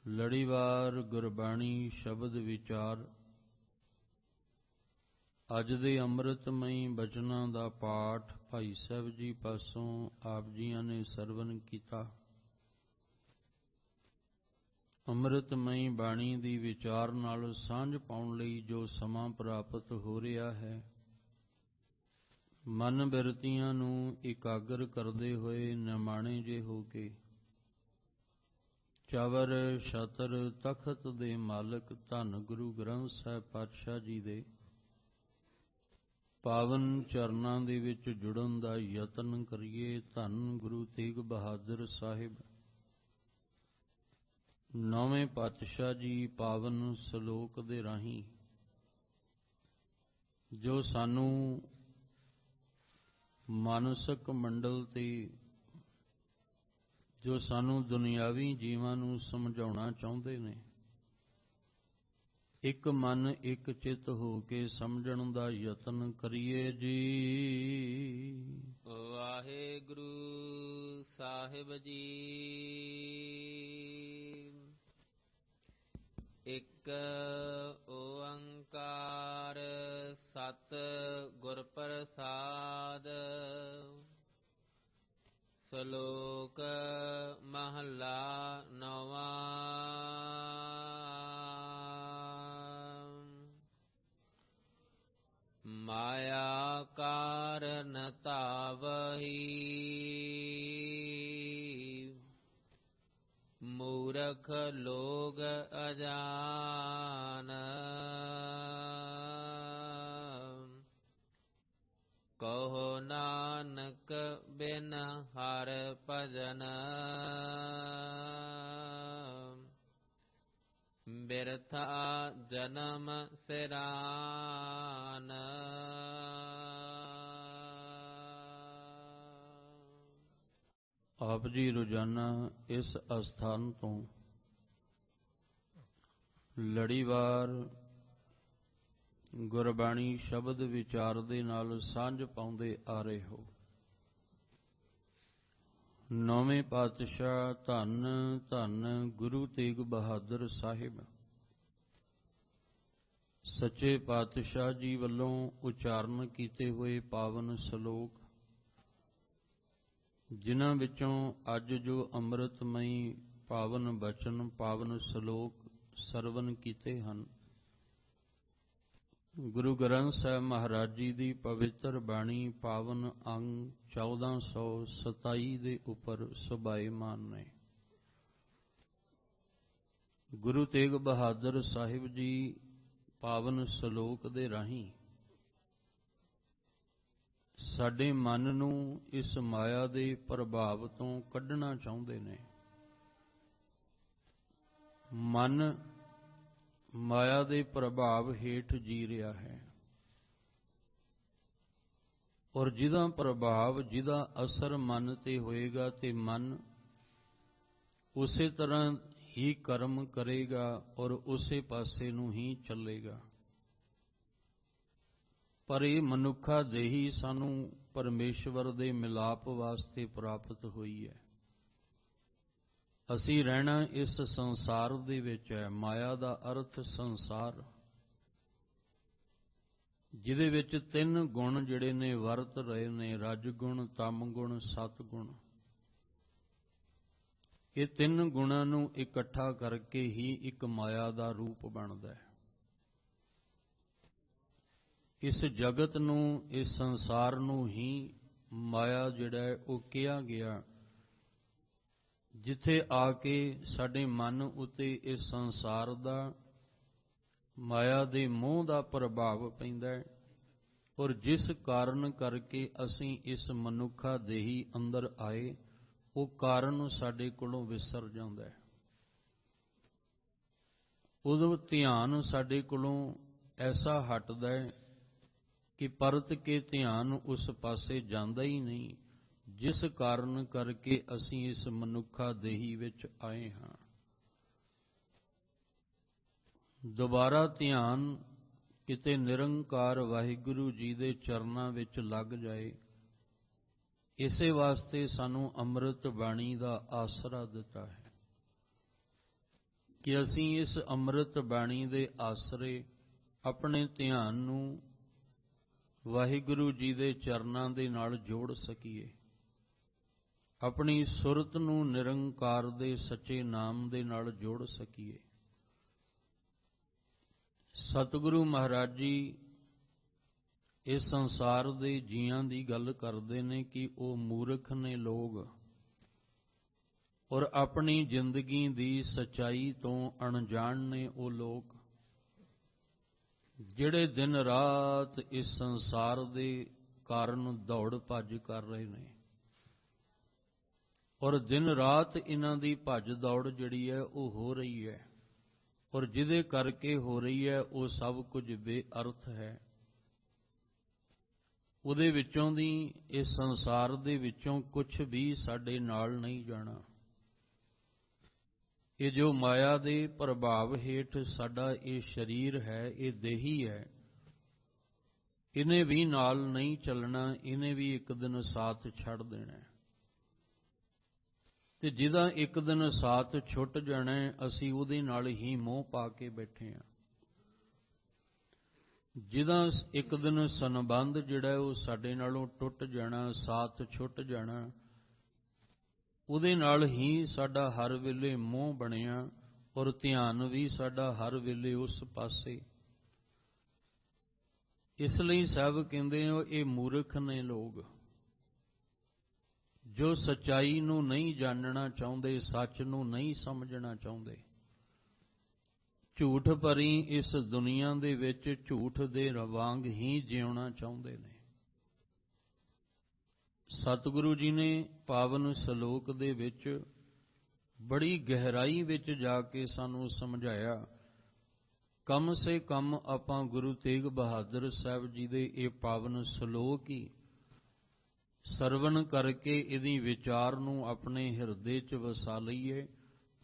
ਲੜੀਵਾਰ ਗੁਰਬਾਣੀ ਸ਼ਬਦ ਵਿਚਾਰ। ਅੱਜ ਦੇ ਅੰਮ੍ਰਿਤਮਈ ਬਚਨਾਂ ਦਾ ਪਾਠ ਭਾਈ ਸਾਹਿਬ ਜੀ ਪਾਸੋਂ ਆਪ ਜੀਆਂ ਨੇ ਸਰਵਨ ਕੀਤਾ। ਅੰਮ੍ਰਿਤਮਈ ਬਾਣੀ ਦੀ ਵਿਚਾਰ ਨਾਲ ਸਾਂਝ ਪਾਉਣ ਲਈ ਜੋ ਸਮਾਂ ਪ੍ਰਾਪਤ ਹੋ ਰਿਹਾ ਹੈ, ਮਨ ਬਿਰਤੀਆਂ ਨੂੰ ਇਕਾਗਰ ਕਰਦੇ ਹੋਏ ਨਿਮਾਣੇ ਜੇ ਹੋ ਕੇ ਚਵਰ ਛਤਰ ਤਖਤ ਦੇ ਮਾਲਕ ਧੰਨ ਗੁਰੂ ਗ੍ਰੰਥ ਸਾਹਿਬ ਪਾਤਸ਼ਾਹ ਜੀ ਦੇ ਪਾਵਨ ਚਰਨਾਂ ਦੇ ਵਿੱਚ ਜੁੜਨ ਦਾ ਯਤਨ ਕਰੀਏ। ਧੰਨ ਗੁਰੂ ਤੇਗ ਬਹਾਦਰ ਸਾਹਿਬ ਨੌਵੇਂ ਪਾਤਸ਼ਾਹ ਜੀ ਪਾਵਨ ਸ਼ਲੋਕ ਦੇ ਰਾਹੀਂ ਜੋ ਸਾਨੂੰ ਮਾਨਸਿਕ ਮੰਡਲ ਤੇ ਜੋ ਸਾਨੂੰ ਦੁਨਿਆਵੀ ਜੀਵਾਂ ਨੂੰ ਸਮਝਾਉਣਾ ਚਾਹੁੰਦੇ ਨੇ, ਇੱਕ ਮਨ ਇੱਕ ਚਿੱਤ ਹੋ ਕੇ ਸਮਝਣ ਦਾ ਯਤਨ ਕਰੀਏ ਜੀ। ਵਾਹਿਗੁਰੂ ਸਾਹਿਬ ਜੀ। ਇੱਕ ਓੰਕਾਰ ਸਤ ਗੁਰ ਪ੍ਰਸਾਦ। ਸ਼ਲੋਕ ਮਹਲਾ ਨੌਵਾਂ। ਮਾਇਆ ਕਾਰਨ ਧਾਵਹੀ ਮੂਰਖ ਲੋਗ ਅਜਾਨ। ਕਹੋ ਨਾਨਕ ਬਿਨ ਹਰਿ ਭਜਨ ਬਿਰਥਾ ਜਨਮ ਸਿਰਾਨ। ਆਪ ਜੀ ਰੋਜ਼ਾਨਾ ਇਸ ਅਸਥਾਨ ਤੋਂ ਲੜੀਵਾਰ ਗੁਰਬਾਣੀ ਸ਼ਬਦ ਵਿਚਾਰ ਦੇ ਨਾਲ ਸਾਂਝ ਪਾਉਂਦੇ ਆ ਰਹੇ ਹੋ। ਨੌਵੇਂ ਪਾਤਸ਼ਾਹ ਧੰਨ ਧੰਨ ਗੁਰੂ ਤੇਗ ਬਹਾਦਰ ਸਾਹਿਬ ਸੱਚੇ ਪਾਤਸ਼ਾਹ ਜੀ ਵੱਲੋਂ ਉਚਾਰਨ ਕੀਤੇ ਹੋਏ ਪਾਵਨ ਸ਼ਲੋਕ, ਜਿਨ੍ਹਾਂ ਵਿੱਚੋਂ ਅੱਜ ਜੋ ਅੰਮ੍ਰਿਤਮਈ ਪਾਵਨ ਬਚਨ ਪਾਵਨ ਸ਼ਲੋਕ ਸਰਵਨ ਕੀਤੇ ਹਨ, ਗੁਰੂ ਗ੍ਰੰਥ ਸਾਹਿਬ ਮਹਾਰਾਜ ਜੀ ਦੀ ਪਵਿੱਤਰ ਬਾਣੀ ਪਾਵਨ ਅੰਗ 1427 ਦੇ ਉੱਪਰ ਸੁਭਾਏਮਾਨ ਨੇ। ਗੁਰੂ ਤੇਗ ਬਹਾਦਰ ਸਾਹਿਬ ਜੀ ਪਾਵਨ ਸ਼ਲੋਕ ਦੇ ਰਾਹੀਂ ਸਾਡੇ ਮਨ ਨੂੰ ਇਸ ਮਾਇਆ ਦੇ ਪ੍ਰਭਾਵ ਤੋਂ ਕੱਢਣਾ ਚਾਹੁੰਦੇ ਨੇ। ਮਨ ਮਾਇਆ ਦੇ ਪ੍ਰਭਾਵ ਹੇਠ ਜੀ ਰਿਹਾ ਹੈ, ਔਰ ਜਿਹਦਾ ਪ੍ਰਭਾਵ ਜਿਹਦਾ ਅਸਰ ਮਨ ਤੇ ਹੋਏਗਾ ਤੇ ਮਨ ਉਸੇ ਤਰ੍ਹਾਂ ਹੀ ਕਰਮ ਕਰੇਗਾ ਔਰ ਉਸੇ ਪਾਸੇ ਨੂੰ ਹੀ ਚੱਲੇਗਾ। ਪਰ ਇਹ ਮਨੁੱਖਾ ਦੇਹੀ ਸਾਨੂੰ ਪਰਮੇਸ਼ਵਰ ਦੇ ਮਿਲਾਪ ਵਾਸਤੇ ਪ੍ਰਾਪਤ ਹੋਈ ਹੈ। ਅਸੀਂ ਰਹਿਣਾ ਇਸ ਸੰਸਾਰ ਦੇ ਵਿੱਚ ਹੈ। ਮਾਇਆ ਦਾ ਅਰਥ ਸੰਸਾਰ, ਜਿਹਦੇ ਵਿੱਚ ਤਿੰਨ ਗੁਣ ਜਿਹੜੇ ਨੇ ਵਰਤ ਰਹੇ ਨੇ, ਰਜ ਗੁਣ, ਤਮ ਗੁਣ, ਸਤ ਗੁਣ। ਇਹ ਤਿੰਨ ਗੁਣਾਂ ਨੂੰ ਇਕੱਠਾ ਕਰਕੇ ਹੀ ਇੱਕ ਮਾਇਆ ਦਾ ਰੂਪ ਬਣਦਾ ਹੈ। ਇਸ ਜਗਤ ਨੂੰ, ਇਸ ਸੰਸਾਰ ਨੂੰ ਹੀ ਮਾਇਆ ਜਿਹੜਾ ਹੈ ਉਹ ਕਿਹਾ ਗਿਆ, ਜਿੱਥੇ ਆ ਕੇ ਸਾਡੇ ਮਨ ਉਤੇ ਇਸ ਸੰਸਾਰ ਦਾ ਮਾਇਆ ਦੇ ਮੋਹ ਦਾ ਪ੍ਰਭਾਵ ਪੈਂਦਾ ਹੈ, ਔਰ ਜਿਸ ਕਾਰਨ ਕਰਕੇ ਅਸੀਂ ਇਸ ਮਨੁੱਖਾ ਦੇਹੀ ਅੰਦਰ ਆਏ, ਉਹ ਕਾਰਨ ਸਾਡੇ ਕੋਲੋਂ ਵਿਸਰ ਜਾਂਦਾ ਹੈ। ਉਦੋਂ ਧਿਆਨ ਸਾਡੇ ਕੋਲੋਂ ਐਸਾ ਹਟਦਾ ਹੈ ਕਿ ਪਰਤ ਕੇ ਧਿਆਨ ਉਸ ਪਾਸੇ ਜਾਂਦਾ ਹੀ ਨਹੀਂ, ਜਿਸ ਕਾਰਨ ਕਰਕੇ ਅਸੀਂ ਇਸ ਮਨੁੱਖਾ ਦੇਹੀ ਵਿੱਚ ਆਏ ਹਾਂ। ਦੁਬਾਰਾ ਧਿਆਨ ਕਿਤੇ ਨਿਰੰਕਾਰ ਵਾਹਿਗੁਰੂ ਜੀ ਦੇ ਚਰਨਾਂ ਵਿੱਚ ਲੱਗ ਜਾਏ, ਇਸੇ ਵਾਸਤੇ ਸਾਨੂੰ ਅੰਮ੍ਰਿਤ ਬਾਣੀ ਦਾ ਆਸਰਾ ਦਿੱਤਾ ਹੈ ਕਿ ਅਸੀਂ ਇਸ ਅੰਮ੍ਰਿਤ ਬਾਣੀ ਦੇ ਆਸਰੇ ਆਪਣੇ ਧਿਆਨ ਨੂੰ ਵਾਹਿਗੁਰੂ ਜੀ ਦੇ ਚਰਨਾਂ ਦੇ ਨਾਲ ਜੋੜ ਸਕੀਏ, ਆਪਣੀ ਸੁਰਤ ਨੂੰ ਨਿਰੰਕਾਰ ਦੇ ਸੱਚੇ ਨਾਮ ਦੇ ਨਾਲ ਜੋੜ ਸਕੀਏ। ਸਤਿਗੁਰੂ ਮਹਾਰਾਜ ਜੀ ਇਸ ਸੰਸਾਰ ਦੇ ਜੀਆਂ ਦੀ ਗੱਲ ਕਰਦੇ ਨੇ ਕਿ ਉਹ ਮੂਰਖ ਨੇ ਲੋਕ, ਔਰ ਆਪਣੀ ਜ਼ਿੰਦਗੀ ਦੀ ਸੱਚਾਈ ਤੋਂ ਅਣਜਾਣ ਨੇ ਉਹ ਲੋਕ ਜਿਹੜੇ ਦਿਨ ਰਾਤ ਇਸ ਸੰਸਾਰ ਦੇ ਕਾਰਨ ਦੌੜ ਭੱਜ ਕਰ ਰਹੇ ਨੇ, ਔਰ ਦਿਨ ਰਾਤ ਇਹਨਾਂ ਦੀ ਭੱਜ ਦੌੜ ਜਿਹੜੀ ਹੈ ਉਹ ਹੋ ਰਹੀ ਹੈ, ਔਰ ਜਿਹਦੇ ਕਰਕੇ ਹੋ ਰਹੀ ਹੈ ਉਹ ਸਭ ਕੁਝ ਬੇਅਰਥ ਹੈ। ਉਹਦੇ ਵਿੱਚੋਂ ਦੀ ਇਸ ਸੰਸਾਰ ਦੇ ਵਿੱਚੋਂ ਕੁਝ ਵੀ ਸਾਡੇ ਨਾਲ ਨਹੀਂ ਜਾਣਾ। ਇਹ ਜੋ ਮਾਇਆ ਦੇ ਪ੍ਰਭਾਵ ਹੇਠ ਸਾਡਾ ਇਹ ਸਰੀਰ ਹੈ, ਇਹ ਦੇਹੀ ਹੈ, ਇਹਨੇ ਵੀ ਨਾਲ ਨਹੀਂ ਚੱਲਣਾ, ਇਹਨੇ ਵੀ ਇੱਕ ਦਿਨ ਸਾਥ ਛੱਡ ਦੇਣਾ। ਤੇ ਜਿਹਦਾ ਇੱਕ ਦਿਨ ਸਾਥ ਛੁੱਟ ਜਾਣਾ, ਅਸੀਂ ਉਹਦੇ ਨਾਲ ਹੀ ਮੋਹ ਪਾ ਕੇ ਬੈਠੇ ਹਾਂ। ਜਿਹਦਾ ਇੱਕ ਦਿਨ ਸੰਬੰਧ ਜਿਹੜਾ ਉਹ ਸਾਡੇ ਨਾਲੋਂ ਟੁੱਟ ਜਾਣਾ, ਸਾਥ ਛੁੱਟ ਜਾਣਾ, ਉਹਦੇ ਨਾਲ ਹੀ ਸਾਡਾ ਹਰ ਵੇਲੇ ਮੋਹ ਬਣਿਆ, ਔਰ ਧਿਆਨ ਵੀ ਸਾਡਾ ਹਰ ਵੇਲੇ ਉਸ ਪਾਸੇ। ਇਸ ਲਈ ਸਾਹਿਬ ਕਹਿੰਦੇ ਹੋ ਇਹ ਮੂਰਖ ਨੇ ਲੋਕ ਜੋ ਸੱਚਾਈ ਨੂੰ ਨਹੀਂ ਜਾਣਨਾ ਚਾਹੁੰਦੇ, ਸੱਚ ਨੂੰ ਨਹੀਂ ਸਮਝਣਾ ਚਾਹੁੰਦੇ, ਝੂਠ ਭਰੀ ਇਸ ਦੁਨੀਆ ਦੇ ਵਿੱਚ ਝੂਠ ਦੇ ਵਾਂਗ ਹੀ ਜਿਉਣਾ ਚਾਹੁੰਦੇ ਨੇ। ਸਤਿਗੁਰੂ ਜੀ ਨੇ ਪਾਵਨ ਸ਼ਲੋਕ ਦੇ ਵਿੱਚ ਬੜੀ ਗਹਿਰਾਈ ਵਿੱਚ ਜਾ ਕੇ ਸਾਨੂੰ ਸਮਝਾਇਆ। ਕਮ ਸੇ ਕਮ ਆਪਾਂ ਗੁਰੂ ਤੇਗ ਬਹਾਦਰ ਸਾਹਿਬ ਜੀ ਦੇ ਇਹ ਪਾਵਨ ਸ਼ਲੋਕ ਹੀ ਸਰਵਣ ਕਰਕੇ ਇਹਦੀ ਵਿਚਾਰ ਨੂੰ ਆਪਣੇ ਹਿਰਦੇ 'ਚ ਵਸਾ ਲਈਏ,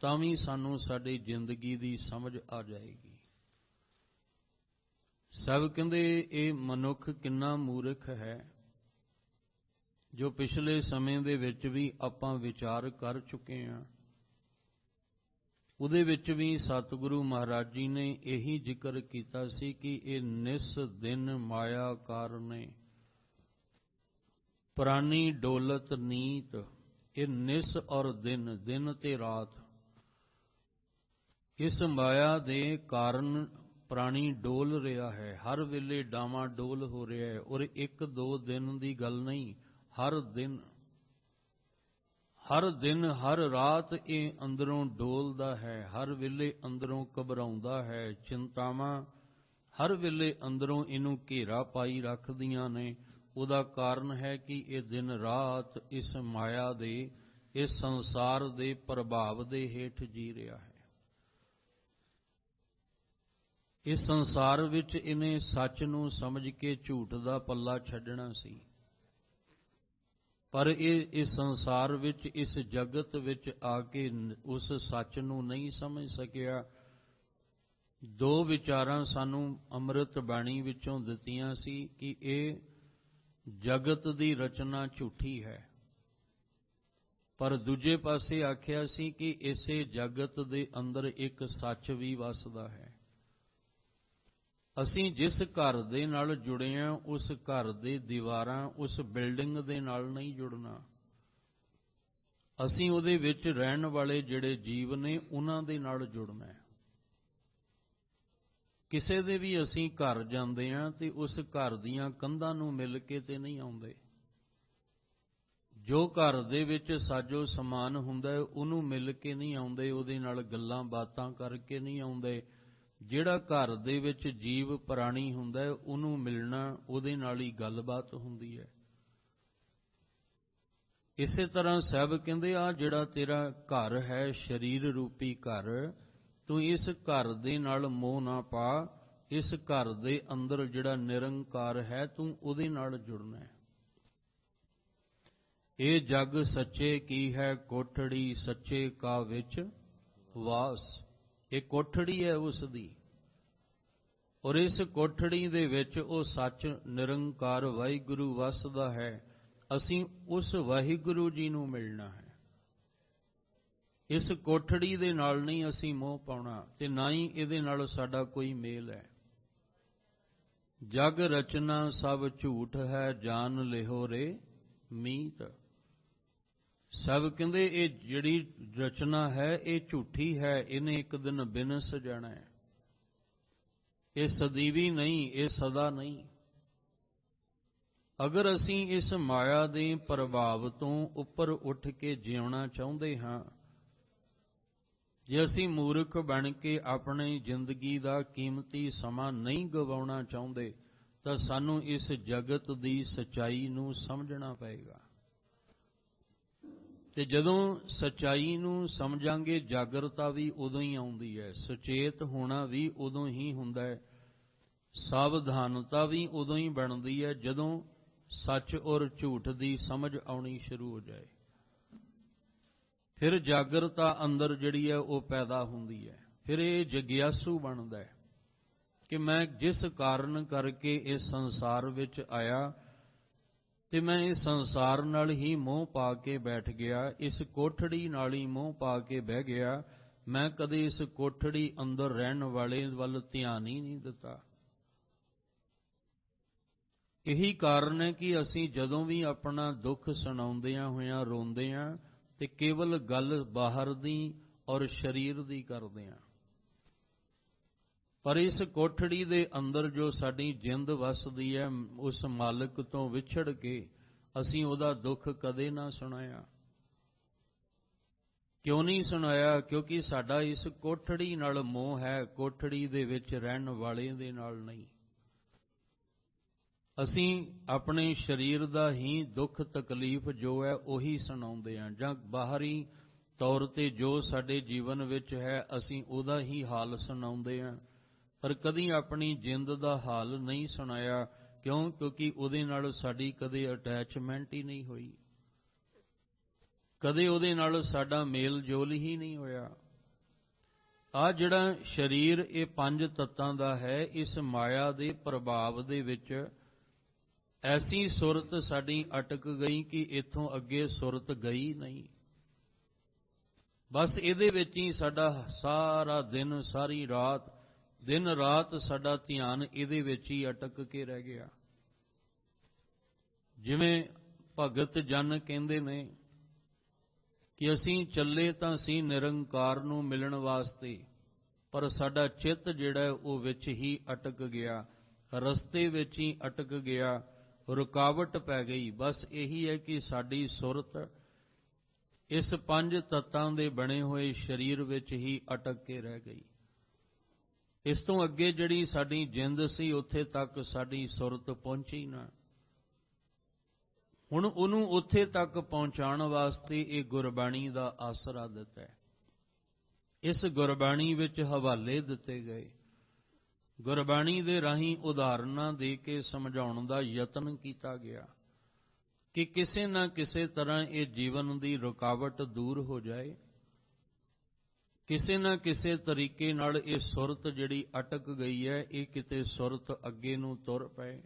ਤਾਂ ਵੀ ਸਾਨੂੰ ਸਾਡੀ ਜ਼ਿੰਦਗੀ ਦੀ ਸਮਝ ਆ ਜਾਏਗੀ। ਸਭ ਕਹਿੰਦੇ ਇਹ ਮਨੁੱਖ ਕਿੰਨਾ ਮੂਰਖ ਹੈ, ਜੋ ਪਿਛਲੇ ਸਮੇਂ ਦੇ ਵਿੱਚ ਵੀ ਆਪਾਂ ਵਿਚਾਰ ਕਰ ਚੁੱਕੇ ਹਾਂ। ਉਹਦੇ ਵਿੱਚ ਵੀ ਸਤਿਗੁਰੂ ਮਹਾਰਾਜ ਜੀ ਨੇ ਇਹੀ ਜ਼ਿਕਰ ਕੀਤਾ ਸੀ ਕਿ ਇਹ ਨਿਸ ਦਿਨ ਮਾਇਆ ਕਾਰਨੇ ਪ੍ਰਾਨੀ ਡੋਲਤ ਨੀਤ। ਇਹ ਨਿਸ ਔਰ ਦਿਨ, ਦਿਨ ਤੇ ਰਾਤ, ਇਸ ਮਾਇਆ ਦੇ ਕਾਰਨ ਪ੍ਰਾਣੀ ਡੋਲ ਰਿਹਾ ਹੈ, ਹਰ ਵੇਲੇ ਡਾਵਾਂ ਡੋਲ ਹੋ ਰਿਹਾ ਹੈ। ਔਰ ਇੱਕ ਦੋ ਦਿਨ ਦੀ ਗੱਲ ਨਹੀਂ, ਹਰ ਦਿਨ ਹਰ ਰਾਤ ਇਹ ਅੰਦਰੋਂ ਡੋਲਦਾ ਹੈ, ਹਰ ਵੇਲੇ ਅੰਦਰੋਂ ਘਬਰਾਉਂਦਾ ਹੈ। ਚਿੰਤਾਵਾਂ ਹਰ ਵੇਲੇ ਅੰਦਰੋਂ ਇਹਨੂੰ ਘੇਰਾ ਪਾਈ ਰੱਖਦੀਆਂ ਨੇ। ਉਹਦਾ ਕਾਰਨ ਹੈ ਕਿ ਇਹ ਦਿਨ ਰਾਤ ਇਸ ਮਾਇਆ ਦੇ, ਇਸ ਸੰਸਾਰ ਦੇ ਪ੍ਰਭਾਵ ਦੇ ਹੇਠ ਜੀ ਰਿਹਾ ਹੈ। ਇਸ ਸੰਸਾਰ ਵਿੱਚ ਇਹਨੇ ਸੱਚ ਨੂੰ ਸਮਝ ਕੇ ਝੂਠ ਦਾ ਪੱਲਾ ਛੱਡਣਾ ਸੀ, ਪਰ ਇਹ ਇਸ ਸੰਸਾਰ ਵਿੱਚ, ਇਸ ਜਗਤ ਵਿੱਚ ਆ ਕੇ ਉਸ ਸੱਚ ਨੂੰ ਨਹੀਂ ਸਮਝ ਸਕਿਆ। ਦੋ ਵਿਚਾਰਾਂ ਸਾਨੂੰ ਅੰਮ੍ਰਿਤ ਬਾਣੀ ਵਿੱਚੋਂ ਦਿੱਤੀਆਂ ਸੀ ਕਿ ਇਹ ਜਗਤ ਦੀ ਰਚਨਾ ਝੂਠੀ ਹੈ, ਪਰ ਦੂਜੇ ਪਾਸੇ ਆਖਿਆ ਸੀ ਕਿ ਇਸੇ ਜਗਤ ਦੇ ਅੰਦਰ ਇੱਕ ਸੱਚ ਵੀ ਵਸਦਾ ਹੈ। ਅਸੀਂ ਜਿਸ ਘਰ ਦੇ ਨਾਲ ਜੁੜੇ ਹਾਂ, ਉਸ ਘਰ ਦੇ ਦੀਵਾਰਾਂ, ਉਸ ਬਿਲਡਿੰਗ ਦੇ ਨਾਲ ਨਹੀਂ ਜੁੜਨਾ। ਅਸੀਂ ਉਹਦੇ ਵਿੱਚ ਰਹਿਣ ਵਾਲੇ ਜਿਹੜੇ ਜੀਵ ਨੇ, ਉਹਨਾਂ ਦੇ ਨਾਲ ਜੁੜਨਾ ਹੈ। ਕਿਸੇ ਦੇ ਵੀ ਅਸੀਂ ਘਰ ਜਾਂਦੇ ਹਾਂ ਤੇ ਉਸ ਘਰ ਦੀਆਂ ਕੰਧਾਂ ਨੂੰ ਮਿਲ ਕੇ ਤੇ ਨਹੀਂ ਆਉਂਦੇ। ਜੋ ਘਰ ਦੇ ਵਿੱਚ ਸਾਜੋ ਸਮਾਨ ਹੁੰਦਾ ਉਹਨੂੰ ਮਿਲ ਕੇ ਨਹੀਂ ਆਉਂਦੇ, ਉਹਦੇ ਨਾਲ ਗੱਲਾਂ ਬਾਤਾਂ ਕਰਕੇ ਨਹੀਂ ਆਉਂਦੇ। ਜਿਹੜਾ ਘਰ ਦੇ ਵਿੱਚ ਜੀਵ ਪ੍ਰਾਣੀ ਹੁੰਦਾ ਉਹਨੂੰ ਮਿਲਣਾ, ਉਹਦੇ ਨਾਲ ਹੀ ਗੱਲਬਾਤ ਹੁੰਦੀ ਹੈ। ਇਸੇ ਤਰ੍ਹਾਂ ਸਾਹਿਬ ਕਹਿੰਦੇ ਆ ਜਿਹੜਾ ਤੇਰਾ ਘਰ ਹੈ, ਸਰੀਰ ਰੂਪੀ ਘਰ, ਤੂੰ ਇਸ ਘਰ ਦੇ ਨਾਲ ਮੋਹ ਨਾ ਪਾ। ਇਸ ਘਰ ਦੇ ਅੰਦਰ ਜਿਹੜਾ ਨਿਰੰਕਾਰ ਹੈ, ਤੂੰ ਉਹਦੇ ਨਾਲ ਜੁੜਨਾ ਹੈ। ਇਹ ਜਗ ਸੱਚੇ ਕੀ ਹੈ ਕੋਠੜੀ, ਸੱਚੇ ਕਾ ਵਿੱਚ ਵਾਸ। ਇਹ ਕੋਠੜੀ ਹੈ ਉਸ ਦੀ, ਔਰ ਇਸ ਕੋਠੜੀ ਦੇ ਵਿੱਚ ਉਹ ਸੱਚ ਨਿਰੰਕਾਰ ਵਾਹਿਗੁਰੂ ਵਸਦਾ ਹੈ। ਅਸੀਂ ਉਸ ਵਾਹਿਗੁਰੂ ਜੀ ਨੂੰ ਮਿਲਣਾ ਹੈ। ਇਸ ਕੋਠੜੀ ਦੇ ਨਾਲ ਨਹੀਂ ਅਸੀਂ ਮੋਹ ਪਾਉਣਾ ਤੇ ਨਾ ਹੀ ਇਹਦੇ ਨਾਲ ਸਾਡਾ ਕੋਈ ਮੇਲ ਹੈ। ਜਗ ਰਚਨਾ ਸਭ ਝੂਠ ਹੈ, ਜਾਣ ਲਿਹੋ ਰੇ ਮੀਤ। ਸਭ ਕਹਿੰਦੇ ਇਹ ਜਿਹੜੀ ਰਚਨਾ ਹੈ ਇਹ ਝੂਠੀ ਹੈ, ਇਹਨੇ ਇੱਕ ਦਿਨ ਬਿਨਸ ਜਾਣਾ ਹੈ। ਇਹ ਸਦੀਵੀ ਨਹੀਂ, ਇਹ ਸਦਾ ਨਹੀਂ। ਅਗਰ ਅਸੀਂ ਇਸ ਮਾਇਆ ਦੇ ਪ੍ਰਭਾਵ ਤੋਂ ਉੱਪਰ ਉੱਠ ਕੇ ਜਿਉਣਾ ਚਾਹੁੰਦੇ ਹਾਂ, ਜੇ ਅਸੀਂ ਮੂਰਖ ਬਣ ਕੇ ਆਪਣੀ ਜ਼ਿੰਦਗੀ ਦਾ ਕੀਮਤੀ ਸਮਾਂ ਨਹੀਂ ਗਵਾਉਣਾ ਚਾਹੁੰਦੇ, ਤਾਂ ਸਾਨੂੰ ਇਸ ਜਗਤ ਦੀ ਸੱਚਾਈ ਨੂੰ ਸਮਝਣਾ ਪਏਗਾ। ਤੇ ਜਦੋਂ ਸੱਚਾਈ ਨੂੰ ਸਮਝਾਂਗੇ, ਜਾਗਰਤਾ ਵੀ ਉਦੋਂ ਹੀ ਆਉਂਦੀ ਹੈ, ਸੁਚੇਤ ਹੋਣਾ ਵੀ ਉਦੋਂ ਹੀ ਹੁੰਦਾ ਹੈ, ਸਾਵਧਾਨਤਾ ਵੀ ਉਦੋਂ ਹੀ ਬਣਦੀ ਹੈ ਜਦੋਂ ਸੱਚ ਔਰ ਝੂਠ ਦੀ ਸਮਝ ਆਉਣੀ ਸ਼ੁਰੂ ਹੋ ਜਾਏ। ਫਿਰ ਜਾਗਰਤਾ ਅੰਦਰ ਜਿਹੜੀ ਹੈ ਉਹ ਪੈਦਾ ਹੁੰਦੀ ਹੈ। ਫਿਰ ਇਹ ਜਗਿਆਸੂ ਬਣਦਾ ਹੈ ਕਿ ਮੈਂ ਜਿਸ ਕਾਰਨ ਕਰਕੇ ਇਸ ਸੰਸਾਰ ਵਿੱਚ ਆਇਆ ਤੇ ਮੈਂ ਇਸ ਸੰਸਾਰ ਨਾਲ ਹੀ ਮੋਹ ਪਾ ਕੇ ਬੈਠ ਗਿਆ, ਇਸ ਕੋਠੜੀ ਨਾਲ ਹੀ ਮੋਹ ਪਾ ਕੇ ਬਹਿ ਗਿਆ, ਮੈਂ ਕਦੇ ਇਸ ਕੋਠੜੀ ਅੰਦਰ ਰਹਿਣ ਵਾਲੇ ਵੱਲ ਧਿਆਨ ਹੀ ਨਹੀਂ ਦਿੱਤਾ। ਇਹੀ ਕਾਰਨ ਹੈ ਕਿ ਅਸੀਂ ਜਦੋਂ ਵੀ ਆਪਣਾ ਦੁੱਖ ਸੁਣਾਉਂਦਿਆਂ ਹੋਇਆਂ ਰੋਂਦੇ ਹਾਂ ਤੇ ਕੇਵਲ ਗੱਲ ਬਾਹਰ ਦੀ ਔਰ ਸਰੀਰ ਦੀ ਕਰਦੇ ਹਾਂ, ਪਰ ਇਸ ਕੋਠੜੀ ਦੇ ਅੰਦਰ ਜੋ ਸਾਡੀ ਜਿੰਦ ਵਸਦੀ ਹੈ, ਉਸ ਮਾਲਕ ਤੋਂ ਵਿਛੜ ਕੇ ਅਸੀਂ ਉਹਦਾ ਦੁੱਖ ਕਦੇ ਨਾ ਸੁਣਾਇਆ। ਕਿਉਂ ਨਹੀਂ ਸੁਣਾਇਆ? ਕਿਉਂਕਿ ਸਾਡਾ ਇਸ ਕੋਠੜੀ ਨਾਲ ਮੋਹ ਹੈ, ਕੋਠੜੀ ਦੇ ਵਿੱਚ ਰਹਿਣ ਵਾਲੇ ਦੇ ਨਾਲ ਨਹੀਂ। ਅਸੀਂ ਆਪਣੇ ਸਰੀਰ ਦਾ ਹੀ ਦੁੱਖ ਤਕਲੀਫ ਜੋ ਹੈ ਉਹੀ ਸੁਣਾਉਂਦੇ ਹਾਂ, ਜਾਂ ਬਾਹਰੀ ਤੌਰ ਤੇ ਜੋ ਸਾਡੇ ਜੀਵਨ ਵਿੱਚ ਹੈ ਅਸੀਂ ਉਹਦਾ ਹੀ ਹਾਲ ਸੁਣਾਉਂਦੇ ਹਾਂ, ਪਰ ਕਦੀ ਆਪਣੀ ਜਿੰਦ ਦਾ ਹਾਲ ਨਹੀਂ ਸੁਣਾਇਆ। ਕਿਉਂ? ਕਿਉਂਕਿ ਉਹਦੇ ਨਾਲ ਸਾਡੀ ਕਦੇ ਅਟੈਚਮੈਂਟ ਹੀ ਨਹੀਂ ਹੋਈ, ਕਦੇ ਉਹਦੇ ਨਾਲ ਸਾਡਾ ਮੇਲ ਜੋਲ ਹੀ ਨਹੀਂ ਹੋਇਆ। ਆ ਜਿਹੜਾ ਸਰੀਰ ਇਹ ਪੰਜ ਤੱਤਾਂ ਦਾ ਹੈ, ਇਸ ਮਾਇਆ ਦੇ ਪ੍ਰਭਾਵ ਦੇ ਵਿੱਚ ਐਸੀ ਸੁਰਤ ਸਾਡੀ ਅਟਕ ਗਈ ਕਿ ਇੱਥੋਂ ਅੱਗੇ ਸੁਰਤ ਗਈ ਨਹੀਂ। ਬਸ ਇਹਦੇ ਵਿੱਚ ਹੀ ਸਾਡਾ ਸਾਰਾ ਦਿਨ, ਸਾਰੀ ਰਾਤ, ਦਿਨ ਰਾਤ ਸਾਡਾ ਧਿਆਨ ਇਹਦੇ ਵਿੱਚ ਹੀ ਅਟਕ ਕੇ ਰਹਿ ਗਿਆ। ਜਿਵੇਂ ਭਗਤ ਜਨ ਕਹਿੰਦੇ ਨੇ ਕਿ ਅਸੀਂ ਚੱਲੇ ਤਾਂ ਸੀ ਨਿਰੰਕਾਰ ਨੂੰ ਮਿਲਣ ਵਾਸਤੇ, ਪਰ ਸਾਡਾ ਚਿੱਤ ਜਿਹੜਾ ਉਹ ਵਿੱਚ ਹੀ ਅਟਕ ਗਿਆ, ਰਸਤੇ ਵਿੱਚ ਹੀ ਅਟਕ ਗਿਆ, ਰੁਕਾਵਟ ਪੈ ਗਈ। ਬਸ ਇਹੀ ਹੈ ਕਿ ਸਾਡੀ ਸੁਰਤ ਇਸ ਪੰਜ ਤੱਤਾਂ ਦੇ ਬਣੇ ਹੋਏ ਸਰੀਰ ਵਿੱਚ ਹੀ ਅਟਕ ਕੇ ਰਹਿ ਗਈ। ਇਸ ਤੋਂ ਅੱਗੇ ਜਿਹੜੀ ਸਾਡੀ ਜਿੰਦ ਸੀ ਉੱਥੇ ਤੱਕ ਸਾਡੀ ਸੁਰਤ ਪਹੁੰਚੀ ਨਾ। ਹੁਣ ਉਹਨੂੰ ਉੱਥੇ ਤੱਕ ਪਹੁੰਚਾਉਣ ਵਾਸਤੇ ਇਹ ਗੁਰਬਾਣੀ ਦਾ ਆਸਰਾ ਦਿੱਤਾ ਹੈ। ਇਸ ਗੁਰਬਾਣੀ ਵਿੱਚ ਹਵਾਲੇ ਦਿੱਤੇ ਗਏ, ਗੁਰਬਾਣੀ ਦੇ ਰਾਹੀਂ ਉਦਾਹਰਨਾਂ ਦੇ ਕੇ ਸਮਝਾਉਣ ਦਾ ਯਤਨ ਕੀਤਾ ਗਿਆ ਕਿ ਕਿਸੇ ਨਾ ਕਿਸੇ ਤਰ੍ਹਾਂ ਇਹ ਜੀਵਨ ਦੀ ਰੁਕਾਵਟ ਦੂਰ ਹੋ ਜਾਏ, ਕਿਸੇ ਨਾ ਕਿਸੇ ਤਰੀਕੇ ਨਾਲ ਇਹ ਸੁਰਤ ਜਿਹੜੀ ਅਟਕ ਗਈ ਹੈ ਇਹ ਕਿਤੇ ਸੁਰਤ ਅੱਗੇ ਨੂੰ ਤੁਰ ਪਏ,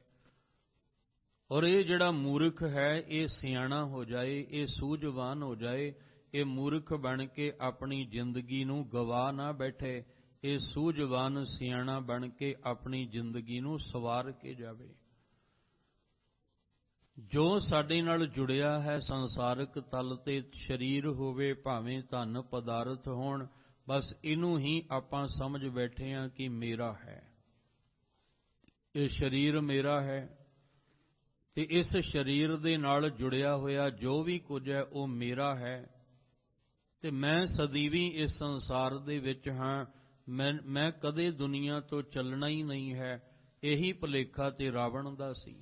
ਔਰ ਇਹ ਜਿਹੜਾ ਮੂਰਖ ਹੈ ਇਹ ਸਿਆਣਾ ਹੋ ਜਾਏ, ਇਹ ਸੂਝਵਾਨ ਹੋ ਜਾਏ। ਇਹ ਮੂਰਖ ਬਣ ਕੇ ਆਪਣੀ ਜ਼ਿੰਦਗੀ ਨੂੰ ਗਵਾ ਨਾ ਬੈਠੇ, ਇਹ ਸੂਝਵਾਨ ਸਿਆਣਾ ਬਣ ਕੇ ਆਪਣੀ ਜ਼ਿੰਦਗੀ ਨੂੰ ਸਵਾਰ ਕੇ ਜਾਵੇ। ਜੋ ਸਾਡੇ ਨਾਲ ਜੁੜਿਆ ਹੈ ਸੰਸਾਰਿਕ ਤਲ ਤੇ, ਸਰੀਰ ਹੋਵੇ ਭਾਵੇਂ ਧਨ ਪਦਾਰਥ ਹੋਣ, ਬਸ ਇਹਨੂੰ ਹੀ ਆਪਾਂ ਸਮਝ ਬੈਠੇ ਹਾਂ ਕਿ ਮੇਰਾ ਹੈ, ਇਹ ਸਰੀਰ ਮੇਰਾ ਹੈ, ਤੇ ਇਸ ਸਰੀਰ ਦੇ ਨਾਲ ਜੁੜਿਆ ਹੋਇਆ ਜੋ ਵੀ ਕੁਝ ਹੈ ਉਹ ਮੇਰਾ ਹੈ, ਤੇ ਮੈਂ ਸਦੀਵੀ ਇਸ ਸੰਸਾਰ ਦੇ ਵਿੱਚ ਹਾਂ, ਮੈਂ ਕਦੇ ਦੁਨੀਆ ਤੋਂ ਚੱਲਣਾ ਹੀ ਨਹੀਂ ਹੈ। ਇਹੀ ਭੁਲੇਖਾ ਤੇ ਰਾਵਣ ਦਾ ਸੀ,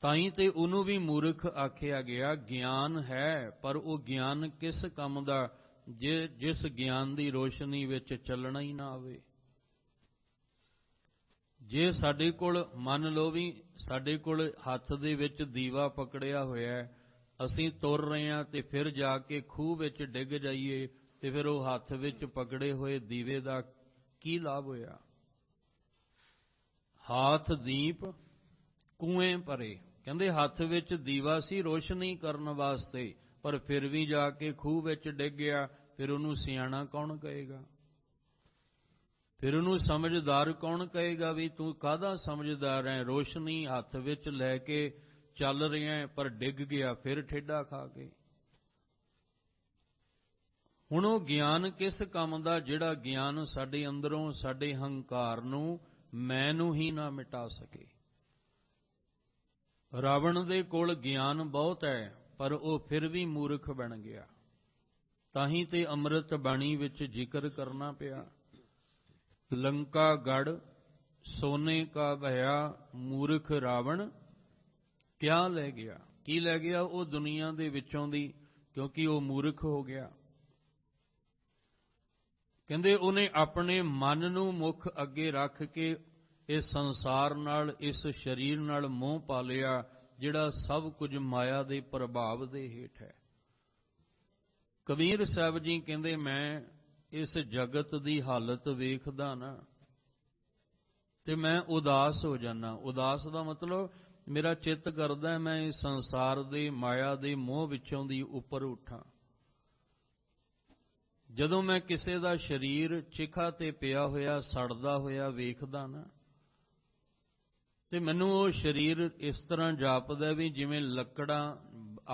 ਤਾਂ ਹੀ ਤੇ ਉਹਨੂੰ ਵੀ ਮੂਰਖ ਆਖਿਆ ਗਿਆ। ਗਿਆਨ ਹੈ, ਪਰ ਉਹ ਗਿਆਨ ਕਿਸ ਕੰਮ ਦਾ ਜਿਸ ਗਿਆਨ ਦੀ ਰੋਸ਼ਨੀ ਵਿੱਚ ਚੱਲਣਾ ਹੀ ਨਾ ਆਵੇ। ਜੇ ਸਾਡੇ ਕੋਲ ਮੰਨ ਲਓ ਵੀ ਸਾਡੇ ਕੋਲ ਹੱਥ ਦੇ ਵਿੱਚ ਦੀਵਾ ਪਕੜਿਆ ਹੋਇਆ ਹੈ, ਅਸੀਂ ਤੁਰ ਰਹੇ ਹਾਂ ਤੇ ਫਿਰ ਜਾ ਕੇ ਖੂਹ ਵਿੱਚ ਡਿੱਗ ਜਾਈਏ, ਤੇ ਫਿਰ ਉਹ ਹੱਥ ਵਿੱਚ ਪਕੜੇ ਹੋਏ ਦੀਵੇ ਦਾ ਕੀ ਲਾਭ ਹੋਇਆ? ਹਾਥ ਦੀਪ ਕੂਏ ਭਰੇ, ਕਹਿੰਦੇ ਹੱਥ ਵਿੱਚ ਦੀਵਾ ਸੀ ਰੋਸ਼ਨੀ ਕਰਨ ਵਾਸਤੇ, ਪਰ ਫਿਰ ਵੀ ਜਾ ਕੇ ਖੂਹ ਵਿੱਚ ਡਿੱਗ ਗਿਆ, ਫਿਰ ਉਹਨੂੰ ਸਿਆਣਾ ਕੌਣ ਕਹੇਗਾ? ਫਿਰ ਉਹਨੂੰ ਸਮਝਦਾਰ ਕੌਣ ਕਹੇਗਾ ਵੀ ਤੂੰ ਕਾਹਦਾ ਸਮਝਦਾਰ ਹੈ? ਰੋਸ਼ਨੀ ਹੱਥ ਵਿੱਚ ਲੈ ਕੇ ਚੱਲ ਰਿਹਾ ਪਰ ਡਿੱਗ ਗਿਆ ਫਿਰ ਠੇਡਾ ਖਾ ਕੇ। ਹੁਣ ਉਹ ਗਿਆਨ ਕਿਸ ਕੰਮ ਦਾ ਜਿਹੜਾ ਗਿਆਨ ਸਾਡੇ ਅੰਦਰੋਂ ਸਾਡੇ ਹੰਕਾਰ ਨੂੰ, ਮੈਂ ਨੂੰ ਹੀ ਨਾ ਮਿਟਾ ਸਕੇ। ਰਾਵਣ ਦੇ ਕੋਲ ਗਿਆਨ ਬਹੁਤ ਹੈ ਪਰ ਉਹ ਫਿਰ ਵੀ ਮੂਰਖ ਬਣ ਗਿਆ। ਤਾਂ ਹੀ ਤੇ ਅੰਮ੍ਰਿਤ ਬਾਣੀ ਵਿੱਚ ਜ਼ਿਕਰ ਕਰਨਾ ਪਿਆ, ਲੰਕਾ ਗੜ ਸੋਨੇ ਕਾ ਭਇਆ ਮੂਰਖ ਰਾਵਣ ਕਿਆ ਲੈ ਗਿਆ। ਕੀ ਲੈ ਗਿਆ? ਉਹ ਦੁਨੀਆ ਦੇ ਵਿੱਚੋਂ ਦੀ, ਕਿਉਂਕਿ ਉਹ ਮੂਰਖ ਹੋ ਗਿਆ। ਕਹਿੰਦੇ ਉਹਨੇ ਆਪਣੇ ਮਨ ਨੂੰ ਮੁੱਖ ਅੱਗੇ ਰੱਖ ਕੇ ਇਸ ਸੰਸਾਰ ਨਾਲ, ਇਸ ਸਰੀਰ ਨਾਲ ਮੋਹ ਪਾ ਲਿਆ, ਜਿਹੜਾ ਸਭ ਕੁਝ ਮਾਇਆ ਦੇ ਪ੍ਰਭਾਵ ਦੇ ਹੇਠ ਹੈ। ਕਬੀਰ ਸਾਹਿਬ ਜੀ ਕਹਿੰਦੇ, ਮੈਂ ਇਸ ਜਗਤ ਦੀ ਹਾਲਤ ਵੇਖਦਾ ਨਾ ਤੇ ਮੈਂ ਉਦਾਸ ਹੋ ਜਾਣਾ। ਉਦਾਸ ਦਾ ਮਤਲਬ ਮੇਰਾ ਚਿੱਤ ਕਰਦਾ ਮੈਂ ਇਸ ਸੰਸਾਰ ਦੇ ਮਾਇਆ ਦੇ ਮੋਹ ਵਿੱਚੋਂ ਦੀ ਉੱਪਰ ਉੱਠਾਂ। ਜਦੋਂ ਮੈਂ ਕਿਸੇ ਦਾ ਸਰੀਰ ਚਿਖਾ ਤੇ ਪਿਆ ਹੋਇਆ ਸੜਦਾ ਹੋਇਆ ਵੇਖਦਾ ਨਾ, ਤੇ ਮੈਨੂੰ ਉਹ ਸਰੀਰ ਇਸ ਤਰ੍ਹਾਂ ਜਾਪਦਾ ਵੀ ਜਿਵੇਂ ਲੱਕੜਾਂ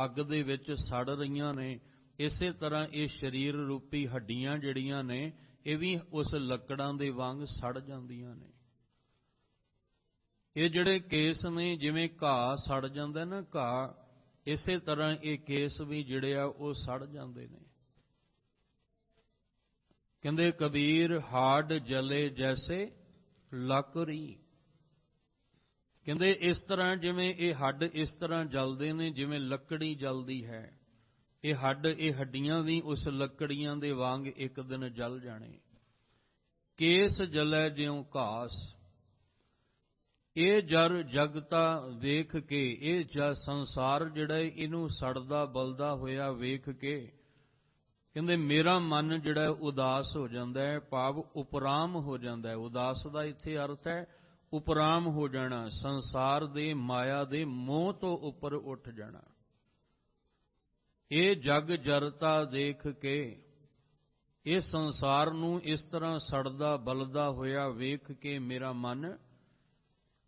ਅੱਗ ਦੇ ਵਿੱਚ ਸੜ ਰਹੀਆਂ ਨੇ। ਇਸੇ ਤਰ੍ਹਾਂ ਇਹ ਸਰੀਰ ਰੂਪੀ ਹੱਡੀਆਂ ਜਿਹੜੀਆਂ ਨੇ ਇਹ ਵੀ ਉਸ ਲੱਕੜਾਂ ਦੇ ਵਾਂਗ ਸੜ ਜਾਂਦੀਆਂ ਨੇ। ਇਹ ਜਿਹੜੇ ਕੇਸ ਨੇ ਜਿਵੇਂ ਘਾਹ ਸੜ ਜਾਂਦਾ ਨਾ ਘਾਹ, ਇਸੇ ਤਰ੍ਹਾਂ ਇਹ ਕੇਸ ਵੀ ਜਿਹੜੇ ਆ ਉਹ ਸੜ ਜਾਂਦੇ ਨੇ। ਕਹਿੰਦੇ ਕਬੀਰ ਹਾਡ ਜਲੇ ਜੈਸੇ ਲੱਕੜੀ। ਕਹਿੰਦੇ ਇਸ ਤਰ੍ਹਾਂ ਜਿਵੇਂ ਇਹ ਹੱਡ ਇਸ ਤਰ੍ਹਾਂ ਜਲਦੇ ਨੇ ਜਿਵੇਂ ਲੱਕੜੀ ਜਲਦੀ ਹੈ, ਇਹ ਹੱਡ ਇਹ ਹੱਡੀਆਂ ਵੀ ਉਸ ਲੱਕੜੀਆਂ ਦੇ ਵਾਂਗ ਇੱਕ ਦਿਨ ਜਲ ਜਾਣੇ। ਕੇਸ ਜਲੈ ਜਿਉ ਘਾਸ। ਇਹ ਜਰ ਜਗਤਾ ਵੇਖ ਕੇ, ਇਹ ਸੰਸਾਰ ਜਿਹੜਾ ਇਹਨੂੰ ਸੜਦਾ ਬਲਦਾ ਹੋਇਆ ਵੇਖ ਕੇ ਕਹਿੰਦੇ ਮੇਰਾ ਮਨ ਜਿਹੜਾ ਉਦਾਸ ਹੋ ਜਾਂਦਾ ਹੈ, ਭਾਵ ਉਪਰਾਮ ਹੋ ਜਾਂਦਾ ਹੈ। ਉਦਾਸ ਦਾ ਇੱਥੇ ਅਰਥ ਹੈ ਉਪਰਾਮ ਹੋ ਜਾਣਾ, ਸੰਸਾਰ ਦੇ ਮਾਇਆ ਦੇ ਮੋਹ ਤੋਂ ਉੱਪਰ ਉੱਠ ਜਾਣਾ। ਇਹ ਜਗ ਜਰਤਾ ਦੇਖ ਕੇ, ਇਹ ਸੰਸਾਰ ਨੂੰ ਇਸ ਤਰ੍ਹਾਂ ਸੜਦਾ ਬਲਦਾ ਹੋਇਆ ਵੇਖ ਕੇ ਮੇਰਾ ਮਨ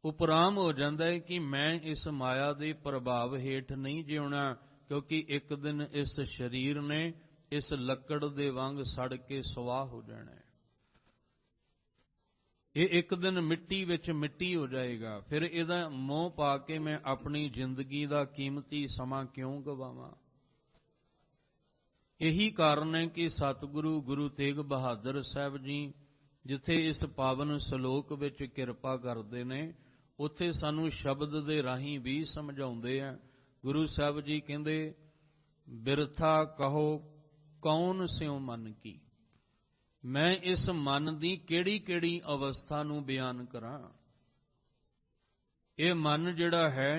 ਉਪਰਾਮ ਹੋ ਜਾਂਦਾ ਹੈ ਕਿ ਮੈਂ ਇਸ ਮਾਇਆ ਦੇ ਪ੍ਰਭਾਵ ਹੇਠ ਨਹੀਂ ਜਿਉਣਾ, ਕਿਉਂਕਿ ਇੱਕ ਦਿਨ ਇਸ ਸਰੀਰ ਨੇ ਇਸ ਲੱਕੜ ਦੇ ਵਾਂਗ ਸੜ ਕੇ ਸਵਾਹ ਹੋ ਜਾਣਾ ਹੈ। ਇਹ ਇੱਕ ਦਿਨ ਮਿੱਟੀ ਵਿੱਚ ਮਿੱਟੀ ਹੋ ਜਾਏਗਾ। ਫਿਰ ਇਹਦਾ ਮੋਹ ਪਾ ਕੇ ਮੈਂ ਆਪਣੀ ਜ਼ਿੰਦਗੀ ਦਾ ਕੀਮਤੀ ਸਮਾਂ ਕਿਉਂ ਗਵਾਵਾਂ। ਇਹੀ ਕਾਰਨ ਹੈ ਕਿ ਸਤਿਗੁਰੂ ਗੁਰੂ ਤੇਗ ਬਹਾਦਰ ਸਾਹਿਬ ਜੀ ਜਿੱਥੇ ਇਸ ਪਾਵਨ ਸ਼ਲੋਕ ਵਿੱਚ ਕਿਰਪਾ ਕਰਦੇ ਨੇ, ਉੱਥੇ ਸਾਨੂੰ ਸ਼ਬਦ ਦੇ ਰਾਹੀਂ ਵੀ ਸਮਝਾਉਂਦੇ ਆ। ਗੁਰੂ ਸਾਹਿਬ ਜੀ ਕਹਿੰਦੇ, ਬਿਰਥਾ ਕਹੋ ਕੌਣ ਸਿਉ ਮਨ ਕੀ। ਮੈਂ ਇਸ ਮਨ ਦੀ ਕਿਹੜੀ ਕਿਹੜੀ ਅਵਸਥਾ ਨੂੰ ਬਿਆਨ ਕਰਾਂ। ਇਹ ਮਨ ਜਿਹੜਾ ਹੈ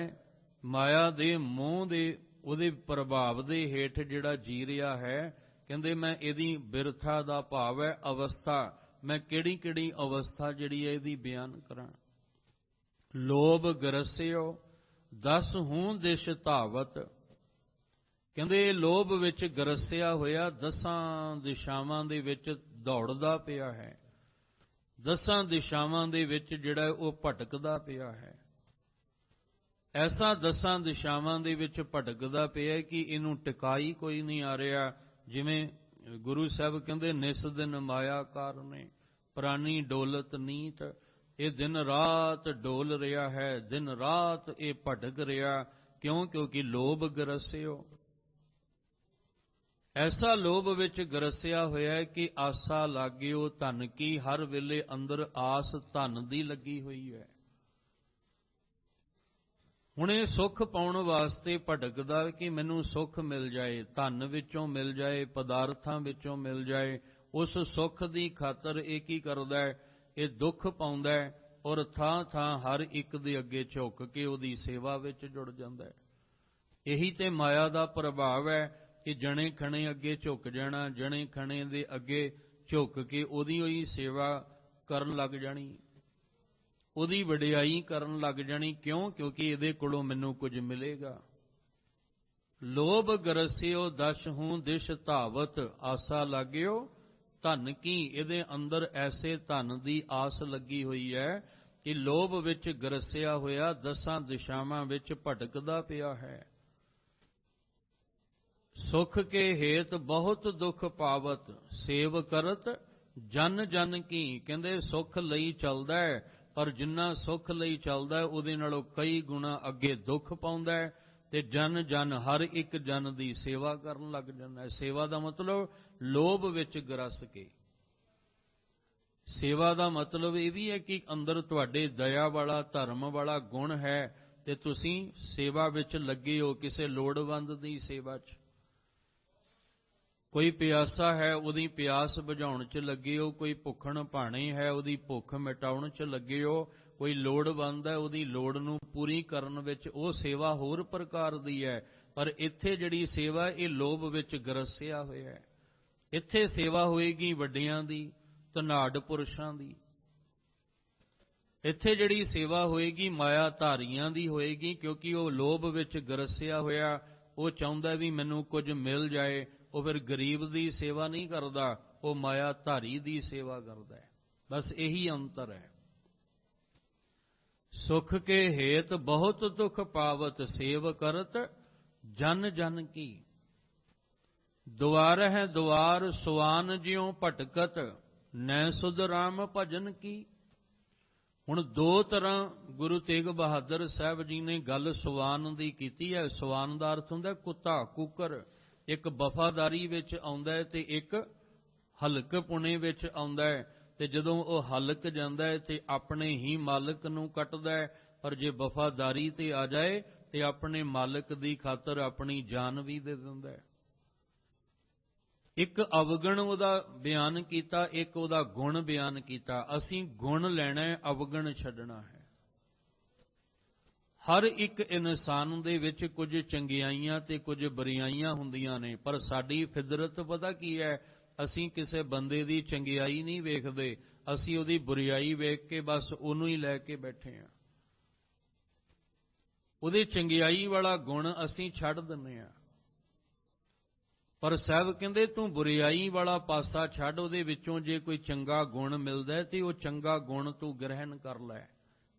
ਮਾਇਆ ਦੇ ਮੋਹ ਦੇ ਉਹਦੇ ਪ੍ਰਭਾਵ ਦੇ ਹੇਠ ਜਿਹੜਾ ਜੀ ਰਿਹਾ ਹੈ, ਕਹਿੰਦੇ ਮੈਂ ਇਹਦੀ ਬਿਰਥਾ ਦਾ ਭਾਵ ਹੈ ਅਵਸਥਾ, ਮੈਂ ਕਿਹੜੀ ਕਿਹੜੀ ਅਵਸਥਾ ਜਿਹੜੀ ਹੈ ਇਹਦੀ ਬਿਆਨ ਕਰਾਂ। ਲੋਭ ਗਰਸਿਓ 10 ਹੂੰ ਦਿਸ਼ ਧਾਵਤ। ਕਹਿੰਦੇ ਲੋਭ ਵਿੱਚ ਗਰਸਿਆ ਹੋਇਆ 10 ਦਿਸ਼ਾਵਾਂ ਦੇ ਵਿੱਚ ਦੌੜਦਾ ਪਿਆ ਹੈ, 10 ਦਿਸ਼ਾਵਾਂ ਦੇ ਵਿੱਚ ਜਿਹੜਾ ਉਹ ਭਟਕਦਾ ਪਿਆ ਹੈ। ਐਸਾ 10 ਦਿਸ਼ਾਵਾਂ ਦੇ ਵਿੱਚ ਭਟਕਦਾ ਪਿਆ ਕਿ ਇਹਨੂੰ ਟਿਕਾਈ ਕੋਈ ਨਹੀਂ ਆ ਰਿਹਾ। ਜਿਵੇਂ ਗੁਰੂ ਸਾਹਿਬ ਕਹਿੰਦੇ, ਨਿਸ ਦਿਨ ਮਾਇਆ ਕਾਰਨੇ ਪ੍ਰਾਨੀ ਡੋਲਤ ਨੀਤ। ਇਹ ਦਿਨ ਰਾਤ ਡੋਲ ਰਿਹਾ ਹੈ, ਦਿਨ ਰਾਤ ਇਹ ਭਟਕ ਰਿਹਾ। ਕਿਉਂ? ਕਿਉਂਕਿ ਲੋਭ ਗਰਸਿਓ। ਐਸਾ ਲੋਭ ਵਿੱਚ ਗਰਸਿਆ ਹੋਇਆ ਹੈ ਕਿ ਆਸਾ ਲਾਗਿਓ ਧਨ ਕੀ। ਹਰ ਵੇਲੇ ਅੰਦਰ ਆਸ ਧਨ ਦੀ ਲੱਗੀ ਹੋਈ ਹੈ। ਹੁਣ ਇਹ ਸੁੱਖ ਪਾਉਣ ਵਾਸਤੇ ਭਟਕਦਾ ਕਿ ਮੈਨੂੰ ਸੁੱਖ ਮਿਲ ਜਾਏ, ਧਨ ਵਿੱਚੋਂ ਮਿਲ ਜਾਏ, ਪਦਾਰਥਾਂ ਵਿੱਚੋਂ ਮਿਲ ਜਾਏ। ਉਸ ਸੁੱਖ ਦੀ ਖਾਤਰ ਇਹ ਕੀ ਕਰਦਾ ਹੈ? ਇਹ ਦੁੱਖ ਪਾਉਂਦਾ ਹੈ ਔਰ ਥਾਂ ਥਾਂ ਹਰ ਇੱਕ ਦੇ ਅੱਗੇ ਝੁੱਕ ਕੇ ਉਹਦੀ ਸੇਵਾ ਵਿੱਚ ਜੁੜ ਜਾਂਦਾ ਹੈ। ਇਹੀ ਤੇ ਮਾਇਆ ਦਾ ਪ੍ਰਭਾਵ ਹੈ ਕਿ ਜਣੇ ਖਣੇ ਅੱਗੇ ਝੁੱਕ ਜਾਣਾ, ਜਣੇ ਖਣੇ ਦੇ ਅੱਗੇ ਝੁੱਕ ਕੇ ਉਹਦੀ ਹੋਈ ਸੇਵਾ ਕਰਨ ਲੱਗ ਜਾਣੀ, ਉਹਦੀ ਵਡਿਆਈ ਕਰਨ ਲੱਗ ਜਾਣੀ। ਕਿਉਂ? ਕਿਉਂਕਿ ਇਹਦੇ ਕੋਲੋਂ ਮੈਨੂੰ ਕੁਝ ਮਿਲੇਗਾ। ਲੋਭ ਗਰਸਿਓ ਦਸ਼ ਹੂੰ ਦਿਸ਼ ਧਾਵਤ ਆਸਾ ਲਾਗਿਓ। ਧਨ ਕੀ, ਇਹਦੇ ਅੰਦਰ ਐਸੇ ਧਨ ਦੀ ਆਸ ਲੱਗੀ ਹੋਈ ਹੈ ਕਿ ਲੋਭ ਵਿੱਚ ਗਰਸਿਆ ਹੋਇਆ ਦਸਾਂ ਦਿਸ਼ਾਵਾਂ ਵਿੱਚ ਭਟਕਦਾ ਪਿਆ ਹੈ। ਸੁਖ ਕੇ ਹੇਤ ਬਹੁਤ ਦੁੱਖ ਪਾਵਤ ਸੇਵ ਕਰਤ ਜਨ ਜਨ ਕੀ। ਕਹਿੰਦੇ ਸੁਖ ਲਈ ਚੱਲਦਾ ਹੈ, ਪਰ ਜਿੰਨਾ ਸੁਖ ਲਈ ਚੱਲਦਾ ਹੈ ਉਹਦੇ ਨਾਲੋਂ ਕਈ ਗੁਣਾ ਅੱਗੇ ਦੁੱਖ ਪਾਉਂਦਾ ਹੈ, ਤੇ ਜਨ ਜਨ ਹਰ ਇੱਕ ਜਨ ਦੀ ਸੇਵਾ ਕਰਨ ਲੱਗ ਜਾਂਦਾ ਹੈ। ਸੇਵਾ ਦਾ ਮਤਲਬ ਲੋਭ ਵਿੱਚ ਗਰਸ ਕੇ। ਸੇਵਾ ਦਾ ਮਤਲਬ ਇਹ ਵੀ ਹੈ ਕਿ ਅੰਦਰ ਤੁਹਾਡੇ ਦਇਆ ਵਾਲਾ ਧਰਮ ਵਾਲਾ ਗੁਣ ਹੈ ਤੇ ਤੁਸੀਂ ਸੇਵਾ ਵਿੱਚ ਲੱਗੇ ਹੋ, ਕਿਸੇ ਲੋੜਵੰਦ ਦੀ ਸੇਵਾ 'ਚ। ਕੋਈ ਪਿਆਸਾ ਹੈ, ਉਹਦੀ ਪਿਆਸ ਬੁਝਾਉਣ 'ਚ ਲੱਗੇ ਹੋ। ਕੋਈ ਭੁੱਖਣ ਭਾਣੇ ਹੈ, ਉਹਦੀ ਭੁੱਖ ਮਿਟਾਉਣ 'ਚ ਲੱਗੇ ਹੋ। ਕੋਈ ਲੋੜਵੰਦ ਹੈ, ਉਹਦੀ ਲੋੜ ਨੂੰ ਪੂਰੀ ਕਰਨ ਵਿੱਚ। ਉਹ ਸੇਵਾ ਹੋਰ ਪ੍ਰਕਾਰ ਦੀ ਹੈ, ਪਰ ਇੱਥੇ ਜਿਹੜੀ ਸੇਵਾ ਇਹ ਲੋਭ ਵਿੱਚ ਗਰਸਿਆ ਹੋਇਆ ਹੈ। ਇੱਥੇ ਸੇਵਾ ਹੋਏਗੀ ਵੱਡਿਆਂ ਦੀ, ਧਨਾਢ ਪੁਰਸ਼ਾਂ ਦੀ। ਇੱਥੇ ਜਿਹੜੀ ਸੇਵਾ ਹੋਏਗੀ ਮਾਇਆ ਧਾਰੀਆਂ ਦੀ ਹੋਏਗੀ, ਕਿਉਂਕਿ ਉਹ ਲੋਭ ਵਿੱਚ ਗਰਸਿਆ ਹੋਇਆ। ਉਹ ਚਾਹੁੰਦਾ ਵੀ ਮੈਨੂੰ ਕੁਝ ਮਿਲ ਜਾਏ। ਉਹ ਫਿਰ ਗਰੀਬ ਦੀ ਸੇਵਾ ਨਹੀਂ ਕਰਦਾ, ਉਹ ਮਾਇਆ ਧਾਰੀ ਦੀ ਸੇਵਾ ਕਰਦਾ ਹੈ। ਬਸ ਇਹੀ ਅੰਤਰ ਹੈ। ਸੁਖ ਕੇ ਹੇਤ ਬਹੁਤ ਦੁਖ ਪਾਵਤ ਸੇਵ ਕਰਤ ਜਨ ਜਨ ਕੀ। ਦੁਆਰ ਹੈ ਦੁਆਰ ਸੁਆਨ ਜਿਉ ਭਟਕਤ ਨੈ ਸੁਧ ਰਾਮ ਭਜਨ ਕੀ। ਹੁਣ ਦੋ ਤਰ੍ਹਾਂ ਗੁਰੂ ਤੇਗ ਬਹਾਦਰ ਸਾਹਿਬ ਜੀ ਨੇ ਗੱਲ ਸੁਆਨ ਦੀ ਕੀਤੀ ਹੈ। ਸੁਆਨ ਦਾ ਅਰਥ ਹੁੰਦਾ ਕੁੱਤਾ, ਕੁੱਕਰ। ਇੱਕ ਵਫਾਦਾਰੀ ਵਿੱਚ ਆਉਂਦਾ ਹੈ ਤੇ ਇੱਕ ਹਲਕ ਪੁਣੇ ਵਿੱਚ ਆਉਂਦਾ ਹੈ। ਤੇ ਜਦੋਂ ਉਹ ਹਲਕ ਜਾਂਦਾ ਹੈ ਤੇ ਆਪਣੇ ਹੀ ਮਾਲਕ ਨੂੰ ਕੱਟਦਾ ਹੈ, ਪਰ ਜੇ ਵਫਾਦਾਰੀ ਤੇ ਆ ਜਾਏ ਤੇ ਆਪਣੇ ਮਾਲਕ ਦੀ ਖਾਤਰ ਆਪਣੀ ਜਾਨ ਵੀ ਦੇ ਦਿੰਦਾ ਹੈ। ਇੱਕ ਅਵਗਣ ਉਹਦਾ ਬਿਆਨ ਕੀਤਾ, ਇੱਕ ਉਹਦਾ ਗੁਣ ਬਿਆਨ ਕੀਤਾ। ਅਸੀਂ ਗੁਣ ਲੈਣਾ ਹੈ, ਅਵਗਣ ਛੱਡਣਾ ਹੈ। ਹਰ ਇੱਕ ਇਨਸਾਨ ਦੇ ਵਿੱਚ ਕੁਝ ਚੰਗਿਆਈਆਂ ਤੇ ਕੁਝ ਬੁਰਾਈਆਂ ਹੁੰਦੀਆਂ ਨੇ, ਪਰ ਸਾਡੀ ਫਿਦਰਤ ਪਤਾ ਕੀ ਹੈ? ਅਸੀਂ ਕਿਸੇ ਬੰਦੇ ਦੀ ਚੰਗਿਆਈ ਨਹੀਂ ਵੇਖਦੇ, ਅਸੀਂ ਉਹਦੀ ਬੁਰਾਈ ਵੇਖ ਕੇ ਬਸ ਉਹਨੂੰ ਹੀ ਲੈ ਕੇ ਬੈਠੇ ਹਾਂ। ਉਹਦੇ ਚੰਗਿਆਈ ਵਾਲਾ ਗੁਣ ਅਸੀਂ ਛੱਡ ਦਿੰਦੇ ਹਾਂ। ਪਰ ਸਾਹਿਬ ਕਹਿੰਦੇ ਤੂੰ ਬੁਰਾਈ ਵਾਲਾ ਪਾਸਾ ਛੱਡ, ਉਹਦੇ ਵਿੱਚੋਂ ਜੇ ਕੋਈ ਚੰਗਾ ਗੁਣ ਮਿਲਦਾ ਤੇ ਉਹ ਚੰਗਾ ਗੁਣ ਤੂੰ ਗ੍ਰਹਿਣ ਕਰ ਲੈ।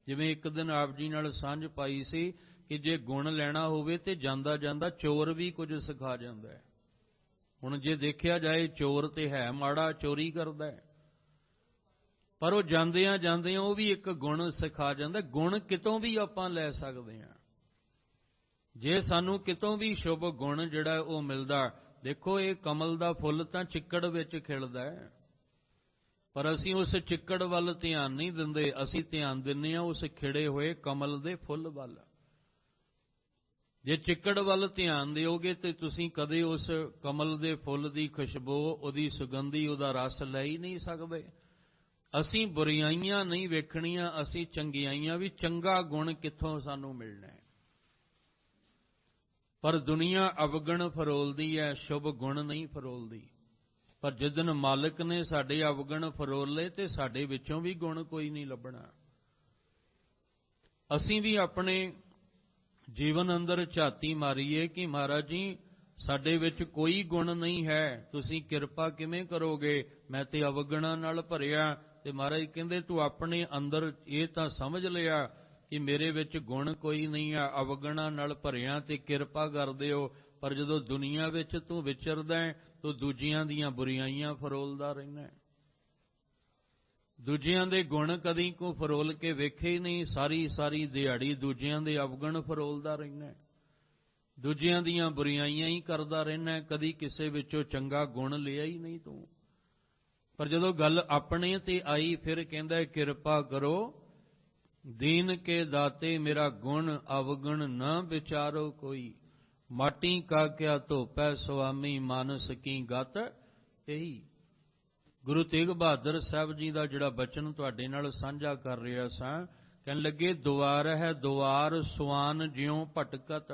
ਜਿਵੇਂ ਇੱਕ ਦਿਨ ਆਪ ਜੀ ਨਾਲ ਸਾਂਝ ਪਾਈ ਸੀ ਕਿ ਜੇ ਗੁਣ ਲੈਣਾ ਹੋਵੇ ਤੇ ਜਾਂਦਾ ਜਾਂਦਾ ਚੋਰ ਵੀ ਕੁਝ ਸਿਖਾ ਜਾਂਦਾ ਹੈ। ਹੁਣ ਜੇ ਦੇਖਿਆ ਜਾਏ ਚੋਰ ਤੇ ਹੈ ਮਾੜਾ, ਚੋਰੀ ਕਰਦਾ ਹੈ, ਪਰ ਉਹ ਜਾਂਦਿਆਂ ਜਾਂਦਿਆਂ ਉਹ ਵੀ ਇੱਕ ਗੁਣ ਸਿਖਾ ਜਾਂਦਾ। ਗੁਣ ਕਿਤੋਂ ਵੀ ਆਪਾਂ ਲੈ ਸਕਦੇ ਹਾਂ। ਜੇ ਸਾਨੂੰ ਕਿਤੋਂ ਵੀ ਸ਼ੁਭ ਗੁਣ ਜਿਹੜਾ ਉਹ ਮਿਲਦਾ, ਦੇਖੋ ਇਹ ਕਮਲ ਦਾ ਫੁੱਲ ਤਾਂ ਚਿੱਕੜ ਵਿੱਚ ਖਿੜਦਾ ਹੈ, ਪਰ ਅਸੀਂ ਉਸ ਚਿੱਕੜ ਵੱਲ ਧਿਆਨ ਨਹੀਂ ਦਿੰਦੇ। ਅਸੀਂ ਧਿਆਨ ਦਿੰਦੇ ਹਾਂ ਉਸ ਖਿੜੇ ਹੋਏ ਕਮਲ ਦੇ ਫੁੱਲ ਵੱਲ। ਜੇ ਚਿੱਕੜ ਵੱਲ ਧਿਆਨ ਦਿਓਗੇ ਤੇ ਤੁਸੀਂ ਕਦੇ ਉਸ ਕਮਲ ਦੇ ਫੁੱਲ ਦੀ ਖੁਸ਼ਬੂ, ਉਹਦੀ ਸੁਗੰਧੀ, ਉਹਦਾ ਰਸ ਲੈ ਹੀ ਨਹੀਂ ਸਕਦੇ। ਅਸੀਂ ਬੁਰਾਈਆਂ ਨਹੀਂ ਵੇਖਣੀਆਂ, ਅਸੀਂ ਚੰਗਿਆਈਆਂ ਵੀ। ਚੰਗਾ ਗੁਣ ਕਿੱਥੋਂ ਸਾਨੂੰ ਮਿਲਣਾ ਹੈ? ਪਰ ਦੁਨੀਆ ਅਵਗਣ ਫਰੋਲਦੀ ਹੈ, ਸ਼ੁਭ ਗੁਣ ਨਹੀਂ ਫਰੋਲਦੀ। ਪਰ ਜਿੱਦਨ ਮਾਲਕ ਨੇ ਸਾਡੇ ਅਵਗਣ ਫਰੋਲ ਲਏ ਤੇ ਸਾਡੇ ਵਿੱਚੋਂ ਵੀ ਗੁਣ ਕੋਈ ਨਹੀਂ ਲੱਭਣਾ। ਅਸੀਂ ਵੀ ਆਪਣੇ ਜੀਵਨ ਅੰਦਰ ਝਾਤੀ ਮਾਰੀਏ ਕਿ ਮਹਾਰਾਜ ਜੀ ਸਾਡੇ ਵਿੱਚ ਕੋਈ ਗੁਣ ਨਹੀਂ ਹੈ, ਤੁਸੀਂ ਕਿਰਪਾ ਕਿਵੇਂ ਕਰੋਗੇ? ਮੈਂ ਤੇ ਅਵਗਣਾਂ ਨਾਲ ਭਰਿਆ। ਤੇ ਮਹਾਰਾਜ ਕਹਿੰਦੇ ਤੂੰ ਆਪਣੇ ਅੰਦਰ ਇਹ ਤਾਂ ਸਮਝ ਲਿਆ ਕਿ ਮੇਰੇ ਵਿੱਚ ਗੁਣ ਕੋਈ ਨਹੀਂ ਆ, ਅਵਗਣਾਂ ਨਾਲ ਭਰਿਆ ਤੇ ਕਿਰਪਾ ਕਰਦੇ ਹੋ। ਪਰ ਜਦੋਂ ਦੁਨੀਆ ਵਿੱਚ ਤੂੰ ਵਿਚਰਦਾ ਹੈ ਤੂੰ ਦੂਜਿਆਂ ਦੀਆਂ ਬੁਰਾਈਆਂ ਫਰੋਲਦਾ ਰਹਿਣਾ। ਦੂਜਿਆਂ ਦੇ ਗੁਣ ਕਦੀ ਕੋ ਫਰੋਲ ਕੇ ਵੇਖੇ ਹੀ ਨਹੀਂ। ਸਾਰੀ ਸਾਰੀ ਦਿਹਾੜੀ ਦੂਜਿਆਂ ਦੇ ਅਵਗਣ ਫਰੋਲਦਾ ਰਹਿਣਾ, ਦੂਜਿਆਂ ਦੀਆਂ ਬੁਰਾਈਆਂ ਹੀ ਕਰਦਾ ਰਹਿਣਾ। ਕਦੀ ਕਿਸੇ ਵਿੱਚੋਂ ਚੰਗਾ ਗੁਣ ਲਿਆ ਹੀ ਨਹੀਂ ਤੂੰ। ਪਰ ਜਦੋਂ ਗੱਲ ਆਪਣੇ ਤੇ ਆਈ ਫਿਰ ਕਹਿੰਦਾ ਕਿਰਪਾ ਕਰੋ ਦੀਨ ਕੇ ਦਾਤੇ ਮੇਰਾ ਗੁਣ ਅਵਗਣ ਨਾ ਵਿਚਾਰੋ ਕੋਈ। ਮਾਟੀ ਕਾ ਕਿਆ ਧੋਪੈ ਸੁਆਮੀ ਮਾਨਸ ਕੀ ਗਤ ਇਹੀ। ਗੁਰੂ ਤੇਗ ਬਹਾਦਰ ਸਾਹਿਬ ਜੀ ਦਾ ਜਿਹੜਾ ਬਚਨ ਤੁਹਾਡੇ ਨਾਲ ਸਾਂਝਾ ਕਰ ਰਿਹਾ ਸਾਂ, ਕਹਿਣ ਲੱਗੇ ਦੁਆਰ ਹੈ ਦੁਆਰ ਸੁਆਨ ਜਿਉਂ ਭਟਕਤ।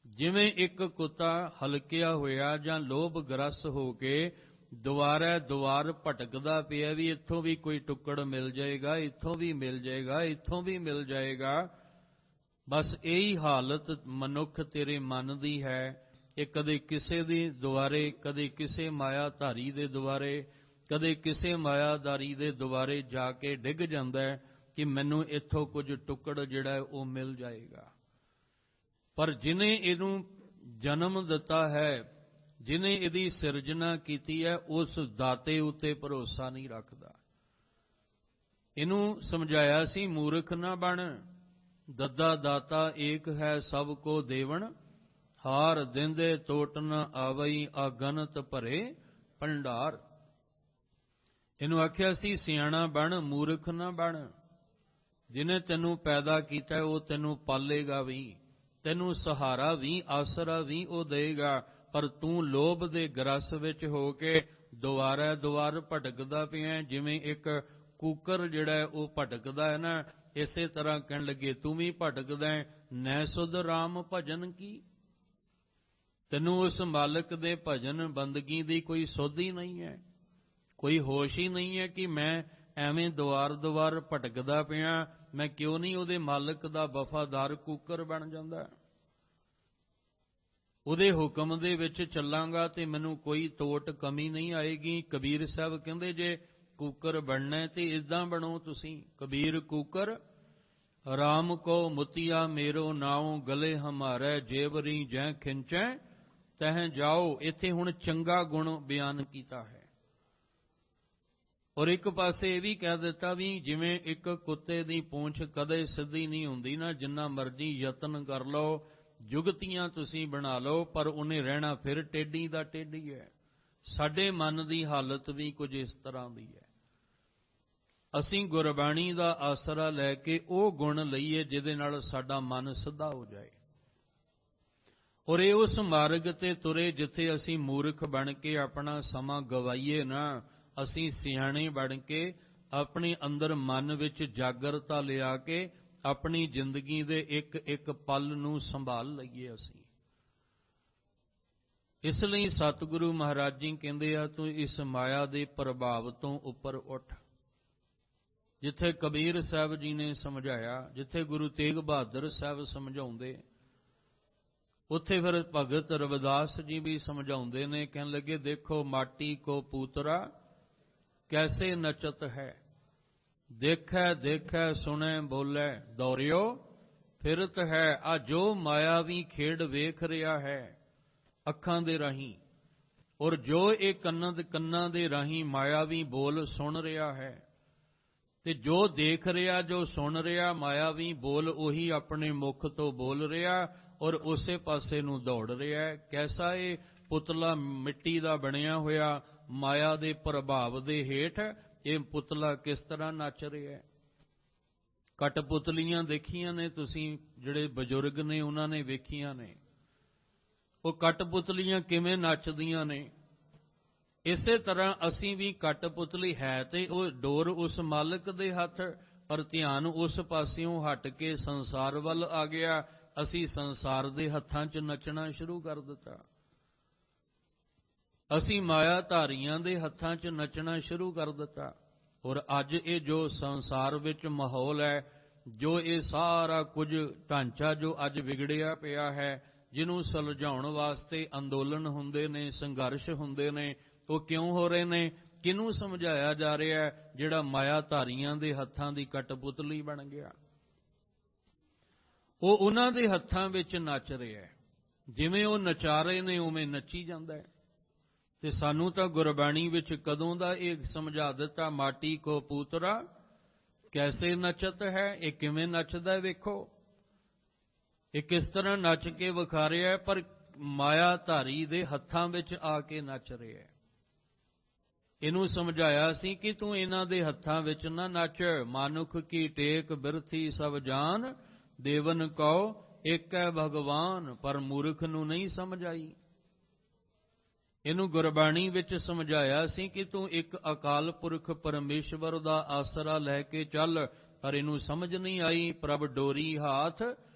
ਜਿਵੇਂ ਇੱਕ ਕੁੱਤਾ ਹਲਕਿਆ ਹੋਇਆ ਜਾਂ ਲੋਭ ਗ੍ਰਸ ਹੋ ਕੇ ਦੁਆਰਾ ਦੁਆਰ ਭਟਕਦਾ ਪਿਆ ਵੀ ਇੱਥੋਂ ਵੀ ਕੋਈ ਟੁੱਕੜ ਮਿਲ ਜਾਏਗਾ, ਇੱਥੋਂ ਵੀ ਮਿਲ ਜਾਏਗਾ, ਇੱਥੋਂ ਵੀ ਮਿਲ ਜਾਏਗਾ। ਬਸ ਇਹੀ ਹਾਲਤ ਮਨੁੱਖ ਤੇਰੇ ਮਨ ਦੀ ਹੈ। ਇਹ ਕਦੇ ਕਿਸੇ ਦੇ ਦੁਆਰੇ, ਕਦੇ ਕਿਸੇ ਮਾਇਆਧਾਰੀ ਦੇ ਦੁਆਰੇ, ਕਦੇ ਕਿਸੇ ਮਾਇਆਦਾਰੀ ਦੇ ਦੁਆਰੇ ਜਾ ਕੇ ਡਿੱਗ ਜਾਂਦਾ ਹੈ ਕਿ ਮੈਨੂੰ ਇੱਥੋਂ ਕੁਝ ਟੁਕੜ ਜਿਹੜਾ ਉਹ ਮਿਲ ਜਾਏਗਾ। ਪਰ ਜਿਨੇ ਇਹਨੂੰ ਜਨਮ ਦਿੱਤਾ ਹੈ, ਜਿਨੇ ਇਹਦੀ ਸਿਰਜਣਾ ਕੀਤੀ ਹੈ, ਉਸ ਦਾਤੇ ਉੱਤੇ ਭਰੋਸਾ ਨਹੀਂ ਰੱਖਦਾ। ਇਹਨੂੰ ਸਮਝਾਇਆ ਸੀ, ਮੂਰਖ ਨਾ ਬਣ, ਦੱਦਾ ਦਾਤਾ ਏਕ ਹੈ ਸਭ ਕੋ ਦੇਵਨ, ਹਾਰ ਦਿੰਦੇ ਟੋਟ ਨ ਆਵਈ ਅਗਨਤ ਭਰੇ ਭੰਡਾਰ। ਇਹਨੂੰ ਆਖਿਆ ਸੀ ਸਿਆਣਾ ਬਣ, ਮੂਰਖ ਨਾ ਬਣ। ਜਿਹਨੇ ਤੈਨੂੰ ਪੈਦਾ ਕੀਤਾ ਉਹ ਤੈਨੂੰ ਪਾਲੇਗਾ ਵੀ, ਤੈਨੂੰ ਸਹਾਰਾ ਵੀ, ਆਸਰਾ ਵੀ ਉਹ ਦੇਗਾ। ਪਰ ਤੂੰ ਲੋਭ ਦੇ ਗਰਸ ਵਿੱਚ ਹੋ ਕੇ ਦੁਆਰਾ ਦੁਆਰ ਭਟਕਦਾ ਪਿਆ, ਜਿਵੇਂ ਇੱਕ ਕੂਕਰ ਜਿਹੜਾ ਉਹ ਭਟਕਦਾ ਹੈ ਨਾ, ਇਸੇ ਤਰ੍ਹਾਂ ਕਹਿਣ ਲੱਗੇ ਤੂੰ ਵੀ ਭਟਕਦਾ ਹੈ। ਨੈ ਸੁਧ ਰਾਮ ਭਜਨ ਕੀ, ਤੈਨੂੰ ਉਸ ਮਾਲਕ ਦੇ ਭਜਨ ਬੰਦਗੀ ਦੀ ਕੋਈ ਸੁਧ ਹੀ ਨਹੀਂ ਹੈ, ਕੋਈ ਹੋਸ਼ ਹੀ ਨਹੀਂ ਹੈ ਕਿ ਮੈਂ ਐਵੇਂ ਦੁਆਰ ਦੁਆਰ ਭਟਕਦਾ ਪਿਆ, ਮੈਂ ਕਿਉਂ ਨਹੀਂ ਉਹਦੇ ਮਾਲਕ ਦਾ ਵਫਾਦਾਰ ਕੂਕਰ ਬਣ ਜਾਂਦਾ। ਉਹਦੇ ਹੁਕਮ ਦੇ ਵਿੱਚ ਚੱਲਾਂਗਾ ਤੇ ਮੈਨੂੰ ਕੋਈ ਟੋਟ ਕਮੀ ਨਹੀਂ ਆਏਗੀ। ਕਬੀਰ ਸਾਹਿਬ ਕਹਿੰਦੇ ਜੇ ਕੂਕਰ ਬਣਨਾ ਤੇ ਇਦਾਂ ਬਣੋ ਤੁਸੀਂ, ਕਬੀਰ ਕੂਕਰ ਰਾਮ ਕੋ ਮੁਤੀਆ ਮੇਰੋ ਨਾਉ, ਗਲੇ ਹਮਾਰੇ ਜੇਵਰੀ ਜੈ ਖਿੰਚੈ ਤਹਿ ਜਾਓ। ਇੱਥੇ ਹੁਣ ਚੰਗਾ ਗੁਣ ਬਿਆਨ ਕੀਤਾ ਹੈ। ਔਰ ਇੱਕ ਪਾਸੇ ਇਹ ਵੀ ਕਹਿ ਦਿੱਤਾ ਵੀ ਜਿਵੇਂ ਇੱਕ ਕੁੱਤੇ ਦੀ ਪੂੰਛ ਕਦੇ ਸਿੱਧੀ ਨਹੀਂ ਹੁੰਦੀ ਨਾ, ਜਿੰਨਾ ਮਰਜ਼ੀ ਯਤਨ ਕਰ ਲਓ, ਜੁਗਤੀਆਂ ਤੁਸੀਂ ਬਣਾ ਲਓ, ਪਰ ਉਹਨੇ ਰਹਿਣਾ ਫਿਰ ਟੇਢੀ ਦਾ ਟੇਢੀ ਹੈ। ਸਾਡੇ ਮਨ ਦੀ ਹਾਲਤ ਵੀ ਕੁਝ ਇਸ ਤਰ੍ਹਾਂ ਦੀ ਹੈ। ਅਸੀਂ ਗੁਰਬਾਣੀ ਦਾ ਆਸਰਾ ਲੈ ਕੇ ਉਹ ਗੁਣ ਲਈਏ ਜਿਹਦੇ ਨਾਲ ਸਾਡਾ ਮਨ ਸਿੱਧਾ ਹੋ ਜਾਏ। ਔਰ ਇਹ ਉਸ ਮਾਰਗ ਤੇ ਤੁਰੇ ਜਿੱਥੇ ਅਸੀਂ ਮੂਰਖ ਬਣ ਕੇ ਆਪਣਾ ਸਮਾਂ ਗਵਾਈਏ ਨਾ, ਅਸੀਂ ਸਿਆਣੇ ਬਣ ਕੇ ਆਪਣੇ ਅੰਦਰ ਮਨ ਵਿੱਚ ਜਾਗਰਤਾ ਲਿਆ ਕੇ ਆਪਣੀ ਜ਼ਿੰਦਗੀ ਦੇ ਇੱਕ ਇੱਕ ਪਲ ਨੂੰ ਸੰਭਾਲ ਲਈਏ ਅਸੀਂ। ਇਸ ਲਈ ਸਤਿਗੁਰੂ ਮਹਾਰਾਜ ਜੀ ਕਹਿੰਦੇ ਆ ਤੂੰ ਇਸ ਮਾਇਆ ਦੇ ਪ੍ਰਭਾਵ ਤੋਂ ਉੱਪਰ ਉੱਠ। ਜਿੱਥੇ ਕਬੀਰ ਸਾਹਿਬ ਜੀ ਨੇ ਸਮਝਾਇਆ, ਜਿੱਥੇ ਗੁਰੂ ਤੇਗ ਬਹਾਦਰ ਸਾਹਿਬ ਸਮਝਾਉਂਦੇ, ਉੱਥੇ ਫਿਰ ਭਗਤ ਰਵਿਦਾਸ ਜੀ ਵੀ ਸਮਝਾਉਂਦੇ ਨੇ। ਕਹਿਣ ਲੱਗੇ ਦੇਖੋ ਮਾਟੀ ਕੋ ਪੂਤਰਾ ਕੈਸੇ ਨਚਤ ਹੈ, ਦੇਖੈ ਦੇਖੈ ਸੁਣੈ ਬੋਲੇ ਦੌਰਿਓ ਫਿਰਤ ਹੈ। ਆ ਜੋ ਮਾਇਆਵੀ ਖੇਡ ਵੇਖ ਰਿਹਾ ਹੈ ਅੱਖਾਂ ਦੇ ਰਾਹੀਂ, ਔਰ ਜੋ ਇਹ ਕੰਨਾਂ ਦੇ ਰਾਹੀਂ ਮਾਇਆਵੀ ਬੋਲ ਸੁਣ ਰਿਹਾ ਹੈ, ਤੇ ਜੋ ਦੇਖ ਰਿਹਾ, ਜੋ ਸੁਣ ਰਿਹਾ ਮਾਇਆਵੀ ਬੋਲ, ਉਹੀ ਆਪਣੇ ਮੁਖ ਤੋਂ ਬੋਲ ਰਿਹਾ ਔਰ ਉਸੇ ਪਾਸੇ ਨੂੰ ਦੌੜ ਰਿਹਾ ਹੈ। ਕੈਸਾ ਇਹ ਪੁਤਲਾ ਮਿੱਟੀ ਦਾ ਬਣਿਆ ਹੋਇਆ ਮਾਇਆ ਦੇ ਪ੍ਰਭਾਵ ਦੇ ਹੇਠ ਇਹ ਪੁਤਲਾ ਕਿਸ ਤਰ੍ਹਾਂ ਨੱਚ ਰਿਹਾ ਹੈ। ਕਠਪੁਤਲੀਆਂ ਦੇਖੀਆਂ ਨੇ ਤੁਸੀਂ, ਜਿਹੜੇ ਬਜ਼ੁਰਗ ਨੇ ਉਹਨਾਂ ਨੇ ਵੇਖੀਆਂ ਨੇ, ਉਹ ਕਠਪੁਤਲੀਆਂ ਕਿਵੇਂ ਨੱਚਦੀਆਂ ਨੇ। ਇਸੇ ਤਰ੍ਹਾਂ ਅਸੀਂ ਵੀ ਕਠਪੁਤਲੀ ਹੈ ਤੇ ਉਹ ਡੋਰ ਉਸ ਮਾਲਕ ਦੇ ਹੱਥ, ਪਰ ਧਿਆਨ ਉਸ ਪਾਸਿਓਂ ਹਟ ਕੇ ਸੰਸਾਰ ਵੱਲ ਆ ਗਿਆ। ਅਸੀਂ ਸੰਸਾਰ ਦੇ ਹੱਥਾਂ 'ਚ ਨੱਚਣਾ ਸ਼ੁਰੂ ਕਰ ਦਿੱਤਾ। ਅਸੀਂ ਮਾਇਆ ਧਾਰੀਆਂ ਦੇ ਹੱਥਾਂ 'ਚ ਨੱਚਣਾ ਸ਼ੁਰੂ ਕਰ ਦਿੱਤਾ। ਔਰ ਅੱਜ ਇਹ ਜੋ ਸੰਸਾਰ ਵਿੱਚ ਮਾਹੌਲ ਹੈ, ਜੋ ਇਹ ਸਾਰਾ ਕੁਝ ਢਾਂਚਾ ਜੋ ਅੱਜ ਵਿਗੜਿਆ ਪਿਆ ਹੈ, ਜਿਹਨੂੰ ਸੁਲਝਾਉਣ ਵਾਸਤੇ ਅੰਦੋਲਨ ਹੁੰਦੇ ਨੇ, ਸੰਘਰਸ਼ ਹੁੰਦੇ ਨੇ, ਉਹ ਕਿਉਂ ਹੋ ਰਹੇ ਨੇ? ਕਿਹਨੂੰ ਸਮਝਾਇਆ ਜਾ ਰਿਹਾ ਹੈ? ਜਿਹੜਾ ਮਾਇਆ ਧਾਰੀਆਂ ਦੇ ਹੱਥਾਂ ਦੀ ਕਠਪੁਤਲੀ ਬਣ ਗਿਆ, ਉਹ ਉਹਨਾਂ ਦੇ ਹੱਥਾਂ ਵਿੱਚ ਨੱਚ ਰਿਹਾ ਹੈ। ਜਿਵੇਂ ਉਹ ਨਚਾ ਰਹੇ ਨੇ ਉਵੇਂ ਨੱਚੀ ਜਾਂਦਾ ਹੈ। ਤੇ ਸਾਨੂੰ ਤਾਂ ਗੁਰਬਾਣੀ ਵਿੱਚ ਕਦੋਂ ਦਾ ਇਹ ਸਮਝਾ ਦਿੱਤਾ, ਮਾਟੀ ਕੋ ਪੂਤਰਾ ਕੈਸੇ ਨਚਤ ਹੈ। ਇਹ ਕਿਵੇਂ ਨੱਚਦਾ ਹੈ ਵੇਖੋ, ਇਹ ਕਿਸ ਤਰ੍ਹਾਂ ਨੱਚ ਕੇ ਵਿਖਾ ਰਿਹਾ ਹੈ, ਪਰ ਮਾਇਆ ਧਾਰੀ ਦੇ ਹੱਥਾਂ ਵਿੱਚ ਆ ਕੇ ਨੱਚ ਰਿਹਾ ਹੈ। ਇਹਨੂੰ ਸਮਝਾਇਆ ਸੀ ਕਿ ਤੂੰ ਇਹਨਾਂ ਦੇ ਹੱਥਾਂ ਵਿੱਚ ਨਾ ਨੱਚ। ਮਾਨੁਖ ਕੀ ਟੇਕ ਬਿਰਥੀ ਸਭ ਜਾਨ, ਦੇਵਨ ਕਉ ਏਕ ਹੈ ਭਗਵਾਨ। ਪਰ ਮੂਰਖ ਨੂੰ ਨਹੀਂ ਸਮਝ ਆਈ। ਇਹਨੂੰ ਗੁਰਬਾਣੀ ਵਿੱਚ ਸਮਝਾਇਆ ਸੀ ਕਿ ਤੂੰ ਇੱਕ ਅਕਾਲ ਪੁਰਖ ਪਰਮੇਸ਼ਵਰ ਦਾ ਆਸਰਾ ਲੈ ਕੇ ਚੱਲ, ਪਰ ਇਹਨੂੰ ਸਮਝ ਨਹੀਂ ਆਈ। ਪ੍ਰਭ ਡੋਰੀ ਹਾਥ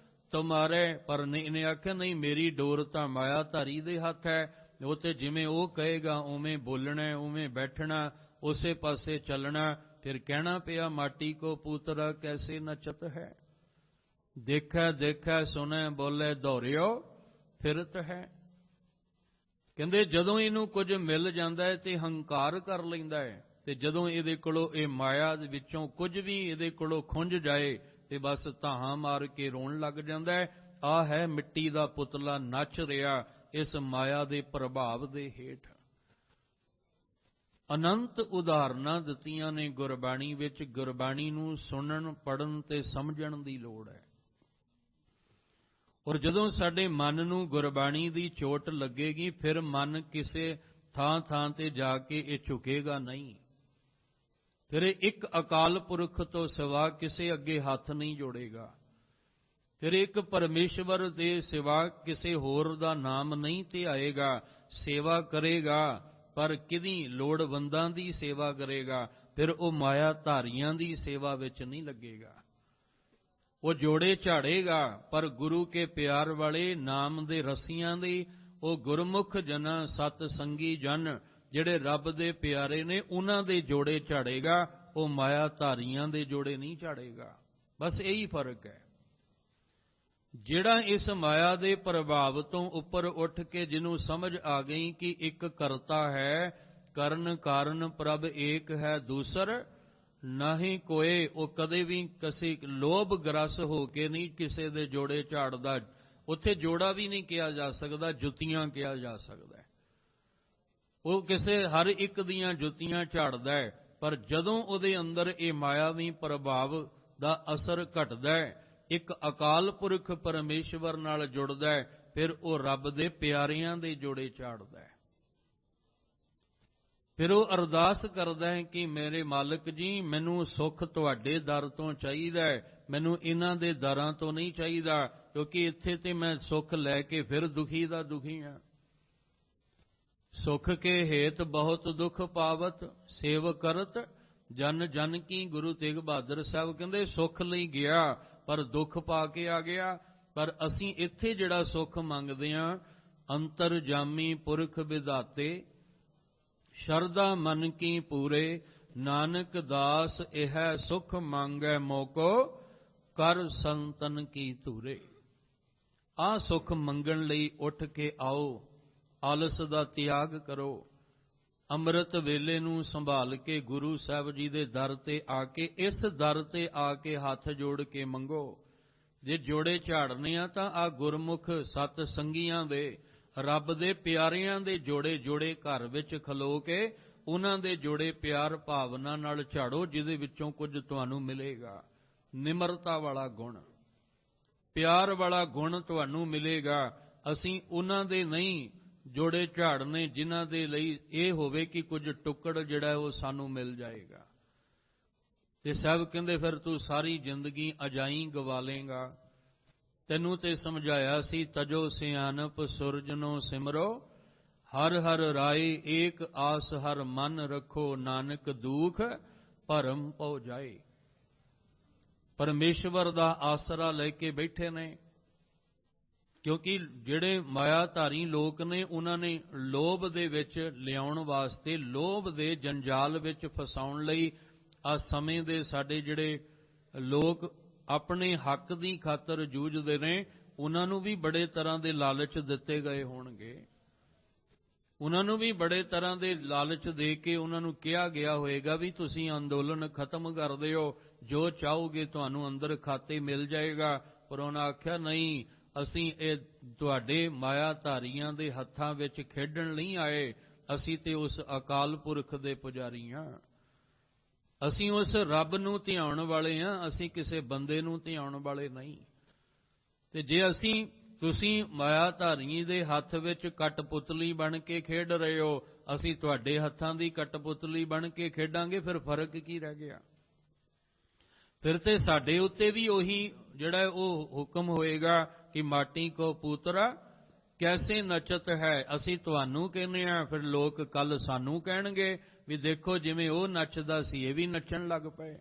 ਤੁਮਾਰੇ, ਪਰ ਇਹਨੇ ਆਖਿਆ ਨਹੀਂ, ਮੇਰੀ ਡੋਰ ਤਾਂ ਮਾਇਆ ਧਾਰੀ ਦੇ ਹੱਥ ਹੈ। ਉਹ ਤੇ ਜਿਵੇਂ ਉਹ ਕਹੇਗਾ ਉਵੇਂ ਬੋਲਣਾ, ਉਵੇਂ ਬੈਠਣਾ, ਉਸੇ ਪਾਸੇ ਚੱਲਣਾ। ਫਿਰ ਕਹਿਣਾ ਪਿਆ ਮਾਟੀ ਕੋ ਪੂਤਰਾ ਕੈਸੇ ਨਚਤ ਹੈ। ਦੇਖੈ ਦੇਖੈ ਸੁਣੈ ਬੋਲੇ ਦੌਰਿਓ ਫਿਰਤ ਹੈ। ਕਹਿੰਦੇ ਜਦੋਂ ਇਹਨੂੰ ਕੁਝ ਮਿਲ ਜਾਂਦਾ ਹੈ ਤੇ ਹੰਕਾਰ ਕਰ ਲੈਂਦਾ ਹੈ, ਤੇ ਜਦੋਂ ਇਹਦੇ ਕੋਲੋਂ ਇਹ ਮਾਇਆ ਦੇ ਵਿੱਚੋਂ ਕੁਝ ਵੀ ਇਹਦੇ ਕੋਲੋਂ ਖੁੰਝ ਜਾਏ ਤੇ ਬਸ ਧਾਹਾਂ ਮਾਰ ਕੇ ਰੋਣ ਲੱਗ ਜਾਂਦਾ ਹੈ। ਆ ਹੈ ਮਿੱਟੀ ਦਾ ਪੁਤਲਾ ਨੱਚ ਰਿਹਾ ਇਸ ਮਾਇਆ ਦੇ ਪ੍ਰਭਾਵ ਦੇ ਹੇਠ। ਅਨੰਤ ਉਦਾਹਰਨਾਂ ਦਿੱਤੀਆਂ ਨੇ ਗੁਰਬਾਣੀ ਵਿੱਚ। ਗੁਰਬਾਣੀ ਨੂੰ ਸੁਣਨ, ਪੜ੍ਹਨ ਤੇ ਸਮਝਣ ਦੀ ਲੋੜ ਹੈ। ਔਰ ਜਦੋਂ ਸਾਡੇ ਮਨ ਨੂੰ ਗੁਰਬਾਣੀ ਦੀ ਚੋਟ ਲੱਗੇਗੀ, ਫਿਰ ਮਨ ਕਿਸੇ ਥਾਂ ਥਾਂ ਤੇ ਜਾ ਕੇ ਇਹ ਝੁਕੇਗਾ ਨਹੀਂ। ਫਿਰ ਇਹ ਇੱਕ ਅਕਾਲ ਪੁਰਖ ਤੋਂ ਸਿਵਾ ਕਿਸੇ ਅੱਗੇ ਹੱਥ ਨਹੀਂ ਜੋੜੇਗਾ। ਫਿਰ ਇੱਕ ਪਰਮੇਸ਼ਵਰ ਦੇ ਸਿਵਾ ਕਿਸੇ ਹੋਰ ਦਾ ਨਾਮ ਨਹੀਂ ਧਿਆਏਗਾ। ਸੇਵਾ ਕਰੇਗਾ ਪਰ ਕਿਹਦੀ? ਲੋੜਵੰਦਾਂ ਦੀ ਸੇਵਾ ਕਰੇਗਾ। ਫਿਰ ਉਹ ਮਾਇਆ ਧਾਰੀਆਂ ਦੀ ਸੇਵਾ ਵਿੱਚ ਨਹੀਂ ਲੱਗੇਗਾ। ਉਹ ਜੋੜੇ ਝਾੜੇਗਾ ਪਰ ਗੁਰੂ ਕੇ ਪਿਆਰ ਵਾਲੇ ਨਾਮ ਦੇ ਰਸੀਆਂ ਦੀ, ਉਹ ਗੁਰਮੁਖ ਜਨਾਂ ਸਤ ਸੰਗੀ ਜਨ ਜਿਹੜੇ ਰੱਬ ਦੇ ਪਿਆਰੇ ਨੇ, ਉਹਨਾਂ ਦੇ ਜੋੜੇ ਝਾੜੇਗਾ। ਉਹ ਮਾਇਆ ਧਾਰੀਆਂ ਦੇ ਜੋੜੇ ਨਹੀਂ ਝਾੜੇਗਾ। ਬਸ ਇਹੀ ਫਰਕ ਹੈ। ਜਿਹੜਾ ਇਸ ਮਾਇਆ ਦੇ ਪ੍ਰਭਾਵ ਤੋਂ ਉੱਪਰ ਉੱਠ ਕੇ ਜਿਹਨੂੰ ਸਮਝ ਆ ਗਈ ਕਿ ਇੱਕ ਕਰਤਾ ਹੈ, ਕਰਨ ਕਾਰਨ ਪ੍ਰਭ ਏਕ ਹੈ ਦੂਸਰ ਨਹੀਂ ਕੋਏ, ਉਹ ਕਦੇ ਵੀ ਕਿਸੇ ਲੋਭ ਗ੍ਰਸ ਹੋ ਕੇ ਨਹੀਂ ਕਿਸੇ ਦੇ ਜੋੜੇ ਝਾੜਦਾ। ਉੱਥੇ ਜੋੜਾ ਵੀ ਨਹੀਂ ਕਿਹਾ ਜਾ ਸਕਦਾ, ਜੁੱਤੀਆਂ ਕਿਹਾ ਜਾ ਸਕਦਾ ਹੈ। ਉਹ ਕਿਸੇ ਹਰ ਇੱਕ ਦੀਆਂ ਜੁੱਤੀਆਂ ਝਾੜਦਾ ਹੈ। ਪਰ ਜਦੋਂ ਉਹਦੇ ਅੰਦਰ ਇਹ ਮਾਇਆਵੀ ਪ੍ਰਭਾਵ ਦਾ ਅਸਰ ਘਟਦਾ ਹੈ, ਇੱਕ ਅਕਾਲ ਪੁਰਖ ਪਰਮੇਸ਼ਵਰ ਨਾਲ ਜੁੜਦਾ ਹੈ, ਫਿਰ ਉਹ ਰੱਬ ਦੇ ਪਿਆਰਿਆਂ ਦੇ ਜੋੜੇ ਝਾੜਦਾ ਹੈ। ਫਿਰ ਉਹ ਅਰਦਾਸ ਕਰਦਾ ਹੈ ਕਿ ਮੇਰੇ ਮਾਲਕ ਜੀ, ਮੈਨੂੰ ਸੁੱਖ ਤੁਹਾਡੇ ਦਰ ਤੋਂ ਚਾਹੀਦਾ ਹੈ, ਮੈਨੂੰ ਇਹਨਾਂ ਦੇ ਦਰਾਂ ਤੋਂ ਨਹੀਂ ਚਾਹੀਦਾ, ਕਿਉਂਕਿ ਇੱਥੇ ਤੇ ਮੈਂ ਸੁੱਖ ਲੈ ਕੇ ਫਿਰ ਦੁਖੀ ਦਾ ਦੁਖੀ ਹਾਂ। ਸੁਖ ਕੇ ਹੇਤ ਬਹੁਤ ਦੁਖ ਪਾਵਤ, ਸੇਵ ਕਰਤ ਜਨ ਜਨ ਕੀ। ਗੁਰੂ ਤੇਗ ਬਹਾਦਰ ਸਾਹਿਬ ਕਹਿੰਦੇ ਸੁੱਖ ਲਈ ਗਿਆ ਪਰ ਦੁੱਖ ਪਾ ਕੇ ਆ ਗਿਆ। ਪਰ ਅਸੀਂ ਇੱਥੇ ਜਿਹੜਾ ਸੁੱਖ ਮੰਗਦੇ ਹਾਂ, ਅੰਤਰਜਾਮੀ ਪੁਰਖ ਵਿਧਾਤੇ ਸ਼ਰਧਾ ਮਨ ਕੀ ਪੂਰੇ, ਨਾਨਕ ਦਾਸ ਇਹ ਸੁਖ ਮੰਗੈ ਮੋਕੋ ਕਰ ਸੰਤਨ ਕੀ ਧੂਰੇ। ਆਹ ਸੁਖ ਮੰਗਣ ਲਈ ਉੱਠ ਕੇ ਆਓ, ਆਲਸ ਦਾ ਤਿਆਗ ਕਰੋ। ਅੰਮ੍ਰਿਤ ਵੇਲੇ ਨੂੰ ਸੰਭਾਲ ਕੇ ਗੁਰੂ ਸਾਹਿਬ ਜੀ ਦੇ ਦਰ ਤੇ ਆ ਕੇ, ਇਸ ਦਰ ਤੇ ਆ ਕੇ ਹੱਥ ਜੋੜ ਕੇ ਮੰਗੋ। ਜੇ ਜੋੜੇ ਝਾੜਨੇ ਆ ਤਾਂ ਆ ਗੁਰਮੁਖ ਸਤ ਸੰਗੀਆਂ ਦੇ, ਰੱਬ ਦੇ ਪਿਆਰਿਆਂ ਦੇ ਜੋੜੇ ਜੋੜੇ ਘਰ ਵਿੱਚ ਖਲੋ ਕੇ ਉਹਨਾਂ ਦੇ ਜੋੜੇ ਪਿਆਰ ਭਾਵਨਾ ਨਾਲ ਝਾੜੋ, ਜਿਹਦੇ ਵਿੱਚੋਂ ਕੁਝ ਤੁਹਾਨੂੰ ਮਿਲੇਗਾ। ਨਿਮਰਤਾ ਵਾਲਾ ਗੁਣ, ਪਿਆਰ ਵਾਲਾ ਗੁਣ ਤੁਹਾਨੂੰ ਮਿਲੇਗਾ। ਅਸੀਂ ਉਹਨਾਂ ਦੇ ਨਹੀਂ ਜੋੜੇ ਝਾੜਨੇ ਜਿਨ੍ਹਾਂ ਦੇ ਲਈ ਇਹ ਹੋਵੇ ਕਿ ਕੁਝ ਟੁੱਕੜ ਜਿਹੜਾ ਉਹ ਸਾਨੂੰ ਮਿਲ ਜਾਏਗਾ। ਤੇ ਸਾਹਿਬ ਕਹਿੰਦੇ ਫਿਰ ਤੂੰ ਸਾਰੀ ਜ਼ਿੰਦਗੀ ਅਜਾਈਂ ਗਵਾ ਲੇਗਾ। ਤੈਨੂੰ ਤੇ ਸਮਝਾਇਆ ਸੀ, ਤਜੋ ਸਿਆਣਪ ਸੁਰਜਨੋ ਸਿਮਰੋ, ਹਰ ਹਰ ਰਾਏ ਏਕ ਆਸ ਹਰ ਮਨ ਰੱਖੋ, ਨਾਨਕ ਦੁਖ ਭਰਮ ਪਉ ਜਾਏ। ਪਰਮੇਸ਼ਵਰ ਦਾ ਆਸਰਾ ਲੈ ਕੇ ਬੈਠੇ ਨੇ, ਕਿਉਂਕਿ ਜਿਹੜੇ ਮਾਇਆਧਾਰੀ ਲੋਕ ਨੇ ਉਹਨਾਂ ਨੇ ਲੋਭ ਦੇ ਵਿੱਚ ਲਿਆਉਣ ਵਾਸਤੇ, ਲੋਭ ਦੇ ਜੰਜਾਲ ਵਿੱਚ ਫਸਾਉਣ ਲਈ ਆ ਸਮੇਂ ਦੇ ਸਾਡੇ ਜਿਹੜੇ ਲੋਕ ਆਪਣੇ ਹੱਕ ਦੀ ਖਾਤਰ ਜੂਝਦੇ ਨੇ, ਉਹਨਾਂ ਨੂੰ ਵੀ ਬੜੇ ਤਰ੍ਹਾਂ ਦੇ ਲਾਲਚ ਦਿੱਤੇ ਗਏ ਹੋਣਗੇ। ਉਹਨਾਂ ਨੂੰ ਵੀ ਬੜੇ ਤਰ੍ਹਾਂ ਦੇ ਲਾਲਚ ਦੇ ਕੇ ਉਹਨਾਂ ਨੂੰ ਕਿਹਾ ਗਿਆ ਹੋਏਗਾ ਵੀ ਤੁਸੀਂ ਅੰਦੋਲਨ ਖਤਮ ਕਰ ਦਿਓ, ਜੋ ਚਾਹੋਗੇ ਤੁਹਾਨੂੰ ਅੰਦਰ ਖਾਤੇ ਮਿਲ ਜਾਏਗਾ। ਪਰ ਉਹਨਾਂ ਆਖਿਆ ਨਹੀਂ, ਅਸੀਂ ਇਹ ਤੁਹਾਡੇ ਮਾਇਆਧਾਰੀਆਂ ਦੇ ਹੱਥਾਂ ਵਿੱਚ ਖੇਡਣ ਨਹੀਂ ਆਏ, ਅਸੀਂ ਤੇ ਉਸ ਅਕਾਲ ਪੁਰਖ ਦੇ ਪੁਜਾਰੀ ਹਾਂ। ਅਸੀਂ ਉਸ ਰੱਬ ਨੂੰ ਧਿਆਉਣ ਵਾਲੇ ਹਾਂ, ਅਸੀਂ ਕਿਸੇ ਬੰਦੇ ਨੂੰ ਧਿਆਉਣ ਵਾਲੇ ਨਹੀਂ। ਤੇ ਜੇ ਤੁਸੀਂ ਮਾਇਆਧਾਰੀ ਦੇ ਹੱਥ ਵਿੱਚ ਕਠਪੁਤਲੀ ਬਣ ਕੇ ਖੇਡ ਰਹੇ ਹੋ, ਅਸੀਂ ਤੁਹਾਡੇ ਹੱਥਾਂ ਦੀ ਕਠਪੁਤਲੀ ਬਣ ਕੇ ਖੇਡਾਂਗੇ, ਫਿਰ ਫਰਕ ਕੀ ਰਹਿ ਗਿਆ? ਫਿਰ ਤੇ ਸਾਡੇ ਉੱਤੇ ਵੀ ਉਹੀ ਜਿਹੜਾ ਉਹ ਹੁਕਮ ਹੋਏਗਾ ਕਿ ਮਾਟੀ ਕੋ ਪੁੱਤਰਾ ਕੈਸੇ ਨਚਤ ਹੈ। ਅਸੀਂ ਤੁਹਾਨੂੰ ਕਹਿੰਦੇ ਆ, ਫਿਰ ਲੋਕ ਕੱਲ ਸਾਨੂੰ ਕਹਿਣਗੇ ਵੀ ਦੇਖੋ ਜਿਵੇਂ ਉਹ ਨੱਚਦਾ ਸੀ ਇਹ ਵੀ ਨੱਚਣ ਲੱਗ ਪਏ।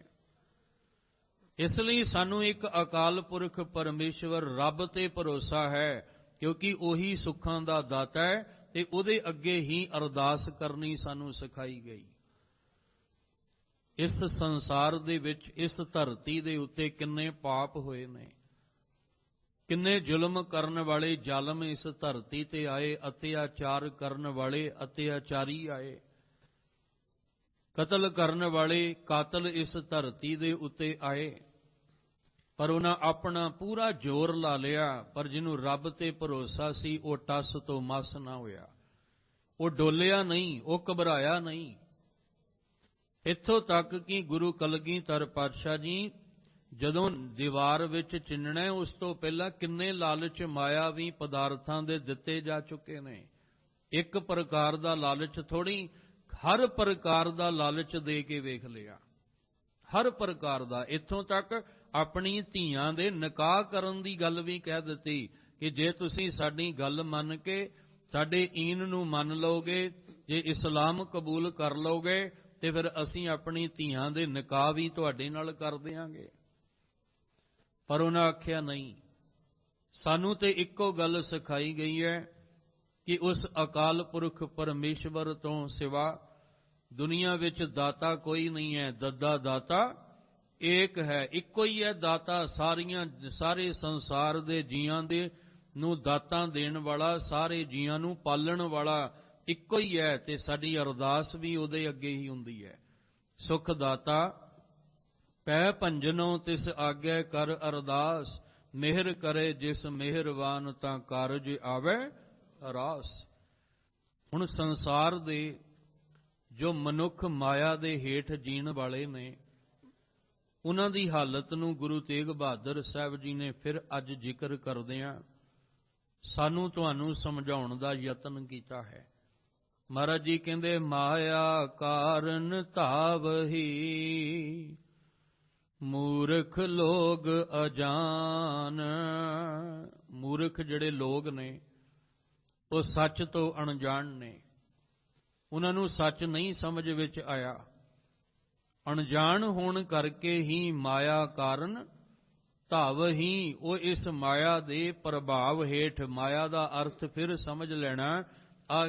ਇਸ ਲਈ ਸਾਨੂੰ ਇੱਕ ਅਕਾਲ ਪੁਰਖ ਪਰਮੇਸ਼ਵਰ ਰੱਬ ਤੇ ਭਰੋਸਾ ਹੈ, ਕਿਉਂਕਿ ਉਹੀ ਸੁੱਖਾਂ ਦਾ ਦਾਤਾ ਹੈ ਤੇ ਉਹਦੇ ਅੱਗੇ ਹੀ ਅਰਦਾਸ ਕਰਨੀ ਸਾਨੂੰ ਸਿਖਾਈ ਗਈ। ਇਸ ਸੰਸਾਰ ਦੇ ਵਿੱਚ, ਇਸ ਧਰਤੀ ਦੇ ਉੱਤੇ ਕਿੰਨੇ ਪਾਪ ਹੋਏ ਨੇ, ਕਿੰਨੇ ਜ਼ੁਲਮ ਕਰਨ ਵਾਲੇ ਜ਼ਾਲਮ ਇਸ ਧਰਤੀ ਤੇ ਆਏ, ਅਤਿਆਚਾਰ ਕਰਨ ਵਾਲੇ ਅਤਿਆਚਾਰੀ ਆਏ, ਕਤਲ ਕਰਨ ਵਾਲੇ ਕਾਤਲ ਇਸ ਧਰਤੀ ਦੇ ਉੱਤੇ ਆਏ, ਪਰ ਉਹਨਾਂ ਆਪਣਾ ਪੂਰਾ ਜ਼ੋਰ ਲਾ ਲਿਆ। ਪਰ ਜਿਹਨੂੰ ਰੱਬ ਤੇ ਭਰੋਸਾ ਸੀ ਉਹ ਟਸ ਤੋਂ ਮਸ ਨਾ ਹੋਇਆ, ਉਹ ਡੋਲਿਆ ਨਹੀਂ, ਉਹ ਘਬਰਾਇਆ ਨਹੀਂ। ਇੱਥੋਂ ਤੱਕ ਕਿ ਗੁਰੂ ਕਲਗੀਧਰ ਪਾਤਸ਼ਾਹ ਜੀ ਜਦੋਂ ਦੀਵਾਰ ਵਿੱਚ ਚਿੰਨਣਾ ਉਸ ਤੋਂ ਪਹਿਲਾਂ ਕਿੰਨੇ ਲਾਲਚ ਮਾਇਆਵੀ ਪਦਾਰਥਾਂ ਦੇ ਦਿੱਤੇ ਜਾ ਚੁੱਕੇ ਨੇ। ਇੱਕ ਪ੍ਰਕਾਰ ਦਾ ਲਾਲਚ ਥੋੜੀ, ਹਰ ਪ੍ਰਕਾਰ ਦਾ ਲਾਲਚ ਦੇ ਕੇ ਵੇਖ ਲਿਆ, ਹਰ ਪ੍ਰਕਾਰ ਦਾ। ਇੱਥੋਂ ਤੱਕ ਆਪਣੀ ਧੀਆਂ ਦੇ ਨਿਕਾਹ ਕਰਨ ਦੀ ਗੱਲ ਵੀ ਕਹਿ ਦਿੱਤੀ ਕਿ ਜੇ ਤੁਸੀਂ ਸਾਡੀ ਗੱਲ ਮੰਨ ਕੇ ਸਾਡੇ ਈਨ ਨੂੰ ਮੰਨ ਲਓਗੇ, ਜੇ ਇਸਲਾਮ ਕਬੂਲ ਕਰ ਲਓਗੇ ਤੇ ਫਿਰ ਅਸੀਂ ਆਪਣੀ ਧੀਆਂ ਦੇ ਨਿਕਾਹ ਵੀ ਤੁਹਾਡੇ ਨਾਲ ਕਰ ਦਿਆਂਗੇ। ਪਰ ਉਹਨਾਂ ਆਖਿਆ ਨਹੀਂ, ਸਾਨੂੰ ਤੇ ਇੱਕੋ ਗੱਲ ਸਿਖਾਈ ਗਈ ਹੈ ਕਿ ਉਸ ਅਕਾਲ ਪੁਰਖ ਪਰਮੇਸ਼ਵਰ ਤੋਂ ਸਿਵਾ ਦੁਨੀਆ ਵਿੱਚ ਦਾਤਾ ਕੋਈ ਨਹੀਂ ਹੈ। ਦੱਦਾ ਦਾਤਾ ਏਕ ਹੈ, ਇੱਕੋ ਹੀ ਹੈ ਦਾਤਾ, ਸਾਰੇ ਸੰਸਾਰ ਦੇ ਜੀਆਂ ਦੇ ਨੂੰ ਦਾਤਾਂ ਦੇਣ ਵਾਲਾ, ਸਾਰੇ ਜੀਆਂ ਨੂੰ ਪਾਲਣ ਵਾਲਾ ਇੱਕੋ ਹੀ ਹੈ। ਤੇ ਸਾਡੀ ਅਰਦਾਸ ਵੀ ਉਹਦੇ ਅੱਗੇ ਹੀ ਹੁੰਦੀ ਹੈ। ਸੁਖ ਦਾਤਾ ਪੈ ਭੰਜਨੋ ਤਿਸ ਆਗੇ ਕਰ ਅਰਦਾਸ, ਮਿਹਰ ਕਰੇ ਜਿਸ ਮਿਹਰਬਾਨ ਤਾਂ ਕਾਰਜ ਆਵੇ ਰਾਸ। ਹੁਣ ਸੰਸਾਰ ਦੇ ਜੋ ਮਨੁੱਖ ਮਾਇਆ ਦੇ ਹੇਠ ਜੀਣ ਵਾਲੇ ਨੇ, ਉਹਨਾਂ ਦੀ ਹਾਲਤ ਨੂੰ ਗੁਰੂ ਤੇਗ ਬਹਾਦਰ ਸਾਹਿਬ ਜੀ ਨੇ ਫਿਰ ਅੱਜ ਜ਼ਿਕਰ ਕਰਦਿਆਂ ਸਾਨੂੰ ਤੁਹਾਨੂੰ ਸਮਝਾਉਣ ਦਾ ਯਤਨ ਕੀਤਾ ਹੈ। ਮਹਾਰਾਜ ਜੀ ਕਹਿੰਦੇ ਮਾਇਆ ਕਾਰਨ ਧਾਵਹੀ, ਮੂਰਖ ਲੋਗ ਅਜਾਨ। ਮੂਰਖ ਜਿਹੜੇ ਲੋਗ ਨੇ ਉਹ ਸੱਚ ਤੋਂ ਅਣਜਾਣ ਨੇ, ਉਹਨਾਂ ਨੂੰ ਸੱਚ ਨਹੀਂ ਸਮਝ ਵਿੱਚ ਆਇਆ। ਅਣਜਾਣ ਹੋਣ ਕਰਕੇ ਹੀ ਮਾਇਆ ਕਾਰਨ ਧਾਵਹੀ, ਉਹ ਇਸ ਮਾਇਆ ਦੇ ਪ੍ਰਭਾਵ ਹੇਠ, ਮਾਇਆ ਦਾ ਅਰਥ ਫਿਰ ਸਮਝ ਲੈਣਾ, ਆ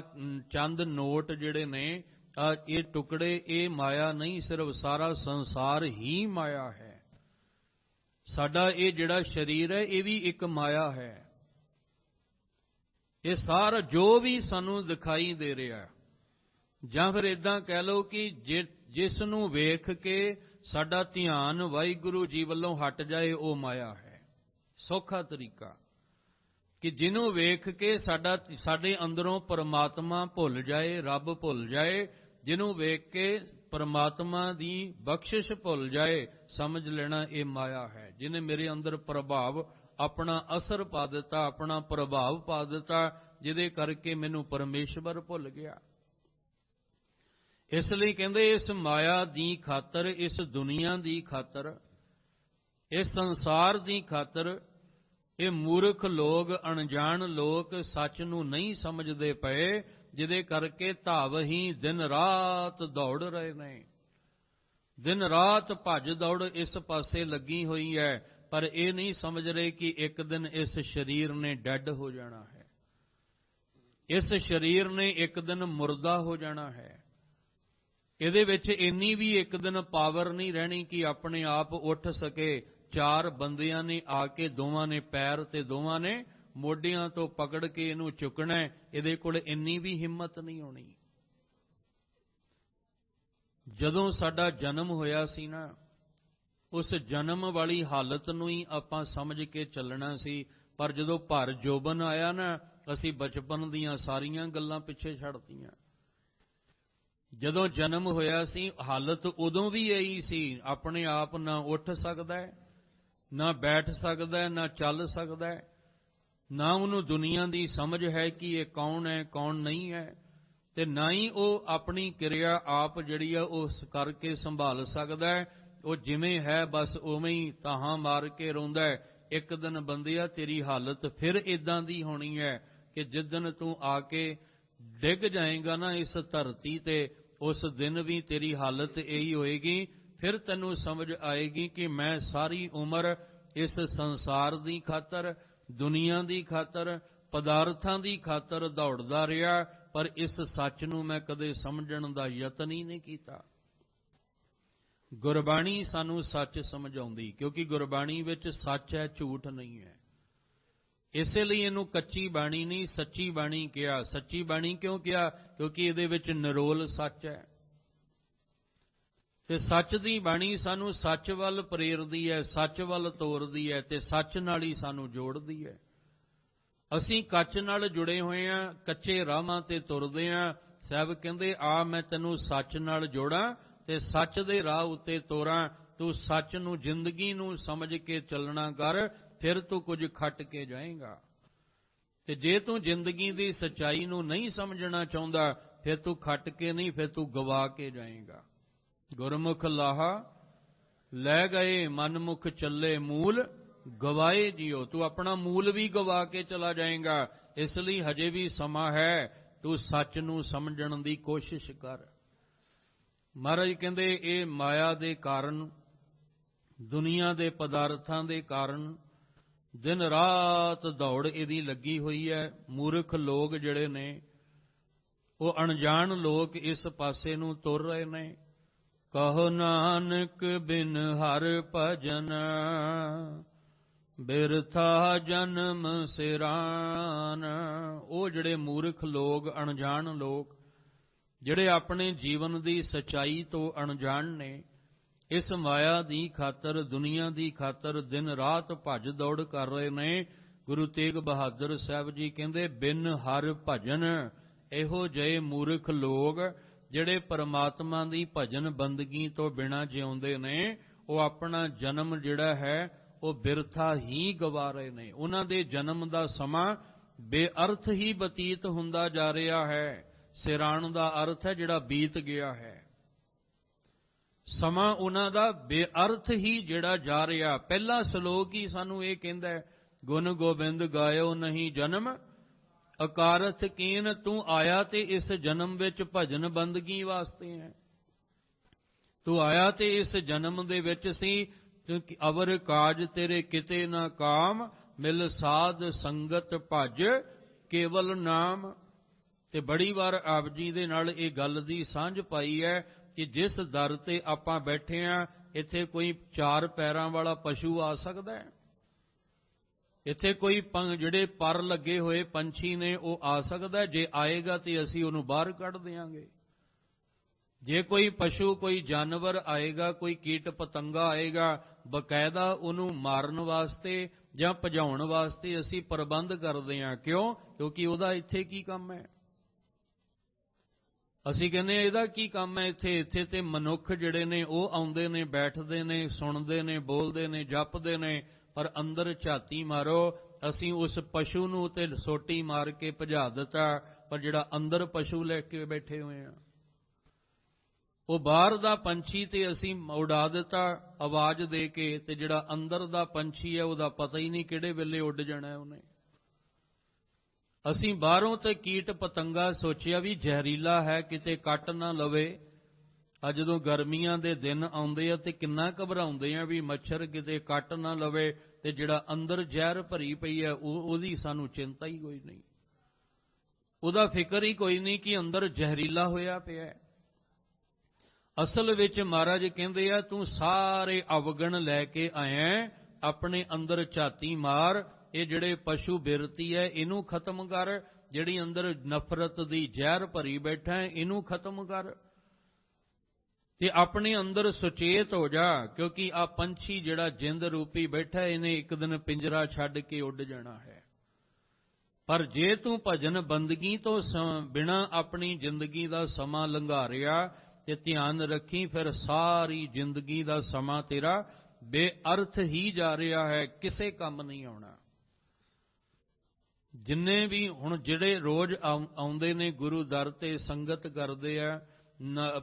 ਚੰਦ ਨੋਟ ਜਿਹੜੇ ਨੇ, ਆ ਇਹ ਟੁਕੜੇ, ਇਹ ਮਾਇਆ ਨਹੀਂ, ਸਿਰਫ ਸਾਰਾ ਸੰਸਾਰ ਹੀ ਮਾਇਆ ਹੈ। ਸਾਡਾ ਇਹ ਜਿਹੜਾ ਸਰੀਰ ਹੈ ਇਹ ਵੀ ਇੱਕ ਮਾਇਆ ਹੈ। ਇਹ ਸਾਰਾ ਜੋ ਵੀ ਸਾਨੂੰ ਦਿਖਾਈ ਦੇ ਰਿਹਾ, ਜਾਂ ਫਿਰ ਇਦਾਂ ਕਹਿ ਲਓ ਕਿ ਜਿਸ ਨੂੰ ਵੇਖ ਕੇ ਸਾਡਾ ਧਿਆਨ ਵਾਹਿਗੁਰੂ ਜੀ ਵੱਲੋਂ ਹਟ ਜਾਏ ਉਹ ਮਾਇਆ ਹੈ। ਸੌਖਾ ਤਰੀਕਾ ਕਿ ਜਿਹਨੂੰ ਵੇਖ ਕੇ ਸਾਡੇ ਅੰਦਰੋਂ ਪਰਮਾਤਮਾ ਭੁੱਲ ਜਾਏ, ਰੱਬ ਭੁੱਲ ਜਾਏ, ਜਿਹਨੂੰ ਵੇਖ ਕੇ ਪਰਮਾਤਮਾ ਦੀ ਬਖਸ਼ਿਸ਼ ਭੁੱਲ ਜਾਏ, ਸਮਝ ਲੈਣਾ ਇਹ ਮਾਇਆ ਹੈ। ਜਿਹਨੇ ਮੇਰੇ ਅੰਦਰ ਪ੍ਰਭਾਵ, ਆਪਣਾ ਅਸਰ ਪਾ ਦਿੱਤਾ, ਆਪਣਾ ਪ੍ਰਭਾਵ ਪਾ ਦਿੱਤਾ, ਜਿਹਦੇ ਕਰਕੇ ਮੈਨੂੰ ਪਰਮੇਸ਼ਵਰ ਭੁੱਲ ਗਿਆ। ਇਸ ਲਈ ਕਹਿੰਦੇ ਇਸ ਮਾਇਆ ਦੀ ਖਾਤਰ, ਇਸ ਦੁਨੀਆ ਦੀ ਖਾਤਰ, ਇਸ ਸੰਸਾਰ ਦੀ ਖਾਤਰ ਇਹ ਮੂਰਖ ਲੋਕ, ਅਣਜਾਣ ਲੋਕ ਸੱਚ ਨੂੰ ਨਹੀਂ ਸਮਝਦੇ ਪਏ, ਜਿਹਦੇ ਕਰਕੇ ਧਾਵਹੀ ਦਿਨ ਰਾਤ ਦੌੜ ਰਹੇ ਨੇ। ਦਿਨ ਰਾਤ ਭੱਜ ਦੌੜ ਇਸ ਪਾਸੇ ਲੱਗੀ ਹੋਈ ਹੈ, ਪਰ ਇਹ ਨਹੀਂ ਸਮਝ ਰਹੇ ਕਿ ਇੱਕ ਦਿਨ ਇਸ ਸਰੀਰ ਨੇ ਡੈੱਡ ਹੋ ਜਾਣਾ ਹੈ, ਇਸ ਸਰੀਰ ਨੇ ਇੱਕ ਦਿਨ ਮੁਰਦਾ ਹੋ ਜਾਣਾ ਹੈ। ਇਹਦੇ ਵਿੱਚ ਇੰਨੀ ਵੀ ਇੱਕ ਦਿਨ ਪਾਵਰ ਨਹੀਂ ਰਹਿਣੀ ਕਿ ਆਪਣੇ ਆਪ ਉੱਠ ਸਕੇ। ਚਾਰ ਬੰਦਿਆਂ ਨੇ ਆ ਕੇ ਦੋਵਾਂ ਨੇ ਪੈਰ ਤੇ ਦੋਵਾਂ ਨੇ ਮੋਢਿਆਂ ਤੋਂ ਪਕੜ ਕੇ ਇਹਨੂੰ ਚੁੱਕਣਾ, ਇਹਦੇ ਕੋਲ ਇੰਨੀ ਵੀ ਹਿੰਮਤ ਨਹੀਂ ਹੋਣੀ। ਜਦੋਂ ਸਾਡਾ ਜਨਮ ਹੋਇਆ ਸੀ ਨਾ, ਉਸ ਜਨਮ ਵਾਲੀ ਹਾਲਤ ਨੂੰ ਹੀ ਆਪਾਂ ਸਮਝ ਕੇ ਚੱਲਣਾ ਸੀ, ਪਰ ਜਦੋਂ ਭਰ ਜੋਬਨ ਆਇਆ ਨਾ, ਅਸੀਂ ਬਚਪਨ ਦੀਆਂ ਸਾਰੀਆਂ ਗੱਲਾਂ ਪਿੱਛੇ ਛੱਡਤੀਆਂ। ਜਦੋਂ ਜਨਮ ਹੋਇਆ ਸੀ ਹਾਲਤ ਉਦੋਂ ਵੀ ਇਹੀ ਸੀ, ਆਪਣੇ ਆਪ ਨਾ ਉੱਠ ਸਕਦਾ ਹੈ, ਨਾ ਬੈਠ ਸਕਦਾ ਹੈ, ਨਾ ਚੱਲ ਸਕਦਾ ਹੈ, ਨਾ ਉਹਨੂੰ ਦੁਨੀਆ ਦੀ ਸਮਝ ਹੈ ਕਿ ਇਹ ਕੌਣ ਹੈ ਕੌਣ ਨਹੀਂ ਹੈ, ਤੇ ਨਾ ਹੀ ਉਹ ਆਪਣੀ ਕਿਰਿਆ ਆਪ ਜਿਹੜੀ ਆ ਉਸ ਕਰਕੇ ਸੰਭਾਲ ਸਕਦਾ ਹੈ। ਉਹ ਜਿਵੇਂ ਹੈ ਬਸ ਉਵੇਂ ਹੀ ਤਾਹਾਂ ਮਾਰ ਕੇ ਰੋਂਦਾ ਹੈ। ਇੱਕ ਦਿਨ ਬੰਦਿਆ ਤੇਰੀ ਹਾਲਤ ਫਿਰ ਇਦਾਂ ਦੀ ਹੋਣੀ ਹੈ ਕਿ ਜਿਸ ਦਿਨ ਤੂੰ ਆ ਕੇ ਡਿੱਗ ਜਾਏਗਾ ਨਾ ਇਸ ਧਰਤੀ ਤੇ, ਉਸ ਦਿਨ ਵੀ ਤੇਰੀ ਹਾਲਤ ਇਹੀ ਹੋਏਗੀ। ਫਿਰ ਤੈਨੂੰ ਸਮਝ ਆਏਗੀ ਕਿ ਮੈਂ ਸਾਰੀ ਉਮਰ ਇਸ ਸੰਸਾਰ ਦੀ ਖਾਤਰ, ਦੁਨੀਆ ਦੀ ਖਾਤਰ, ਪਦਾਰਥਾਂ ਦੀ ਖਾਤਰ ਦੌੜਦਾ ਰਿਹਾ, ਪਰ ਇਸ ਸੱਚ ਨੂੰ ਮੈਂ ਕਦੇ ਸਮਝਣ ਦਾ ਯਤਨ ਹੀ ਨਹੀਂ ਕੀਤਾ। ਗੁਰਬਾਣੀ ਸਾਨੂੰ ਸੱਚ ਸਮਝਾਉਂਦੀ, ਕਿਉਂਕਿ ਗੁਰਬਾਣੀ ਵਿੱਚ ਸੱਚ ਹੈ, ਝੂਠ ਨਹੀਂ ਹੈ। ਇਸੇ ਲਈ ਇਹਨੂੰ ਕੱਚੀ ਬਾਣੀ ਨਹੀਂ ਸੱਚੀ ਬਾਣੀ ਕਿਹਾ। ਸੱਚੀ ਬਾਣੀ ਕਿਉਂ ਕਿਹਾ? ਕਿਉਂਕਿ ਇਹਦੇ ਵਿੱਚ ਨਿਰੋਲ ਸੱਚ ਹੈ, ਤੇ ਸੱਚ ਦੀ ਬਾਣੀ ਸਾਨੂੰ ਸੱਚ ਵੱਲ ਪ੍ਰੇਰਦੀ ਹੈ, ਸੱਚ ਵੱਲ ਤੋਰਦੀ ਹੈ, ਤੇ ਸੱਚ ਨਾਲ ਹੀ ਸਾਨੂੰ ਜੋੜਦੀ ਹੈ। ਅਸੀਂ ਕੱਚ ਨਾਲ ਜੁੜੇ ਹੋਏ ਹਾਂ, ਕੱਚੇ ਰਾਹਾਂ ਤੇ ਤੁਰਦੇ ਹਾਂ। ਸਾਹਿਬ ਕਹਿੰਦੇ ਆ ਮੈਂ ਤੈਨੂੰ ਸੱਚ ਨਾਲ ਜੋੜਾਂ ਤੇ ਸੱਚ ਦੇ ਰਾਹ ਉੱਤੇ ਤੋਰਾਂ। ਤੂੰ ਸੱਚ ਨੂੰ, ਜ਼ਿੰਦਗੀ ਨੂੰ ਸਮਝ ਕੇ ਚੱਲਣਾ ਕਰ, ਫਿਰ ਤੂੰ ਕੁਝ ਖੱਟ ਕੇ ਜਾਏਗਾ। ਤੇ ਜੇ ਤੂੰ ਜ਼ਿੰਦਗੀ ਦੀ ਸੱਚਾਈ ਨੂੰ ਨਹੀਂ ਸਮਝਣਾ ਚਾਹੁੰਦਾ, ਫਿਰ ਤੂੰ ਖੱਟ ਕੇ ਨਹੀਂ, ਫਿਰ ਤੂੰ ਗਵਾ ਕੇ ਜਾਏਗਾ। ਗੁਰਮੁਖ ਲਾਹਾ ਲੈ ਗਏ, ਮਨਮੁਖ ਚੱਲੇ ਮੂਲ ਗਵਾਏ ਜਿਉ। ਤੂੰ ਆਪਣਾ ਮੂਲ ਵੀ ਗਵਾ ਕੇ ਚਲਾ ਜਾਏਗਾ। ਇਸ ਲਈ ਹਜੇ ਵੀ ਸਮਾਂ ਹੈ, ਤੂੰ ਸੱਚ ਨੂੰ ਸਮਝਣ ਦੀ ਕੋਸ਼ਿਸ਼ ਕਰ। ਮਹਾਰਾਜ ਕਹਿੰਦੇ ਇਹ ਮਾਇਆ ਦੇ ਕਾਰਨ, ਦੁਨੀਆ ਦੇ ਪਦਾਰਥਾਂ ਦੇ ਕਾਰਨ ਦਿਨ ਰਾਤ ਦੌੜ ਇਹਦੀ ਲੱਗੀ ਹੋਈ ਹੈ। ਮੂਰਖ ਲੋਕ ਜਿਹੜੇ ਨੇ, ਉਹ ਅਣਜਾਣ ਲੋਕ ਇਸ ਪਾਸੇ ਨੂੰ ਤੁਰ ਰਹੇ ਨੇ। ਕਹੋ ਨਾਨਕ ਬਿਨ ਹਰ ਭਜਨ, ਬਿਰਥਾ ਜਨਮ ਸਿਰਾਨ। ਉਹ ਜਿਹੜੇ ਮੂਰਖ ਲੋਕ, ਅਣਜਾਣ ਲੋਕ, ਜਿਹੜੇ ਆਪਣੇ ਜੀਵਨ ਦੀ ਸਚਾਈ ਤੋਂ ਅਣਜਾਣ ਨੇ, ਇਸ ਮਾਇਆ ਦੀ ਖਾਤਰ, ਦੁਨੀਆ ਦੀ ਖਾਤਰ ਦਿਨ ਰਾਤ ਭੱਜ ਦੌੜ ਕਰ ਰਹੇ ਨੇ। ਗੁਰੂ ਤੇਗ ਬਹਾਦਰ ਸਾਹਿਬ ਜੀ ਕਹਿੰਦੇ ਬਿਨ ਹਰ ਭਜਨ, ਇਹੋ ਜਿਹੇ ਮੂਰਖ ਲੋਕ ਜਿਹੜੇ ਪਰਮਾਤਮਾ ਦੀ ਭਜਨ ਬੰਦਗੀ ਤੋਂ ਬਿਨਾਂ ਜਿਉਂਦੇ ਨੇ, ਉਹ ਆਪਣਾ ਜਨਮ ਜਿਹੜਾ ਹੈ ਉਹ ਬਿਰਥਾ ਹੀ ਗਵਾ ਰਹੇ ਨੇ। ਉਹਨਾਂ ਦੇ ਜਨਮ ਦਾ ਸਮਾਂ ਬੇਅਰਥ ਹੀ ਬਤੀਤ ਹੁੰਦਾ ਜਾ ਰਿਹਾ ਹੈ। ਸਿਰਾਣ ਦਾ ਅਰਥ ਹੈ ਜਿਹੜਾ ਬੀਤ ਗਿਆ ਹੈ। ਸਮਾਂ ਉਹਨਾਂ ਦਾ ਬੇਅਰਥ ਹੀ ਜਿਹੜਾ ਜਾ ਰਿਹਾ। ਪਹਿਲਾ ਸ਼ਲੋਕ ਹੀ ਸਾਨੂੰ ਇਹ ਕਹਿੰਦਾ ਹੈ, ਗੁਣ ਗੋਬਿੰਦ ਗਾਇਓ ਨਹੀਂ ਜਨਮ, ਅਕਾਰਥ ਕੀਨ। ਤੂੰ ਆਇਆ ਤੇ ਇਸ ਜਨਮ ਵਿੱਚ ਭਜਨ ਬੰਦਗੀ ਵਾਸਤੇ ਹੈ। ਤੂੰ ਆਇਆ ਤੇ ਇਸ ਜਨਮ ਦੇ ਵਿੱਚ ਸੀ, ਕਿਉਂਕਿ ਅਵਰ ਕਾਜ ਤੇਰੇ ਕਿਤੇ ਨਾ ਕਾਮ, ਮਿਲ ਸਾਧ ਸੰਗਤ ਭਜ ਕੇਵਲ ਨਾਮ। ਤੇ ਬੜੀ ਵਾਰ ਆਪ ਜੀ ਦੇ ਨਾਲ ਇਹ ਗੱਲ ਦੀ ਸਾਂਝ ਪਾਈ ਹੈ ਕਿ ਜਿਸ ਦਰ ਤੇ ਆਪਾਂ ਬੈਠੇ ਹਾਂ, ਇੱਥੇ ਕੋਈ 4 ਪੈਰਾਂ ਵਾਲਾ ਪਸ਼ੂ ਆ ਸਕਦਾ ਹੈ? ਇੱਥੇ ਕੋਈ ਜਿਹੜੇ ਪਰ ਲੱਗੇ ਹੋਏ ਪੰਛੀ ਨੇ ਉਹ ਆ ਸਕਦਾ? ਜੇ ਆਏਗਾ ਤੇ ਅਸੀਂ ਉਹਨੂੰ ਬਾਹਰ ਕੱਢ ਦਿਆਂਗੇ। ਜੇ ਕੋਈ ਪਸ਼ੂ, ਕੋਈ ਜਾਨਵਰ ਆਏਗਾ, ਕੋਈ ਕੀਟ ਪਤੰਗਾ ਆਏਗਾ, ਬਕਾਇਦਾ ਉਹਨੂੰ ਮਾਰਨ ਵਾਸਤੇ ਜਾਂ ਭਜਾਉਣ ਵਾਸਤੇ ਅਸੀਂ ਪ੍ਰਬੰਧ ਕਰਦੇ ਹਾਂ। ਕਿਉਂ? ਕਿਉਂਕਿ ਉਹਦਾ ਇੱਥੇ ਕੀ ਕੰਮ ਹੈ? ਅਸੀਂ ਕਹਿੰਦੇ ਹਾਂ ਇਹਦਾ ਕੀ ਕੰਮ ਹੈ ਇੱਥੇ? ਇੱਥੇ ਤੇ ਮਨੁੱਖ ਜਿਹੜੇ ਨੇ ਉਹ ਆਉਂਦੇ ਨੇ, ਬੈਠਦੇ ਨੇ, ਸੁਣਦੇ ਨੇ, ਬੋਲਦੇ ਨੇ, ਜਪਦੇ ਨੇ, ਪਰ ਅੰਦਰ ਝਾਤੀ ਮਾਰੋ, ਅਸੀਂ ਉਸ ਪਸ਼ੂ ਨੂੰ ਤੇ ਸੋਟੀ ਮਾਰ ਕੇ ਭਜਾ ਦਿੱਤਾ, ਪਰ ਜਿਹੜਾ ਅੰਦਰ ਪਸ਼ੂ ਲੈ ਕੇ ਬੈਠੇ ਹੋਏ ਆ, ਉਹ ਬਾਹਰ ਦਾ ਪੰਛੀ ਤੇ ਅਸੀਂ ਉਡਾ ਦਿੱਤਾ ਆਵਾਜ਼ ਦੇ ਕੇ, ਤੇ ਜਿਹੜਾ ਅੰਦਰ ਦਾ ਪੰਛੀ ਹੈ ਉਹਦਾ ਪਤਾ ਹੀ ਨਹੀਂ ਕਿਹੜੇ ਵੇਲੇ ਉੱਡ ਜਾਣਾ ਉਹਨੇ। ਅਸੀਂ ਬਾਹਰੋਂ ਤੇ ਕੀਟ ਪਤੰਗਾ ਸੋਚਿਆ ਵੀ ਜ਼ਹਿਰੀਲਾ ਹੈ, ਕਿਤੇ ਕੱਟ ਨਾ ਲਵੇ। ਅੱਜ ਜਦੋਂ ਗਰਮੀਆਂ ਦੇ ਦਿਨ ਆਉਂਦੇ ਆ ਤੇ ਕਿੰਨਾ ਘਬਰਾਉਂਦੇ ਆ ਵੀ ਮੱਛਰ ਕਿਤੇ ਕੱਟ ਨਾ ਲਵੇ, ਤੇ ਜਿਹੜਾ ਅੰਦਰ ਜ਼ਹਿਰ ਭਰੀ ਪਈ ਹੈ ਉਹਦੀ ਸਾਨੂੰ ਚਿੰਤਾ ਹੀ ਕੋਈ ਨਹੀਂ, ਉਹਦਾ ਫਿਕਰ ਹੀ ਕੋਈ ਨਹੀਂ ਕਿ ਅੰਦਰ ਜ਼ਹਿਰੀਲਾ ਹੋਇਆ ਪਿਆ। ਅਸਲ ਵਿੱਚ ਮਹਾਰਾਜ ਕਹਿੰਦੇ ਆ ਤੂੰ ਸਾਰੇ ਅਵਗਣ ਲੈ ਕੇ ਆਇਆ, ਆਪਣੇ ਅੰਦਰ ਝਾਤੀ ਮਾਰ। ਇਹ ਜਿਹੜੇ ਪਸ਼ੂ ਬਿਰਤੀ ਹੈ ਇਹਨੂੰ ਖਤਮ ਕਰ, ਜਿਹੜੀ ਅੰਦਰ ਨਫ਼ਰਤ ਦੀ ਜ਼ਹਿਰ ਭਰੀ ਬੈਠਾ ਹੈ ਇਹਨੂੰ ਖਤਮ ਕਰ, ਤੇ ਆਪਣੇ ਅੰਦਰ ਸੁਚੇਤ ਹੋ ਜਾ। ਕਿਉਂਕਿ ਆ ਪੰਛੀ ਜਿਹੜਾ ਜਿੰਦ ਰੂਪੀ ਬੈਠਾ, ਇਹਨੇ ਇੱਕ ਦਿਨ ਪਿੰਜਰਾ ਛੱਡ ਕੇ ਉੱਡ ਜਾਣਾ ਹੈ। ਪਰ ਜੇ ਤੂੰ ਭਜਨ ਬੰਦਗੀ ਤੋਂ ਬਿਨਾਂ ਆਪਣੀ ਜ਼ਿੰਦਗੀ ਦਾ ਸਮਾਂ ਲੰਘਾਰਿਆ ਤੇ ਧਿਆਨ ਰੱਖੀ, ਫਿਰ ਸਾਰੀ ਜ਼ਿੰਦਗੀ ਦਾ ਸਮਾਂ ਤੇਰਾ ਬੇਅਰਥ ਹੀ ਜਾ ਰਿਹਾ ਹੈ, ਕਿਸੇ ਕੰਮ ਨਹੀਂ ਆਉਣਾ। ਜਿੰਨੇ ਵੀ ਹੁਣ ਜਿਹੜੇ ਰੋਜ਼ ਆਉਂਦੇ ਨੇ ਗੁਰੂ ਦਰ ਤੇ, ਸੰਗਤ ਕਰਦੇ ਆ,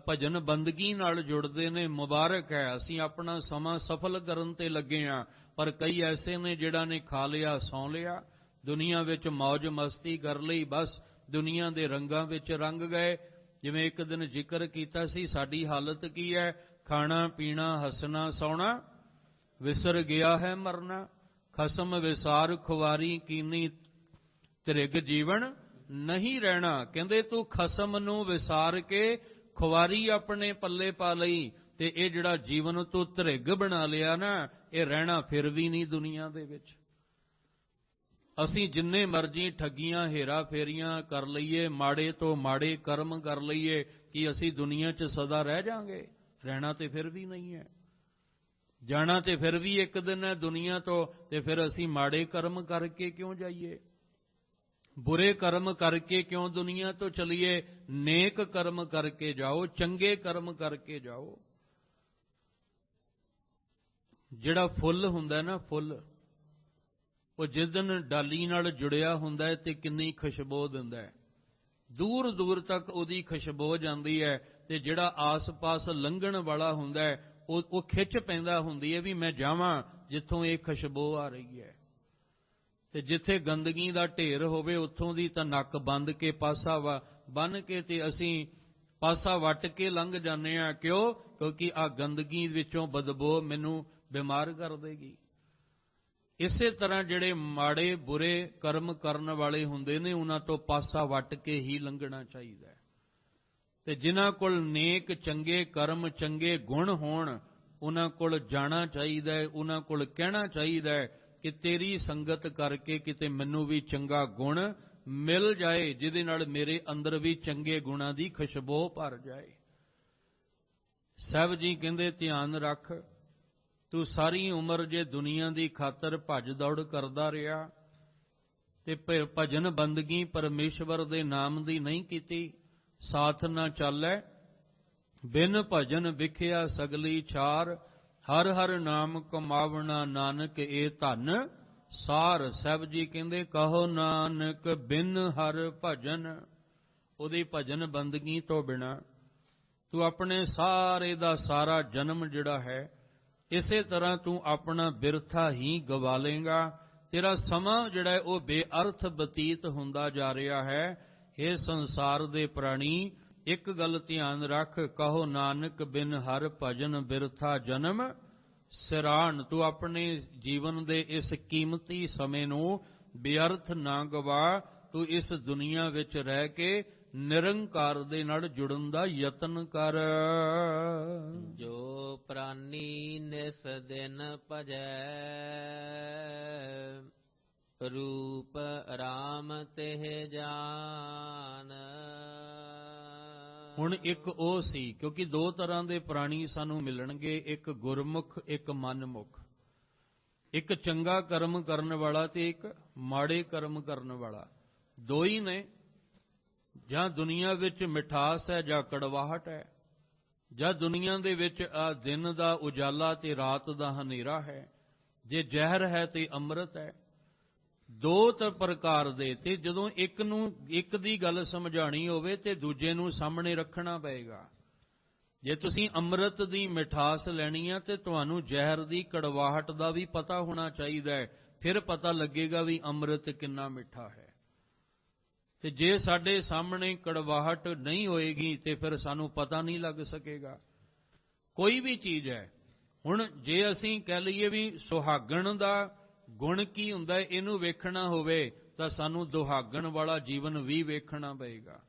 ਭਜਨ ਬੰਦਗੀ ਨਾਲ ਜੁੜਦੇ ਨੇ, ਮੁਬਾਰਕ ਹੈ। ਅਸੀਂ ਆਪਣਾ ਸਮਾਂ ਸਫਲ ਕਰਨ ਤੇ ਲੱਗੇ ਹਾਂ। ਪਰ ਕਈ ਐਸੇ ਨੇ ਜਿਹੜਾ ਨੇ ਖਾ ਲਿਆ, ਸੌਂ ਲਿਆ, ਦੁਨੀਆ ਵਿੱਚ ਮौज ਮਸਤੀ ਕਰ ਲਈ, ਬਸ ਦੁਨੀਆ ਦੇ ਰੰਗਾਂ ਵਿੱਚ ਰੰਗ ਗਏ। ਜਿਵੇਂ ਇੱਕ ਦਿਨ ਜ਼ਿਕਰ ਕੀਤਾ ਸੀ, ਸਾਡੀ ਹਾਲਤ ਕੀ ਹੈ? ਖਾਣਾ ਪੀਣਾ, ਹੱਸਣਾ ਸੌਣਾ, ਵਿਸਰ ਗਿਆ ਹੈ ਮਰਨਾ। ਖਸਮ ਵਿਸਾਰ ਖੁਆਰੀ ਕੀਨੀ, ਤ੍ਰਿਗ ਜੀਵਨ ਨਹੀਂ ਰਹਿਣਾ। ਕਹਿੰਦੇ ਤੂੰ ਖਸਮ ਨੂੰ ਵਿਸਾਰ ਕੇ ਖੁਆਰੀ ਆਪਣੇ ਪੱਲੇ ਪਾ ਲਈ, ਤੇ ਇਹ ਜਿਹੜਾ ਜੀਵਨ ਤੂੰ ਤ੍ਰਿਗ ਬਣਾ ਲਿਆ ਨਾ, ਇਹ ਰਹਿਣਾ ਫਿਰ ਵੀ ਨਹੀਂ ਦੁਨੀਆ ਦੇ ਵਿੱਚ। ਅਸੀਂ ਜਿੰਨੇ ਮਰਜ਼ੀ ਠੱਗੀਆਂ ਹੇਰਾ ਫੇਰੀਆਂ ਕਰ ਲਈਏ, ਮਾੜੇ ਤੋਂ ਮਾੜੇ ਕਰਮ ਕਰ ਲਈਏ, ਕਿ ਅਸੀਂ ਦੁਨੀਆ 'ਚ ਸਦਾ ਰਹਿ ਜਾਾਂਗੇ? ਰਹਿਣਾ ਤੇ ਫਿਰ ਵੀ ਨਹੀਂ ਹੈ, ਜਾਣਾ ਤੇ ਫਿਰ ਵੀ ਇੱਕ ਦਿਨ ਹੈ ਦੁਨੀਆ ਤੋਂ। ਤੇ ਫਿਰ ਅਸੀਂ ਮਾੜੇ ਕਰਮ ਕਰਕੇ ਕਿਉਂ ਜਾਈਏ? ਬੁਰੇ ਕਰਮ ਕਰਕੇ ਕਿਉਂ ਦੁਨੀਆ ਤੋਂ ਚਲੀਏ? ਨੇਕ ਕਰਮ ਕਰਕੇ ਜਾਓ, ਚੰਗੇ ਕਰਮ ਕਰਕੇ ਜਾਓ। ਜਿਹੜਾ ਫੁੱਲ ਹੁੰਦਾ ਨਾ, ਫੁੱਲ, ਉਹ ਜਿਸ ਦਿਨ ਡਾਲੀ ਨਾਲ ਜੁੜਿਆ ਹੁੰਦਾ ਹੈ ਤੇ ਕਿੰਨੀ ਖੁਸ਼ਬੂ ਦਿੰਦਾ ਹੈ, ਦੂਰ ਦੂਰ ਤੱਕ ਉਹਦੀ ਖੁਸ਼ਬੂ ਜਾਂਦੀ ਹੈ। ਤੇ ਜਿਹੜਾ ਆਸ-ਪਾਸ ਲੰਘਣ ਵਾਲਾ ਹੁੰਦਾ ਹੈ, ਉਹ ਖਿੱਚ ਪੈਂਦਾ ਹੁੰਦੀ ਹੈ ਵੀ ਮੈਂ ਜਾਵਾਂ ਜਿੱਥੋਂ ਇਹ ਖੁਸ਼ਬੂ ਆ ਰਹੀ ਹੈ। ਤੇ ਜਿੱਥੇ ਗੰਦਗੀ ਦਾ ਢੇਰ ਹੋਵੇ ਉੱਥੋਂ ਦੀ ਤਾਂ ਨੱਕ ਬੰਦ ਕੇ ਪਾਸਾ ਬੰਨ ਕੇ ਤੇ ਅਸੀਂ ਪਾਸਾ ਵੱਟ ਕੇ ਲੰਘ ਜਾਂਦੇ ਹਾਂ। ਕਿਉਂ? ਕਿਉਂਕਿ ਆ ਗੰਦਗੀ ਵਿੱਚੋਂ ਬਦਬੂ ਮੈਨੂੰ ਬਿਮਾਰ ਕਰ ਦੇਗੀ। ਇਸੇ ਤਰ੍ਹਾਂ ਜਿਹੜੇ ਮਾੜੇ ਬੁਰੇ ਕਰਮ ਕਰਨ ਵਾਲੇ ਹੁੰਦੇ ਨੇ, ਉਹਨਾਂ ਤੋਂ ਪਾਸਾ ਵੱਟ ਕੇ ਹੀ ਲੰਘਣਾ ਚਾਹੀਦਾ ਹੈ। ਤੇ ਜਿਨ੍ਹਾਂ ਕੋਲ ਨੇਕ ਚੰਗੇ ਕਰਮ, ਚੰਗੇ ਗੁਣ ਹੋਣ, ਉਹਨਾਂ ਕੋਲ ਜਾਣਾ ਚਾਹੀਦਾ ਹੈ, ਉਹਨਾਂ ਕੋਲ ਕਹਿਣਾ ਚਾਹੀਦਾ ਹੈ ਕਿ ਤੇਰੀ ਸੰਗਤ ਕਰਕੇ ਕਿਤੇ ਮੈਨੂੰ ਵੀ ਚੰਗਾ ਗੁਣ ਮਿਲ ਜਾਏ, ਜਿਹਦੇ ਨਾਲ ਮੇਰੇ ਅੰਦਰ ਵੀ ਚੰਗੇ ਗੁਣਾਂ ਦੀ ਖੁਸ਼ਬੂ ਭਰ ਜਾਏ। ਸਾਹਿਬ ਜੀ ਕਹਿੰਦੇ, ਧਿਆਨ ਰੱਖ, ਤੂੰ ਸਾਰੀ ਉਮਰ ਜੇ ਦੁਨੀਆ ਦੀ ਖਾਤਰ ਭੱਜ ਦੌੜ ਕਰਦਾ ਰਿਹਾ ਤੇ ਭਜਨ ਬੰਦਗੀ ਪਰਮੇਸ਼ਵਰ ਦੇ ਨਾਮ ਦੀ ਨਹੀਂ ਕੀਤੀ, ਸਾਥ ਨਾ ਚੱਲੈ ਬਿਨ ਭਜਨ ਵਿਖਿਆ ਸਗਲੀ ਛਾਰ, ਹਰ ਹਰ ਨਾਮ ਕਮਾਵਣਾ ਨਾਨਕ ਇਹ ਧਨ ਸਾਰ। ਸਾਹਿਬ ਜੀ ਕਹਿੰਦੇ, ਕਹੋ ਨਾਨਕ ਬਿਨ ਹਰ ਭਜਨ, ਉਹਦੀ ਭਜਨ ਬੰਦਗੀ ਤੋਂ ਬਿਨਾ ਤੂੰ ਆਪਣੇ ਸਾਰੇ ਦਾ ਸਾਰਾ ਜਨਮ ਜਿਹੜਾ ਹੈ ਇਸੇ ਤਰ੍ਹਾਂ ਤੂੰ ਆਪਣਾ ਬਿਰਥਾ ਹੀ ਗਵਾ ਲੇਗਾ। ਤੇਰਾ ਸਮਾਂ ਜਿਹੜਾ ਹੈ ਉਹ ਬੇਅਰਥ ਬਤੀਤ ਹੁੰਦਾ ਜਾ ਰਿਹਾ ਹੈ। ਇਹ ਸੰਸਾਰ ਦੇ ਪ੍ਰਾਣੀ, ਇੱਕ ਗੱਲ ਧਿਆਨ ਰੱਖ, ਕਹੋ ਨਾਨਕ ਬਿਨ ਹਰ ਭਜਨ ਬਿਰਥਾ ਜਨਮ ਸਿਰਾਣ। ਤੂੰ ਆਪਣੇ ਜੀਵਨ ਦੇ ਇਸ ਕੀਮਤੀ ਸਮੇਂ ਨੂੰ ਬੇਅਰਥ ਨਾ ਗਵਾ। ਤੂੰ ਇਸ ਦੁਨੀਆ ਵਿੱਚ ਰਹਿ ਕੇ ਨਿਰੰਕਾਰ ਦੇ ਨਾਲ ਜੁੜਨ ਦਾ ਯਤਨ ਕਰ। ਜੋ ਪ੍ਰਾਨੀ ਨਿਸ ਦਿਨ ਭਜੈ, ਰੂਪ ਰਾਮ ਤਿਹ ਜਾਨ। ਹੁਣ ਇੱਕ ਉਹ ਸੀ, ਕਿਉਂਕਿ ਦੋ ਤਰ੍ਹਾਂ ਦੇ ਪ੍ਰਾਣੀ ਸਾਨੂੰ ਮਿਲਣਗੇ, ਇੱਕ ਗੁਰਮੁਖ, ਇੱਕ ਮਨਮੁਖ। ਇੱਕ ਚੰਗਾ ਕਰਮ ਕਰਨ ਵਾਲਾ ਤੇ ਇੱਕ ਮਾੜੇ ਕਰਮ ਕਰਨ ਵਾਲਾ, ਦੋ ਹੀ ਨੇ। ਜਾਂ ਦੁਨੀਆ ਵਿੱਚ ਮਿਠਾਸ ਹੈ ਜਾਂ ਕੜਵਾਹਟ ਹੈ, ਜਾਂ ਦੁਨੀਆ ਦੇ ਵਿੱਚ ਆ ਦਿਨ ਦਾ ਉਜਾਲਾ ਤੇ ਰਾਤ ਦਾ ਹਨੇਰਾ ਹੈ, ਜੇ ਜ਼ਹਿਰ ਹੈ ਤੇ ਅੰਮ੍ਰਿਤ ਹੈ। ਦੋ ਪ੍ਰਕਾਰ ਦੇ, ਤੇ ਜਦੋਂ ਇੱਕ ਦੀ ਗੱਲ ਸਮਝਾਣੀ ਹੋਵੇ ਤੇ ਦੂਜੇ ਨੂੰ ਸਾਹਮਣੇ ਰੱਖਣਾ ਪਏਗਾ। ਜੇ ਤੁਸੀਂ ਅੰਮ੍ਰਿਤ ਦੀ ਮਿਠਾਸ ਲੈਣੀ ਹੈ ਤੇ ਤੁਹਾਨੂੰ ਜ਼ਹਿਰ ਦੀ ਕੜਵਾਹਟ ਦਾ ਵੀ ਪਤਾ ਹੋਣਾ ਚਾਹੀਦਾ ਹੈ, ਫਿਰ ਪਤਾ ਲੱਗੇਗਾ ਵੀ ਅੰਮ੍ਰਿਤ ਕਿੰਨਾ ਮਿੱਠਾ ਹੈ। ਤੇ ਜੇ ਸਾਡੇ ਸਾਹਮਣੇ ਕੜਵਾਹਟ ਨਹੀਂ ਹੋਏਗੀ ਤੇ ਫਿਰ ਸਾਨੂੰ ਪਤਾ ਨਹੀਂ ਲੱਗ ਸਕੇਗਾ। ਕੋਈ ਵੀ ਚੀਜ਼ ਹੈ, ਹੁਣ ਜੇ ਅਸੀਂ ਕਹਿ ਲਈਏ ਵੀ ਸੁਹਾਗਣ ਦਾ ਗੁਣ ਕੀ ਹੁੰਦਾ ਹੈ, ਇਹਨੂੰ ਵੇਖਣਾ ਹੋਵੇ ਤਾਂ ਸਾਨੂੰ ਦੁਹਾਗਣ ਵਾਲਾ ਜੀਵਨ ਵੀ ਵੇਖਣਾ ਪਏਗਾ।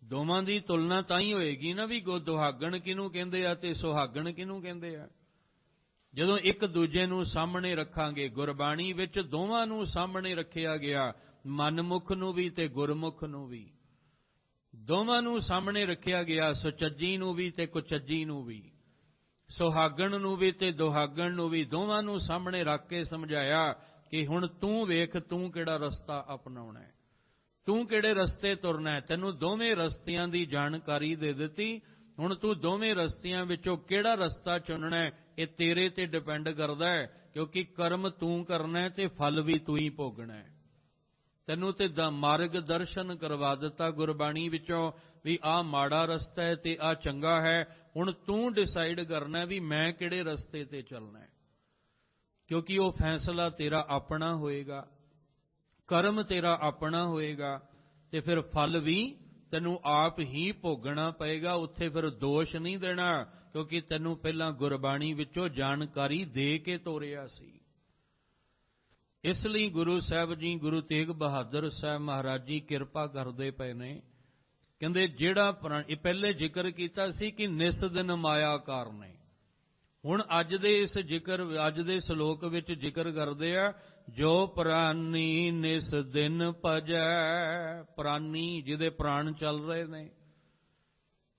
ਦੋਵਾਂ ਦੀ ਤੁਲਨਾ ਤਾਂ ਹੀ ਹੋਏਗੀ ਨਾ ਵੀ ਦੁਹਾਗਣ ਕਿਹਨੂੰ ਕਹਿੰਦੇ ਆ ਤੇ ਸੁਹਾਗਣ ਕਿਹਨੂੰ ਕਹਿੰਦੇ ਆ। ਜਦੋਂ ਇੱਕ ਦੂਜੇ ਨੂੰ ਸਾਹਮਣੇ ਰੱਖਾਂਗੇ, ਗੁਰਬਾਣੀ ਵਿੱਚ ਦੋਵਾਂ ਨੂੰ ਸਾਹਮਣੇ ਰੱਖਿਆ ਗਿਆ, ਮਨਮੁਖ ਨੂੰ ਵੀ ਤੇ ਗੁਰਮੁਖ ਨੂੰ ਵੀ, ਦੋਵਾਂ ਨੂੰ ਸਾਹਮਣੇ ਰੱਖਿਆ ਗਿਆ, ਸੁਚੱਜੀ ਨੂੰ ਵੀ ਤੇ ਕੁਚੱਜੀ ਨੂੰ ਵੀ, ਸੁਹਾਗਣ ਨੂੰ ਵੀ ਤੇ ਦੁਹਾਗਣ ਨੂੰ ਵੀ, ਦੋਵਾਂ ਨੂੰ ਸਾਹਮਣੇ ਰੱਖ ਕੇ ਸਮਝਾਇਆ ਕਿ ਹੁਣ ਤੂੰ ਵੇਖ, ਤੂੰ ਕਿਹੜਾ ਰਸਤਾ ਅਪਣਾਉਣਾ ਹੈ, ਤੂੰ ਕਿਹੜੇ ਰਸਤੇ ਤੁਰਨਾ ਹੈ। ਤੈਨੂੰ ਦੋਵੇਂ ਰਸਤਿਆਂ ਦੀ ਜਾਣਕਾਰੀ ਦੇ ਦਿੱਤੀ। ਹੁਣ ਤੂੰ ਦੋਵੇਂ ਰਸਤਿਆਂ ਵਿੱਚੋਂ ਕਿਹੜਾ ਰਸਤਾ ਚੁਣਨਾ ਹੈ, ਇਹ ਤੇਰੇ ਤੇ ਡਿਪੈਂਡ ਕਰਦਾ ਹੈ, ਕਿਉਂਕਿ ਕਰਮ ਤੂੰ ਕਰਨਾ ਹੈ ਤੇ ਫਲ ਵੀ ਤੂੰ ਹੀ ਭੋਗਣਾ ਹੈ। ਤੈਨੂੰ ਤੇ ਮਾਰਗ ਦਰਸ਼ਨ ਕਰਵਾ ਦਿੱਤਾ ਗੁਰਬਾਣੀ ਵਿੱਚੋਂ ਵੀ ਆਹ ਮਾੜਾ ਰਸਤਾ ਹੈ ਤੇ ਆਹ ਚੰਗਾ ਹੈ। ਹੁਣ ਤੂੰ ਡਿਸਾਈਡ ਕਰਨਾ ਵੀ ਮੈਂ ਕਿਹੜੇ ਰਸਤੇ ਤੇ ਚੱਲਣਾ ਹੈ, ਕਿਉਂਕਿ ਉਹ ਫੈਸਲਾ ਤੇਰਾ ਆਪਣਾ ਹੋਏਗਾ, ਕਰਮ ਤੇਰਾ ਆਪਣਾ ਹੋਏਗਾ ਤੇ ਫਿਰ ਫਲ ਵੀ ਤੈਨੂੰ ਆਪ ਹੀ ਭੋਗਣਾ ਪਏਗਾ। ਉੱਥੇ ਫਿਰ ਦੋਸ਼ ਨਹੀਂ ਦੇਣਾ, ਕਿਉਂਕਿ ਤੈਨੂੰ ਪਹਿਲਾਂ ਗੁਰਬਾਣੀ ਵਿੱਚੋਂ ਜਾਣਕਾਰੀ ਦੇ ਕੇ ਤੋਰਿਆ ਸੀ। ਇਸ ਲਈ ਗੁਰੂ ਸਾਹਿਬ ਜੀ, ਗੁਰੂ ਤੇਗ ਬਹਾਦਰ ਸਾਹਿਬ ਮਹਾਰਾਜ ਜੀ ਕਿਰਪਾ ਕਰਦੇ ਪਏ ਨੇ। ਕਹਿੰਦੇ ਜਿਹੜਾ ਇਹ ਪਹਿਲੇ ਜ਼ਿਕਰ ਕੀਤਾ ਸੀ ਕਿ ਨਿਸ ਦਿਨ ਮਾਇਆ ਕਾਰਨੇ, ਹੁਣ ਅੱਜ ਦੇ ਸ਼ਲੋਕ ਵਿੱਚ ਜ਼ਿਕਰ ਕਰਦੇ ਆ, ਜੋ ਪ੍ਰਾਨੀ ਨਿਸ ਦਿਨ ਭਜੈ। ਪ੍ਰਾਨੀ ਜਿਹਦੇ ਪ੍ਰਾਣ ਚੱਲ ਰਹੇ ਨੇ,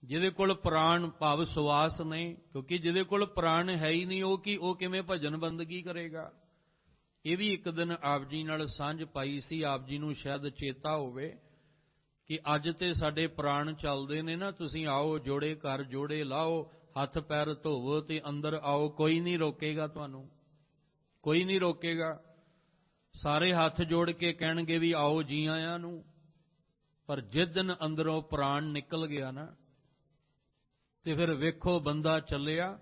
ਜਿਹਦੇ ਕੋਲ ਪ੍ਰਾਣ ਭਾਵ ਸਵਾਸ ਨੇ, ਕਿਉਂਕਿ ਜਿਹਦੇ ਕੋਲ ਪ੍ਰਾਣ ਹੈ ਹੀ ਨਹੀਂ, ਉਹ ਕਿਵੇਂ ਭਜਨ ਬੰਦਗੀ ਕਰੇਗਾ। ਇਹ ਵੀ ਇੱਕ ਦਿਨ ਆਪ ਜੀ ਨਾਲ ਸਾਂਝ ਪਾਈ ਸੀ। ਆਪ ਜੀ ਨੂੰ ਸ਼ਾਇਦ ਚੇਤਾ ਹੋਵੇ ਕਿ ਅੱਜ ਤੇ ਸਾਡੇ ਪ੍ਰਾਣ ਚੱਲਦੇ ਨੇ ਨਾ, ਤੁਸੀਂ ਆਓ, ਜੋੜੇ ਕਰ ਜੋੜੇ ਲਾਓ, ਹੱਥ ਪੈਰ ਧੋਵੋ ਤੇ ਅੰਦਰ ਆਓ, ਕੋਈ ਨਹੀਂ ਰੋਕੇਗਾ ਤੁਹਾਨੂੰ, ਕੋਈ ਨਹੀਂ ਰੋਕੇਗਾ। ਸਾਰੇ ਹੱਥ ਜੋੜ ਕੇ ਕਹਿਣਗੇ ਵੀ ਆਓ ਜੀ ਆਇਆਂ ਨੂੰ। ਪਰ ਜਿਸ ਦਿਨ ਅੰਦਰੋਂ ਪ੍ਰਾਣ ਨਿਕਲ ਗਿਆ ਨਾ, ਤੇ ਫਿਰ ਵੇਖੋ ਬੰਦਾ ਚੱਲਿਆ,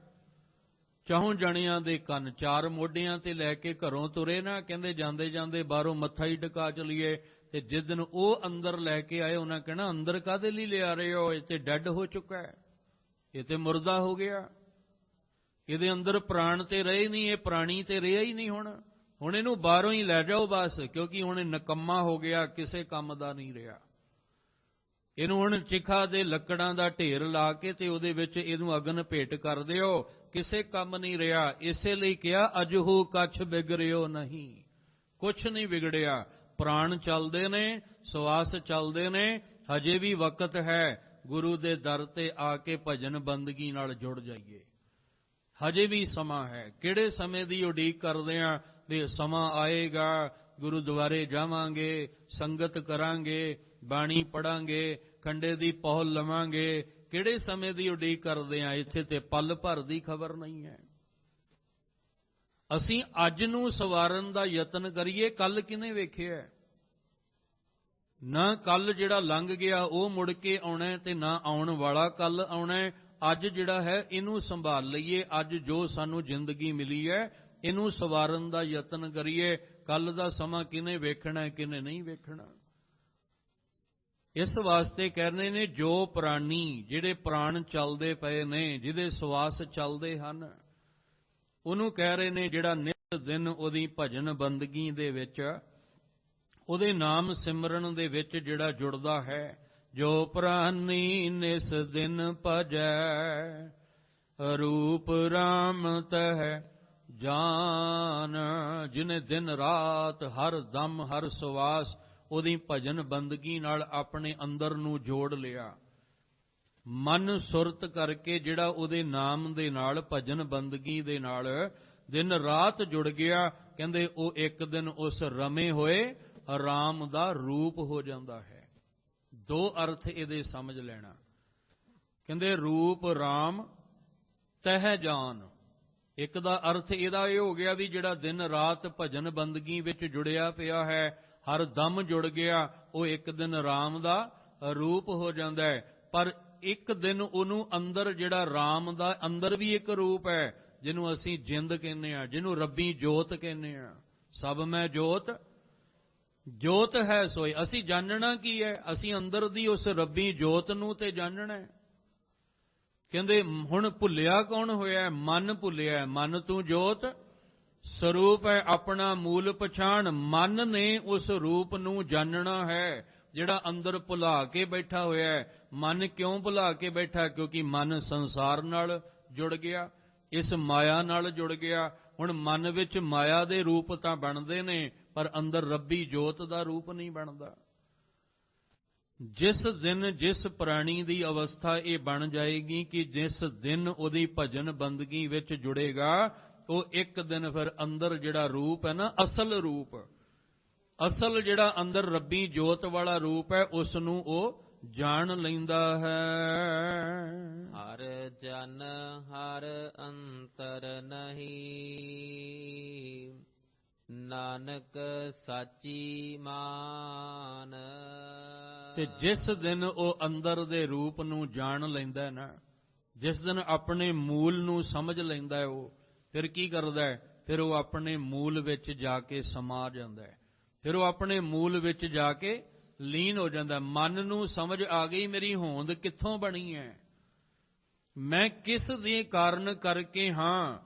ਚੌਂ ਜਣਿਆਂ ਦੇ ਕੰਨ ਚਾਰ ਮੋਢਿਆਂ ਤੇ ਲੈ ਕੇ ਘਰੋਂ ਤੁਰੇ ਨਾ, ਕਹਿੰਦੇ ਜਾਂਦੇ ਜਾਂਦੇ ਬਾਹਰੋਂ ਮੱਥਾ ਹੀ ਟਿਕਾ ਚਲੀਏ। ਤੇ ਜਿਸ ਦਿਨ ਉਹ ਅੰਦਰ ਲੈ ਕੇ ਆਏ, ਉਹਨਾਂ ਕਹਿਣਾ ਅੰਦਰ ਕਾਹਦੇ ਲਈ ਲਿਆ ਰਹੇ ਹੋ, ਇਹ ਤੇ ਡੈੱਡ ਹੋ ਚੁੱਕਾ ਹੈ, ਇਹ ਤੇ ਮੁਰਦਾ ਹੋ ਗਿਆ, ਇਹਦੇ ਅੰਦਰ ਪ੍ਰਾਣ ਤੇ ਰਹੇ ਨਹੀਂ, ਇਹ ਪ੍ਰਾਣੀ ਤੇ ਰਿਹਾ ਹੀ ਨਹੀਂ। ਹੁਣ ਇਹਨੂੰ ਬਾਹਰੋਂ ਹੀ ਲੈ ਜਾਓ ਬਸ, ਕਿਉਂਕਿ ਹੁਣ ਇਹ ਨਕੰਮਾ ਹੋ ਗਿਆ, ਕਿਸੇ ਕੰਮ ਦਾ ਨਹੀਂ ਰਿਹਾ। ਇਹਨੂੰ ਹੁਣ ਚਿਖਾ ਦੇ ਲੱਕੜਾਂ ਦਾ ਢੇਰ ਲਾ ਕੇ ਤੇ ਉਹਦੇ ਵਿੱਚ ਇਹਨੂੰ ਅਗਨ ਭੇਟ ਕਰ ਦਿਓ, ਕਿਸੇ ਕੰਮ ਨਹੀਂ ਰਿਹਾ। ਇਸੇ ਲਈ ਕਿਹਾ ਅਜਹੂ ਕੱਛ ਬਿਗੜਿਓ ਨਹੀਂ, ਕੁਛ ਨਹੀਂ ਵਿਗੜਿਆ। ਪ੍ਰਾਣ ਚੱਲਦੇ ਨੇ, ਸਵਾਸ ਚੱਲਦੇ ਨੇ, ਹਜੇ ਵੀ ਵਕਤ ਹੈ ਗੁਰੂ ਦੇ ਦਰ ਤੇ ਆ ਕੇ ਭਜਨ ਬੰਦਗੀ ਨਾਲ ਜੁੜ ਜਾਈਏ। ਹਜੇ ਵੀ ਸਮਾਂ ਹੈ। ਕਿਹੜੇ ਸਮੇਂ ਦੀ ਉਡੀਕ ਕਰਦੇ ਆ ਵੀ ਸਮਾਂ ਆਏਗਾ, ਗੁਰਦੁਆਰੇ ਜਾਵਾਂਗੇ, ਸੰਗਤ ਕਰਾਂਗੇ, ਬਾਣੀ ਪੜਾਂਗੇ, ਖੰਡੇ ਦੀ ਪਹੁਲ ਲਵਾਂਗੇ। ਕਿਹੜੇ ਸਮੇਂ ਦੀ ਉਡੀਕ ਕਰਦੇ ਆ? ਇੱਥੇ ਤੇ ਪਲ ਭਰ ਦੀ ਖਬਰ ਨਹੀਂ ਹੈ। ਅਸੀਂ ਅੱਜ ਨੂੰ ਸਵਾਰਨ ਦਾ ਯਤਨ ਕਰੀਏ। ਕੱਲ ਕਿਨੇ ਵੇਖਿਆ? ਨਾ ਕੱਲ ਜਿਹੜਾ ਲੰਘ ਗਿਆ ਉਹ ਮੁੜ ਕੇ ਆਉਣਾ, ਤੇ ਨਾ ਆਉਣ ਵਾਲਾ ਕੱਲ ਆਉਣਾ। ਅੱਜ ਜਿਹੜਾ ਹੈ ਇਹਨੂੰ ਸੰਭਾਲ ਲਈਏ। ਅੱਜ ਜੋ ਸਾਨੂੰ ਜ਼ਿੰਦਗੀ ਮਿਲੀ ਹੈ ਇਹਨੂੰ ਸਵਾਰਨ ਦਾ ਯਤਨ ਕਰੀਏ। ਕੱਲ ਦਾ ਸਮਾਂ ਕਿਨੇ ਵੇਖਣਾ, ਕਿਨੇ ਨਹੀਂ ਵੇਖਣਾ। ਇਸ ਵਾਸਤੇ ਕਹਿੰਦੇ ਨੇ ਜੋ ਪ੍ਰਾਣੀ, ਜਿਹੜੇ ਪ੍ਰਾਣ ਚੱਲਦੇ ਪਏ ਨੇ, ਜਿਹਦੇ ਸਵਾਸ ਚੱਲਦੇ ਹਨ, ਉਹਨੂੰ ਕਹਿ ਰਹੇ ਨੇ ਜਿਹੜਾ ਨਿਤ ਦਿਨ ਉਹਦੀ ਭਜਨ ਬੰਦਗੀ ਦੇ ਵਿੱਚ, ਉਹਦੇ ਨਾਮ ਸਿਮਰਨ ਦੇ ਵਿੱਚ ਜਿਹੜਾ ਜੁੜਦਾ ਹੈ। ਜੋ ਪ੍ਰਾਨੀ ਨਿਸ ਦਿਨ ਭਜੈ, ਰੂਪ ਰਾਮ ਤਹਿ ਜਾਨ। ਜਿਹਨੇ ਦਿਨ ਰਾਤ ਹਰ ਦਮ ਹਰ ਸਵਾਸ ਉਹਦੀ ਭਜਨ ਬੰਦਗੀ ਨਾਲ ਆਪਣੇ ਅੰਦਰ ਨੂੰ ਜੋੜ ਲਿਆ, ਮਨ ਸੁਰਤ ਕਰਕੇ ਜਿਹੜਾ ਉਹਦੇ ਨਾਮ ਦੇ ਨਾਲ ਭਜਨ ਬੰਦਗੀ ਦੇ ਨਾਲ ਦਿਨ ਰਾਤ ਜੁੜ ਗਿਆ, ਕਹਿੰਦੇ ਉਹ ਇੱਕ ਦਿਨ ਉਸ ਰਮੇ ਹੋਏ ਰਾਮ ਦਾ ਰੂਪ ਹੋ ਜਾਂਦਾ ਹੈ। ਦੋ ਅਰਥ ਇਹਦੇ ਸਮਝ ਲੈਣਾ। ਕਹਿੰਦੇ ਰੂਪ ਰਾਮ ਤਹਿ ਜਾਨ। ਇੱਕ ਦਾ ਅਰਥ ਇਹਦਾ ਇਹ ਹੋ ਗਿਆ ਵੀ ਜਿਹੜਾ ਦਿਨ ਰਾਤ ਭਜਨ ਬੰਦਗੀ ਵਿੱਚ ਜੁੜਿਆ ਪਿਆ ਹੈ, ਹਰ ਦਮ ਜੁੜ ਗਿਆ, ਉਹ ਇੱਕ ਦਿਨ ਰਾਮ ਦਾ ਰੂਪ ਹੋ ਜਾਂਦਾ ਹੈ। ਪਰ ਇੱਕ ਦਿਨ ਉਹਨੂੰ ਅੰਦਰ ਜਿਹੜਾ ਰਾਮ ਦਾ ਅੰਦਰ ਵੀ ਇੱਕ ਰੂਪ ਹੈ, ਜਿਹਨੂੰ ਅਸੀਂ ਜਿੰਦ ਕਹਿੰਦੇ ਆ, ਜਿਹਨੂੰ ਰੱਬੀ ਜੋਤ ਕਹਿੰਦੇ ਆ। ਸਭ ਮੈਂ ਜੋਤ, ਜੋਤ ਹੈ ਸੋਈ। ਅਸੀਂ ਜਾਣਨਾ ਕੀ ਹੈ? ਅਸੀਂ ਅੰਦਰ ਦੀ ਉਸ ਰੱਬੀ ਜੋਤ ਨੂੰ ਤੇ ਜਾਣਨਾ ਹੈ। ਕਹਿੰਦੇ ਹੁਣ ਭੁੱਲਿਆ ਕੌਣ ਹੋਇਆ? ਮਨ ਭੁੱਲਿਆ। ਮਨ ਤੂੰ ਜੋਤ ਸਰੂਪ ਹੈ, ਆਪਣਾ ਮੂਲ ਪਛਾਣ। ਮਨ ਨੇ ਉਸ ਰੂਪ ਨੂੰ ਜਾਣਨਾ ਹੈ ਜਿਹੜਾ ਅੰਦਰ ਭੁਲਾ ਕੇ ਬੈਠਾ ਹੋਇਆ ਹੈ। ਮਨ ਕਿਉਂ ਭੁਲਾ ਕੇ ਬੈਠਾ? ਕਿਉਂਕਿ ਮਨ ਸੰਸਾਰ ਨਾਲ ਜੁੜ ਗਿਆ, ਇਸ ਮਾਇਆ ਨਾਲ ਜੁੜ ਗਿਆ। ਹੁਣ ਮਨ ਵਿੱਚ ਮਾਇਆ ਦੇ ਰੂਪ ਤਾਂ ਬਣਦੇ ਨੇ, ਪਰ ਅੰਦਰ ਰੱਬੀ ਜੋਤ ਦਾ ਰੂਪ ਨਹੀਂ ਬਣਦਾ। ਜਿਸ ਦਿਨ ਜਿਸ ਪ੍ਰਾਣੀ ਦੀ ਅਵਸਥਾ ਇਹ ਬਣ ਜਾਏਗੀ ਕਿ ਜਿਸ ਦਿਨ ਉਹਦੀ ਭਜਨ ਬੰਦਗੀ ਵਿੱਚ ਜੁੜੇਗਾ, ਉਹ ਇੱਕ ਦਿਨ ਫਿਰ ਅੰਦਰ ਜਿਹੜਾ ਰੂਪ ਹੈ ਨਾ, ਅਸਲ ਰੂਪ, ਅਸਲ ਜਿਹੜਾ ਅੰਦਰ ਰੱਬੀ ਜੋਤ ਵਾਲਾ ਰੂਪ ਹੈ, ਉਸ ਨੂੰ ਉਹ ਜਾਣ ਲੈਂਦਾ ਹੈ। ਹਰ ਜਨ ਹਰ ਅੰਤਰ ਨਹੀਂ, ਨਾਨਕ ਸਾਚੀ ਮਾਨ। ਤੇ ਜਿਸ ਦਿਨ ਉਹ ਅੰਦਰ ਦੇ ਰੂਪ ਨੂੰ ਜਾਣ ਲੈਂਦਾ ਨਾ, ਜਿਸ ਦਿਨ ਆਪਣੇ ਮੂਲ ਨੂੰ ਸਮਝ ਲੈਂਦਾ ਹੈ, ਉਹ ਫਿਰ ਕੀ ਕਰਦਾ ਹੈ? ਫਿਰ ਉਹ ਆਪਣੇ ਮੂਲ ਵਿੱਚ ਜਾ ਕੇ ਸਮਾ ਜਾਂਦਾ ਹੈ। ਫਿਰ ਉਹ ਆਪਣੇ ਮੂਲ ਵਿੱਚ ਜਾ ਕੇ ਲੀਨ ਹੋ ਜਾਂਦਾ। ਮਨ ਨੂੰ ਸਮਝ ਆ ਗਈ ਮੇਰੀ ਹੋਂਦ ਕਿੱਥੋਂ ਬਣੀ ਹੈ, ਮੈਂ ਕਿਸ ਦੇ ਕਾਰਨ ਕਰਕੇ ਹਾਂ,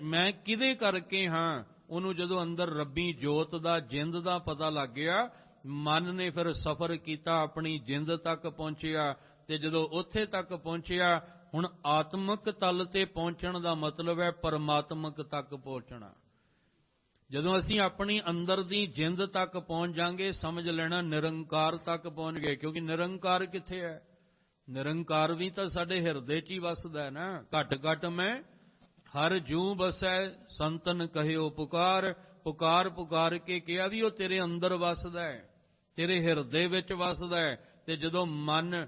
ਮੈਂ ਕਿਹਦੇ ਕਰਕੇ ਹਾਂ। ਉਹਨੂੰ ਜਦੋਂ ਅੰਦਰ ਰੱਬੀ ਜੋਤ ਦਾ, ਜਿੰਦ ਦਾ ਪਤਾ ਲੱਗ ਗਿਆ, ਮਨ ਨੇ ਫਿਰ ਸਫ਼ਰ ਕੀਤਾ, ਆਪਣੀ ਜਿੰਦ ਤੱਕ ਪਹੁੰਚਿਆ। ਤੇ ਜਦੋਂ ਉੱਥੇ ਤੱਕ ਪਹੁੰਚਿਆ ਹੁਣ ਆਤਮਿਕ ਤਲ ਤੇ ਪਹੁੰਚਣ ਦਾ ਮਤਲਬ ਹੈ ਪਰਮਾਤਮਕ ਤੱਕ ਪਹੁੰਚਣਾ। ਜਦੋਂ ਅਸੀਂ ਆਪਣੀ ਅੰਦਰ ਦੀ ਜਿੰਦ ਤੱਕ ਪਹੁੰਚ ਜਾਾਂਗੇ, ਸਮਝ ਲੈਣਾ ਨਿਰੰਕਾਰ ਤੱਕ ਪਹੁੰਚ ਗਏ। ਕਿਉਂਕਿ ਨਿਰੰਕਾਰ ਕਿੱਥੇ ਹੈ? ਨਿਰੰਕਾਰ ਵੀ ਤਾਂ ਸਾਡੇ ਹਿਰਦੇ 'ਚ ਹੀ ਵਸਦਾ ਹੈ ਨਾ। ਘਟ ਘਟ ਮੈਂ ਹਰ ਜੂ ਵਸੈ ਸੰਤਨ ਕਹਿਓ ਪੁਕਾਰ। ਪੁਕਾਰ ਪੁਕਾਰ ਕੇ ਕਿਹਾ ਵੀ ਉਹ ਤੇਰੇ ਅੰਦਰ ਵਸਦਾ ਹੈ, ਤੇਰੇ ਹਿਰਦੇ ਵਿੱਚ ਵਸਦਾ ਹੈ। ਤੇ ਜਦੋਂ ਮਨ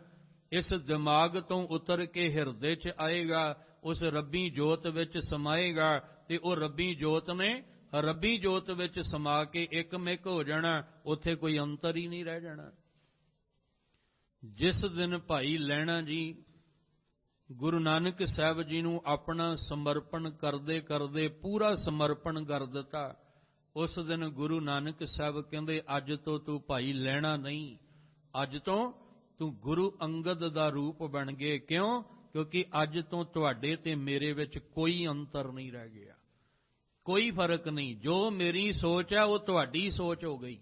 ਇਸ ਦਿਮਾਗ ਤੋਂ ਉਤਰ ਕੇ ਹਿਰਦੇ 'ਚ ਆਏਗਾ, ਉਸ ਰੱਬੀ ਜੋਤ ਵਿੱਚ ਸਮਾਏਗਾ, ਤੇ ਉਹ ਰੱਬੀ ਜੋਤ ਨੇ ਰੱਬੀ ਜੋਤ ਵਿੱਚ ਸਮਾ ਕੇ ਇੱਕਮਿਕ ਹੋ ਜਾਣਾ। ਉੱਥੇ ਕੋਈ ਅੰਤਰ ਹੀ ਨਹੀਂ ਰਹਿ ਜਾਣਾ। ਜਿਸ ਦਿਨ ਭਾਈ ਲਹਿਣਾ ਜੀ ਗੁਰੂ ਨਾਨਕ ਸਾਹਿਬ ਜੀ ਨੂੰ ਆਪਣਾ ਸਮਰਪਣ ਕਰਦੇ ਕਰਦੇ ਪੂਰਾ ਸਮਰਪਣ ਕਰ ਦਿੱਤਾ, ਉਸ ਦਿਨ ਗੁਰੂ ਨਾਨਕ ਸਾਹਿਬ ਕਹਿੰਦੇ ਅੱਜ ਤੋਂ ਤੂੰ ਭਾਈ ਲਹਿਣਾ ਨਹੀਂ, ਅੱਜ ਤੋਂ ਤੂੰ ਗੁਰੂ ਅੰਗਦ ਦਾ ਰੂਪ ਬਣ ਗਏ। ਕਿਉਂ? ਕਿਉਂਕਿ ਅੱਜ ਤੋਂ ਤੁਹਾਡੇ ਤੇ ਮੇਰੇ ਵਿੱਚ ਕੋਈ ਅੰਤਰ ਨਹੀਂ ਰਹਿ ਗਿਆ, ਕੋਈ ਫਰਕ ਨਹੀਂ। ਜੋ ਮੇਰੀ ਸੋਚ ਹੈ ਉਹ ਤੁਹਾਡੀ ਸੋਚ ਹੋ ਗਈ,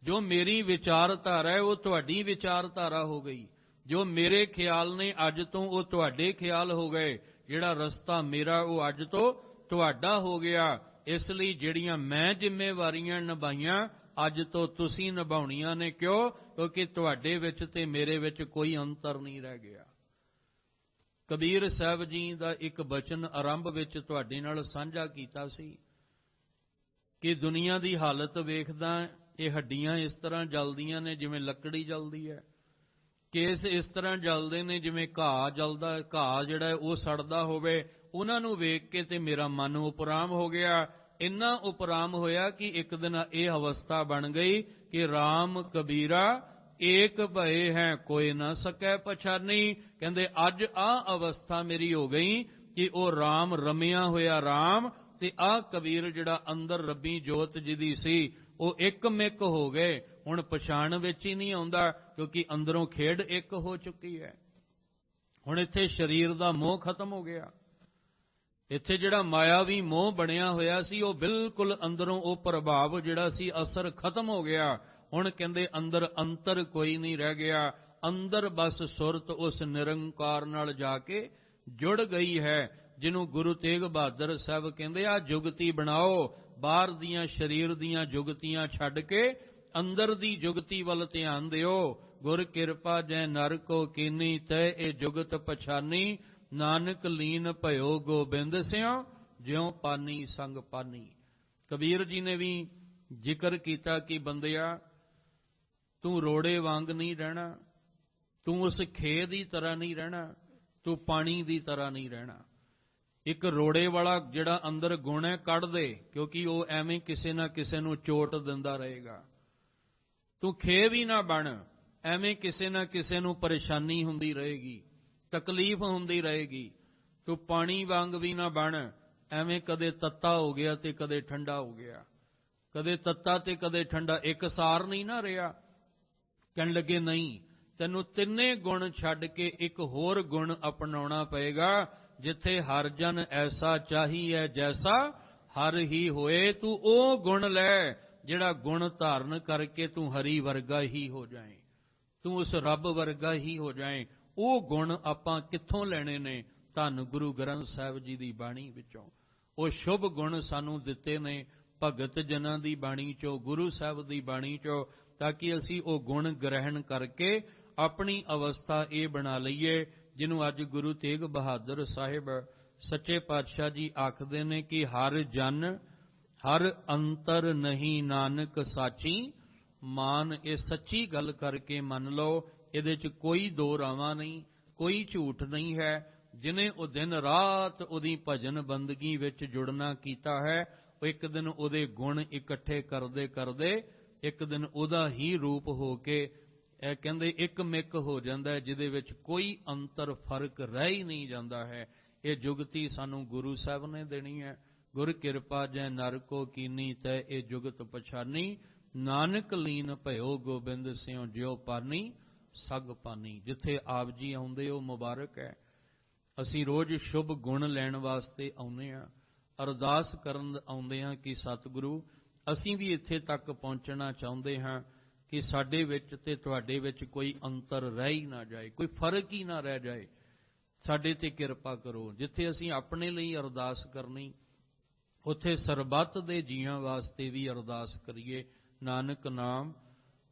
ਜੋ ਮੇਰੀ ਵਿਚਾਰਧਾਰਾ ਹੈ ਉਹ ਤੁਹਾਡੀ ਵਿਚਾਰਧਾਰਾ ਹੋ ਗਈ, ਜੋ ਮੇਰੇ ਖਿਆਲ ਨੇ ਅੱਜ ਤੋਂ ਉਹ ਤੁਹਾਡੇ ਖਿਆਲ ਹੋ ਗਏ, ਜਿਹੜਾ ਰਸਤਾ ਮੇਰਾ ਉਹ ਅੱਜ ਤੋਂ ਤੁਹਾਡਾ ਹੋ ਗਿਆ। ਇਸ ਲਈ ਜਿਹੜੀਆਂ ਮੈਂ ਜ਼ਿੰਮੇਵਾਰੀਆਂ ਨਿਭਾਈਆਂ ਅੱਜ ਤੋਂ ਤੁਸੀਂ ਨਿਭਾਉਣੀਆਂ ਨੇ। ਕਿਉਂ? ਕਿਉਂਕਿ ਤੁਹਾਡੇ ਵਿੱਚ ਤੇ ਮੇਰੇ ਵਿੱਚ ਕੋਈ ਅੰਤਰ ਨਹੀਂ ਰਹਿ ਗਿਆ। ਕਬੀਰ ਸਾਹਿਬ ਜੀ ਦਾ ਇੱਕ ਬਚਨ ਆਰੰਭ ਵਿੱਚ ਤੁਹਾਡੇ ਨਾਲ ਸਾਂਝਾ ਕੀਤਾ ਸੀ ਕਿ ਦੁਨੀਆ ਦੀ ਹਾਲਤ ਵੇਖਦਾ ਇਹ ਹੱਡੀਆਂ ਇਸ ਤਰ੍ਹਾਂ ਜਲਦੀਆਂ ਨੇ ਜਿਵੇਂ ਲੱਕੜੀ ਜਲਦੀ ਹੈ, ਕੇਸ ਇਸ ਤਰ੍ਹਾਂ ਜਲਦੇ ਨੇ ਜਿਵੇਂ ਘਾਹ ਜਲਦਾ, ਘਾਹ ਜਿਹੜਾ ਹੈ ਉਹ ਸੜਦਾ ਹੋਵੇ। ਉਹਨਾਂ ਨੂੰ ਵੇਖ ਕੇ ਤੇ ਮੇਰਾ ਮਨ ਉਪਰਾਮ ਹੋ ਗਿਆ। ਇੰਨਾ ਉਪਰਾਮ ਹੋਇਆ ਕਿ ਇੱਕ ਦਿਨ ਇਹ ਅਵਸਥਾ ਬਣ ਗਈ ਕਿ ਰਾਮ ਕਬੀਰਾ ਏਕ ਭਏ ਹੈ ਕੋਈ ਨਾ ਸਕੈ ਪਛਾਨੀ। ਕਹਿੰਦੇ ਅੱਜ ਆਹ ਅਵਸਥਾ ਮੇਰੀ ਹੋ ਗਈ ਕਿ ਉਹ ਰਾਮ ਰਮਿਆ ਹੋਇਆ ਰਾਮ ਤੇ ਆਹ ਕਬੀਰ ਜਿਹੜਾ ਅੰਦਰ ਰੱਬੀ ਜੋਤ ਜਿਹਦੀ ਸੀ ਉਹ ਇੱਕਮਿਕ ਹੋ ਗਏ। ਹੁਣ ਪਛਾਣ ਵਿੱਚ ਹੀ ਨਹੀਂ ਆਉਂਦਾ ਕਿਉਂਕਿ ਅੰਦਰੋਂ ਖੇਡ ਇੱਕ ਹੋ ਚੁੱਕੀ ਹੈ। ਹੁਣ ਇੱਥੇ ਸਰੀਰ ਦਾ ਮੋਹ ਖਤਮ ਹੋ ਗਿਆ। ਇੱਥੇ ਜਿਹੜਾ ਮਾਇਆਵੀ ਮੋਹ ਬਣਿਆ ਹੋਇਆ ਸੀ ਉਹ ਬਿਲਕੁਲ ਅੰਦਰੋਂ ਉਹ ਪ੍ਰਭਾਵ ਜਿਹੜਾ ਸੀ ਅਸਰ ਖਤਮ ਹੋ ਗਿਆ। ਹੁਣ ਕਹਿੰਦੇ ਅੰਦਰ ਅੰਤਰ ਕੋਈ ਨਹੀਂ ਰਹਿ ਗਿਆ। ਅੰਦਰ ਬਸ ਸੁਰਤ ਉਸ ਨਿਰੰਕਾਰ ਨਾਲ ਜਾ ਕੇ ਜੁੜ ਗਈ ਹੈ, ਜਿਹਨੂੰ ਗੁਰੂ ਤੇਗ ਬਹਾਦਰ ਸਾਹਿਬ ਕਹਿੰਦੇ ਆ ਜੁਗਤੀ ਬਣਾਓ। ਬਾਹਰ ਦੀਆਂ ਸਰੀਰ ਦੀਆਂ ਜੁਗਤੀਆਂ ਛੱਡ ਕੇ ਅੰਦਰ ਦੀ ਜੁਗਤੀ ਵੱਲ ਧਿਆਨ ਦਿਓ। ਗੁਰ ਕਿਰਪਾ ਜੈ ਨਰ ਕੋ ਕੀਨੀ ਤੈ ਇਹ ਜੁਗਤ ਪਛਾਨੀ। ਨਾਨਕ ਲੀਨ ਭਇਓ ਗੋਬਿੰਦ ਸਿਉ ਜਿਉ ਪਾਨੀ ਸੰਗ ਪਾਨੀ। ਕਬੀਰ ਜੀ ਨੇ ਵੀ ਜ਼ਿਕਰ ਕੀਤਾ ਕਿ ਬੰਦਿਆ ਤੂੰ ਰੋੜੇ ਵਾਂਗ ਨਹੀਂ ਰਹਿਣਾ, ਤੂੰ ਉਸ ਖੇ ਦੀ ਤਰ੍ਹਾਂ ਨਹੀਂ ਰਹਿਣਾ, ਤੂੰ ਪਾਣੀ ਦੀ ਤਰ੍ਹਾਂ ਨਹੀਂ ਰਹਿਣਾ। ਇੱਕ ਰੋੜੇ ਵਾਲਾ ਜਿਹੜਾ ਅੰਦਰ ਗੁਣ ਹੈ ਕੱਢ ਦੇ, ਕਿਉਂਕਿ ਉਹ ਐਵੇਂ ਕਿਸੇ ਨਾ ਕਿਸੇ ਨੂੰ ਚੋਟ ਦਿੰਦਾ ਰਹੇਗਾ। ਤੂੰ ਖੇ ਵੀ ਨਾ ਬਣ, ਐਵੇਂ ਕਿਸੇ ਨਾ ਕਿਸੇ ਨੂੰ ਪਰੇਸ਼ਾਨੀ ਹੁੰਦੀ ਰਹੇਗੀ, ਤਕਲੀਫ ਹੁੰਦੀ ਰਹੇਗੀ। ਤੂੰ ਪਾਣੀ ਵਾਂਗ ਵੀ ਨਾ ਬਣ, ਐਵੇਂ ਕਦੇ ਤੱਤਾ ਹੋ ਗਿਆ ਤੇ ਕਦੇ ਠੰਡਾ ਹੋ ਗਿਆ, ਕਦੇ ਤੱਤਾ ਤੇ ਕਦੇ ਠੰਡਾ, ਇੱਕ ਸਾਰ ਨਹੀਂ ਨਾ ਰਿਹਾ। ਕਹਿਣ ਲੱਗੇ ਨਹੀਂ, ਤੈਨੂੰ ਤਿੰਨੇ ਗੁਣ ਛੱਡ ਕੇ ਇੱਕ ਹੋਰ ਗੁਣ ਅਪਣਾਉਣਾ ਪਏਗਾ। ਜਿੱਥੇ ਹਰ ਜਨ ਐਸਾ ਚਾਹੀਏ ਜੈਸਾ ਹਰ ਹੀ ਹੋਏ। ਤੂੰ ਉਹ ਗੁਣ ਲੈ ਜਿਹੜਾ ਗੁਣ ਧਾਰਨ ਕਰਕੇ ਤੂੰ ਹਰੀ ਵਰਗਾ ਹੀ ਹੋ ਜਾਏ, ਤੂੰ ਉਸ ਰੱਬ ਵਰਗਾ ਹੀ ਹੋ ਜਾਏ। ਉਹ ਗੁਣ ਆਪਾਂ ਕਿੱਥੋਂ ਲੈਣੇ ਨੇ? ਧੰਨ ਗੁਰੂ ਗ੍ਰੰਥ ਸਾਹਿਬ ਜੀ ਦੀ ਬਾਣੀ ਵਿੱਚੋਂ। ਉਹ ਸ਼ੁਭ ਗੁਣ ਸਾਨੂੰ ਦਿੱਤੇ ਨੇ ਭਗਤ ਜਨਾਂ ਦੀ ਬਾਣੀ ਚੋਂ, ਗੁਰੂ ਸਾਹਿਬ ਦੀ ਬਾਣੀ ਚੋਂ, ਤਾਂ ਕਿ ਅਸੀਂ ਉਹ ਗੁਣ ਗ੍ਰਹਿਣ ਕਰਕੇ ਆਪਣੀ ਅਵਸਥਾ ਇਹ ਬਣਾ ਲਈਏ ਜਿਹਨੂੰ ਅੱਜ ਗੁਰੂ ਤੇਗ ਬਹਾਦਰ ਸਾਹਿਬ ਸੱਚੇ ਪਾਤਸ਼ਾਹ ਜੀ ਆਖਦੇ ਨੇ ਕਿ ਹਰ ਜਨ ਹਰ ਅੰਤਰ ਨਹੀਂ ਨਾਨਕ ਸਾਚੀ ਮਾਨ। ਇਹ ਸੱਚੀ ਗੱਲ ਕਰਕੇ ਮੰਨ ਲਓ, ਇਹਦੇ 'ਚ ਕੋਈ ਦੋ ਰਾਵਾਂ ਨਹੀਂ, ਕੋਈ ਝੂਠ ਨਹੀਂ ਹੈ। ਜਿਹਨੇ ਉਹ ਦਿਨ ਰਾਤ ਉਹਦੀ ਭਜਨ ਬੰਦਗੀ ਵਿੱਚ ਜੁੜਨਾ ਕੀਤਾ ਹੈ, ਉਹ ਇੱਕ ਦਿਨ ਉਹਦੇ ਗੁਣ ਇਕੱਠੇ ਕਰਦੇ ਕਰਦੇ ਇੱਕ ਦਿਨ ਉਹਦਾ ਹੀ ਰੂਪ ਹੋ ਕੇ ਇਹ ਕਹਿੰਦੇ ਇੱਕਮਿਕ ਹੋ ਜਾਂਦਾ ਹੈ, ਜਿਹਦੇ ਵਿੱਚ ਕੋਈ ਅੰਤਰ ਫਰਕ ਰਹਿ ਹੀ ਨਹੀਂ ਜਾਂਦਾ ਹੈ। ਇਹ ਜੁਗਤੀ ਸਾਨੂੰ ਗੁਰੂ ਸਾਹਿਬ ਨੇ ਦੇਣੀ ਹੈ। ਗੁਰ ਕਿਰਪਾ ਜੈ ਨਰ ਕੋ ਕੀਨੀ ਤੈ ਇਹ ਜੁਗਤ ਪਛਾਨੀ। ਨਾਨਕ ਲੀਨ ਭਇਓ ਗੋਬਿੰਦ ਸਿਉ ਜਿਉ ਪਾਨੀ ਸਗ ਪਾਨੀ। ਜਿੱਥੇ ਆਪ ਜੀ ਆਉਂਦੇ ਹੋ ਮੁਬਾਰਕ ਹੈ। ਅਸੀਂ ਰੋਜ਼ ਸ਼ੁਭ ਗੁਣ ਲੈਣ ਵਾਸਤੇ ਆਉਂਦੇ ਹਾਂ, ਅਰਦਾਸ ਕਰਨ ਆਉਂਦੇ ਹਾਂ ਕਿ ਸਤਿਗੁਰੂ ਅਸੀਂ ਵੀ ਇੱਥੇ ਤੱਕ ਪਹੁੰਚਣਾ ਚਾਹੁੰਦੇ ਹਾਂ ਕਿ ਸਾਡੇ ਵਿੱਚ ਤੇ ਤੁਹਾਡੇ ਵਿੱਚ ਕੋਈ ਅੰਤਰ ਰਹਿ ਹੀ ਨਾ ਜਾਏ, ਕੋਈ ਫਰਕ ਹੀ ਨਾ ਰਹਿ ਜਾਏ। ਸਾਡੇ ਤੇ ਕਿਰਪਾ ਕਰੋ। ਜਿੱਥੇ ਅਸੀਂ ਆਪਣੇ ਲਈ ਅਰਦਾਸ ਕਰਨੀ, ਉੱਥੇ ਸਰਬੱਤ ਦੇ ਜੀਆਂ ਵਾਸਤੇ ਵੀ ਅਰਦਾਸ ਕਰੀਏ। ਨਾਨਕ ਨਾਮ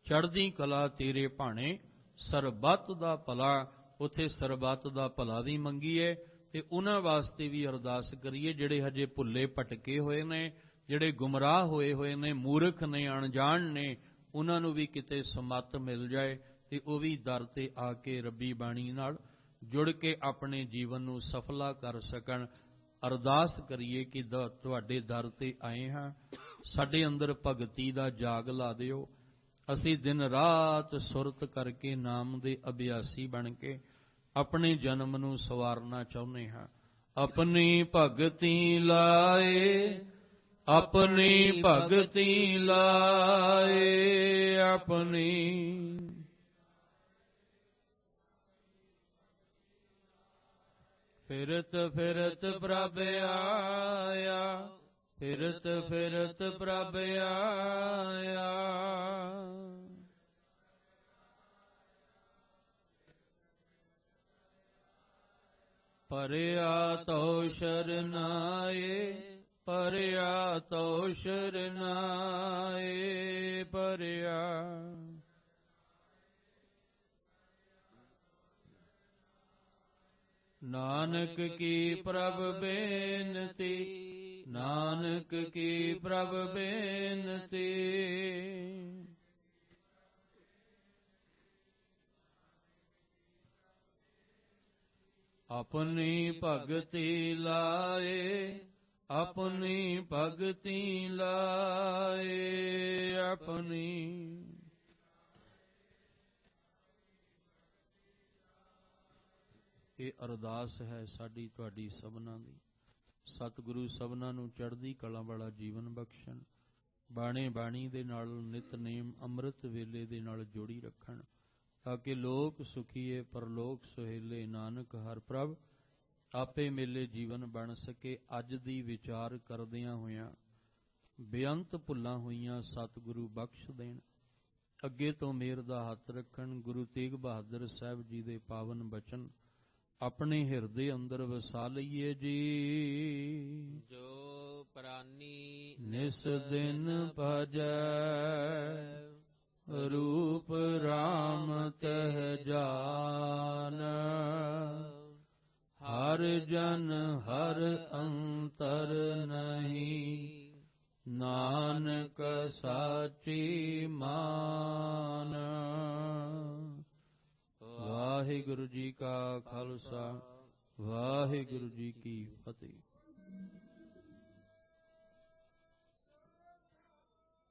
ਚੜ੍ਹਦੀ ਕਲਾ ਤੇਰੇ ਭਾਣੇ, ਸਰਬੱਤ ਦਾ ਭਲਾ। ਉੱਥੇ ਸਰਬੱਤ ਦਾ ਭਲਾ ਵੀ ਮੰਗੀਏ ਤੇ ਉਹਨਾਂ ਵਾਸਤੇ ਵੀ ਅਰਦਾਸ ਕਰੀਏ ਜਿਹੜੇ ਹਜੇ ਭੁੱਲੇ ਭਟਕੇ ਹੋਏ ਨੇ, ਜਿਹੜੇ ਗੁੰਮਰਾਹ ਹੋਏ ਨੇ, ਮੂਰਖ ਨੇ, ਅਣਜਾਣ ਨੇ। ਉਹਨਾਂ ਨੂੰ ਵੀ ਕਿਤੇ ਸਮੱਤ ਮਿਲ ਜਾਏ ਤੇ ਉਹ ਵੀ ਦਰ ਤੇ ਆ ਕੇ ਰੱਬੀ ਬਾਣੀ ਨਾਲ ਜੁੜ ਕੇ ਆਪਣੇ ਜੀਵਨ ਨੂੰ ਸਫਲਾ ਕਰ ਸਕਣ। ਅਰਦਾਸ ਕਰੀਏ ਕਿ ਤੁਹਾਡੇ ਦਰ ਤੇ ਆਏ ਹਾਂ, ਸਾਡੇ ਅੰਦਰ ਭਗਤੀ ਦਾ ਜਾਗ ਲਾ ਦਿਓ। ਅਸੀਂ ਦਿਨ ਰਾਤ ਸੁਰਤ ਕਰਕੇ ਨਾਮ ਦੇ ਅਭਿਆਸੀ ਬਣ ਕੇ ਆਪਣੇ ਜਨਮ ਨੂੰ ਸਵਾਰਨਾ ਚਾਹੁੰਦੇ ਹਾਂ। ਆਪਣੀ ਭਗਤੀ ਲਾਏ, ਆਪਣੀ ਭਗਤੀ ਲਾਏ, ਆਪਣੀ ਫਿਰਤ ਫਿਰਤ ਪ੍ਰਭ ਆਇਆ, ਫਿਰਤ ਫਿਰਤ ਪ੍ਰਭ ਆਇਆ। ਪਰਿਆ ਤੋ ਸ਼ਰਨਾਏ, ਪਰਿਆ ਤੋ ਸ਼ਰਨਾਏ, ਪਰਿਆ। ਨਾਨਕ ਕੀ ਪ੍ਰਭ ਬੇਨਤੀ, ਨਾਨਕ ਕੀ ਪ੍ਰਭ ਬੇਨਤੀ। ਆਪਣੀ ਭਗਤੀ ਲਾਏ, ਆਪਣੀ ਭਗਤੀ ਲਾਏ, ਆਪਣੀ। ਇਹ ਅਰਦਾਸ ਹੈ ਸਾਡੀ ਤੁਹਾਡੀ ਸਭਨਾਂ ਦੀ। ਸਤਿਗੁਰੂ ਸਭਨਾਂ ਨੂੰ ਚੜ੍ਹਦੀ ਕਲਾ ਵਾਲਾ ਜੀਵਨ ਬਖਸ਼ਣ, ਬਾਣੇ ਬਾਣੀ ਦੇ ਨਾਲ ਨਿਤਨੇਮ ਅੰਮ੍ਰਿਤ ਵੇਲੇ ਦੇ ਨਾਲ ਜੋੜੀ ਰੱਖਣ, ਤਾਂ ਕਿ ਲੋਕ ਸੁਖੀਏ ਪਰਲੋਕ ਸੁਹੇਲੇ। ਨਾਨਕ ਹਰ ਪ੍ਰਭ ਆਪੇ ਮੇਲੇ ਜੀਵਨ ਬਣ ਸਕੇ। ਅੱਜ ਦੀ ਵਿਚਾਰ ਕਰਦਿਆਂ ਹੋਇਆਂ ਬੇਅੰਤ ਭੁੱਲਾਂ ਹੋਈਆਂ ਸਤਿਗੁਰੂ ਬਖਸ਼ ਦੇਣ। ਅੱਗੇ ਤੋਂ ਮਿਹਰ ਦਾ ਹੱਥ ਰੱਖਣ। ਗੁਰੂ ਤੇਗ ਬਹਾਦਰ ਸਾਹਿਬ ਜੀ ਦੇ ਪਾਵਨ ਬਚਨ ਆਪਣੇ ਹਿਰਦੇ ਅੰਦਰ ਵਸਾ ਲਈਏ ਜੀ। ਜੋ ਪ੍ਰਾਨੀ ਨਿਸ ਦਿਨ ਭਜੈ, ਰੂਪ ਰਾਮ ਤਹਿ ਜਾਨ। ਹਰ ਜਨ ਹਰ ਅੰਤਰ ਨਹੀਂ, ਨਾਨਕ ਸਾਚੀ ਮਾਨ। ਵਾਹਿਗੁਰੂ ਜੀ ਕਾ ਖਾਲਸਾ, ਵਾਹਿਗੁਰੂ ਜੀ ਕੀ ਫਤਿਹ।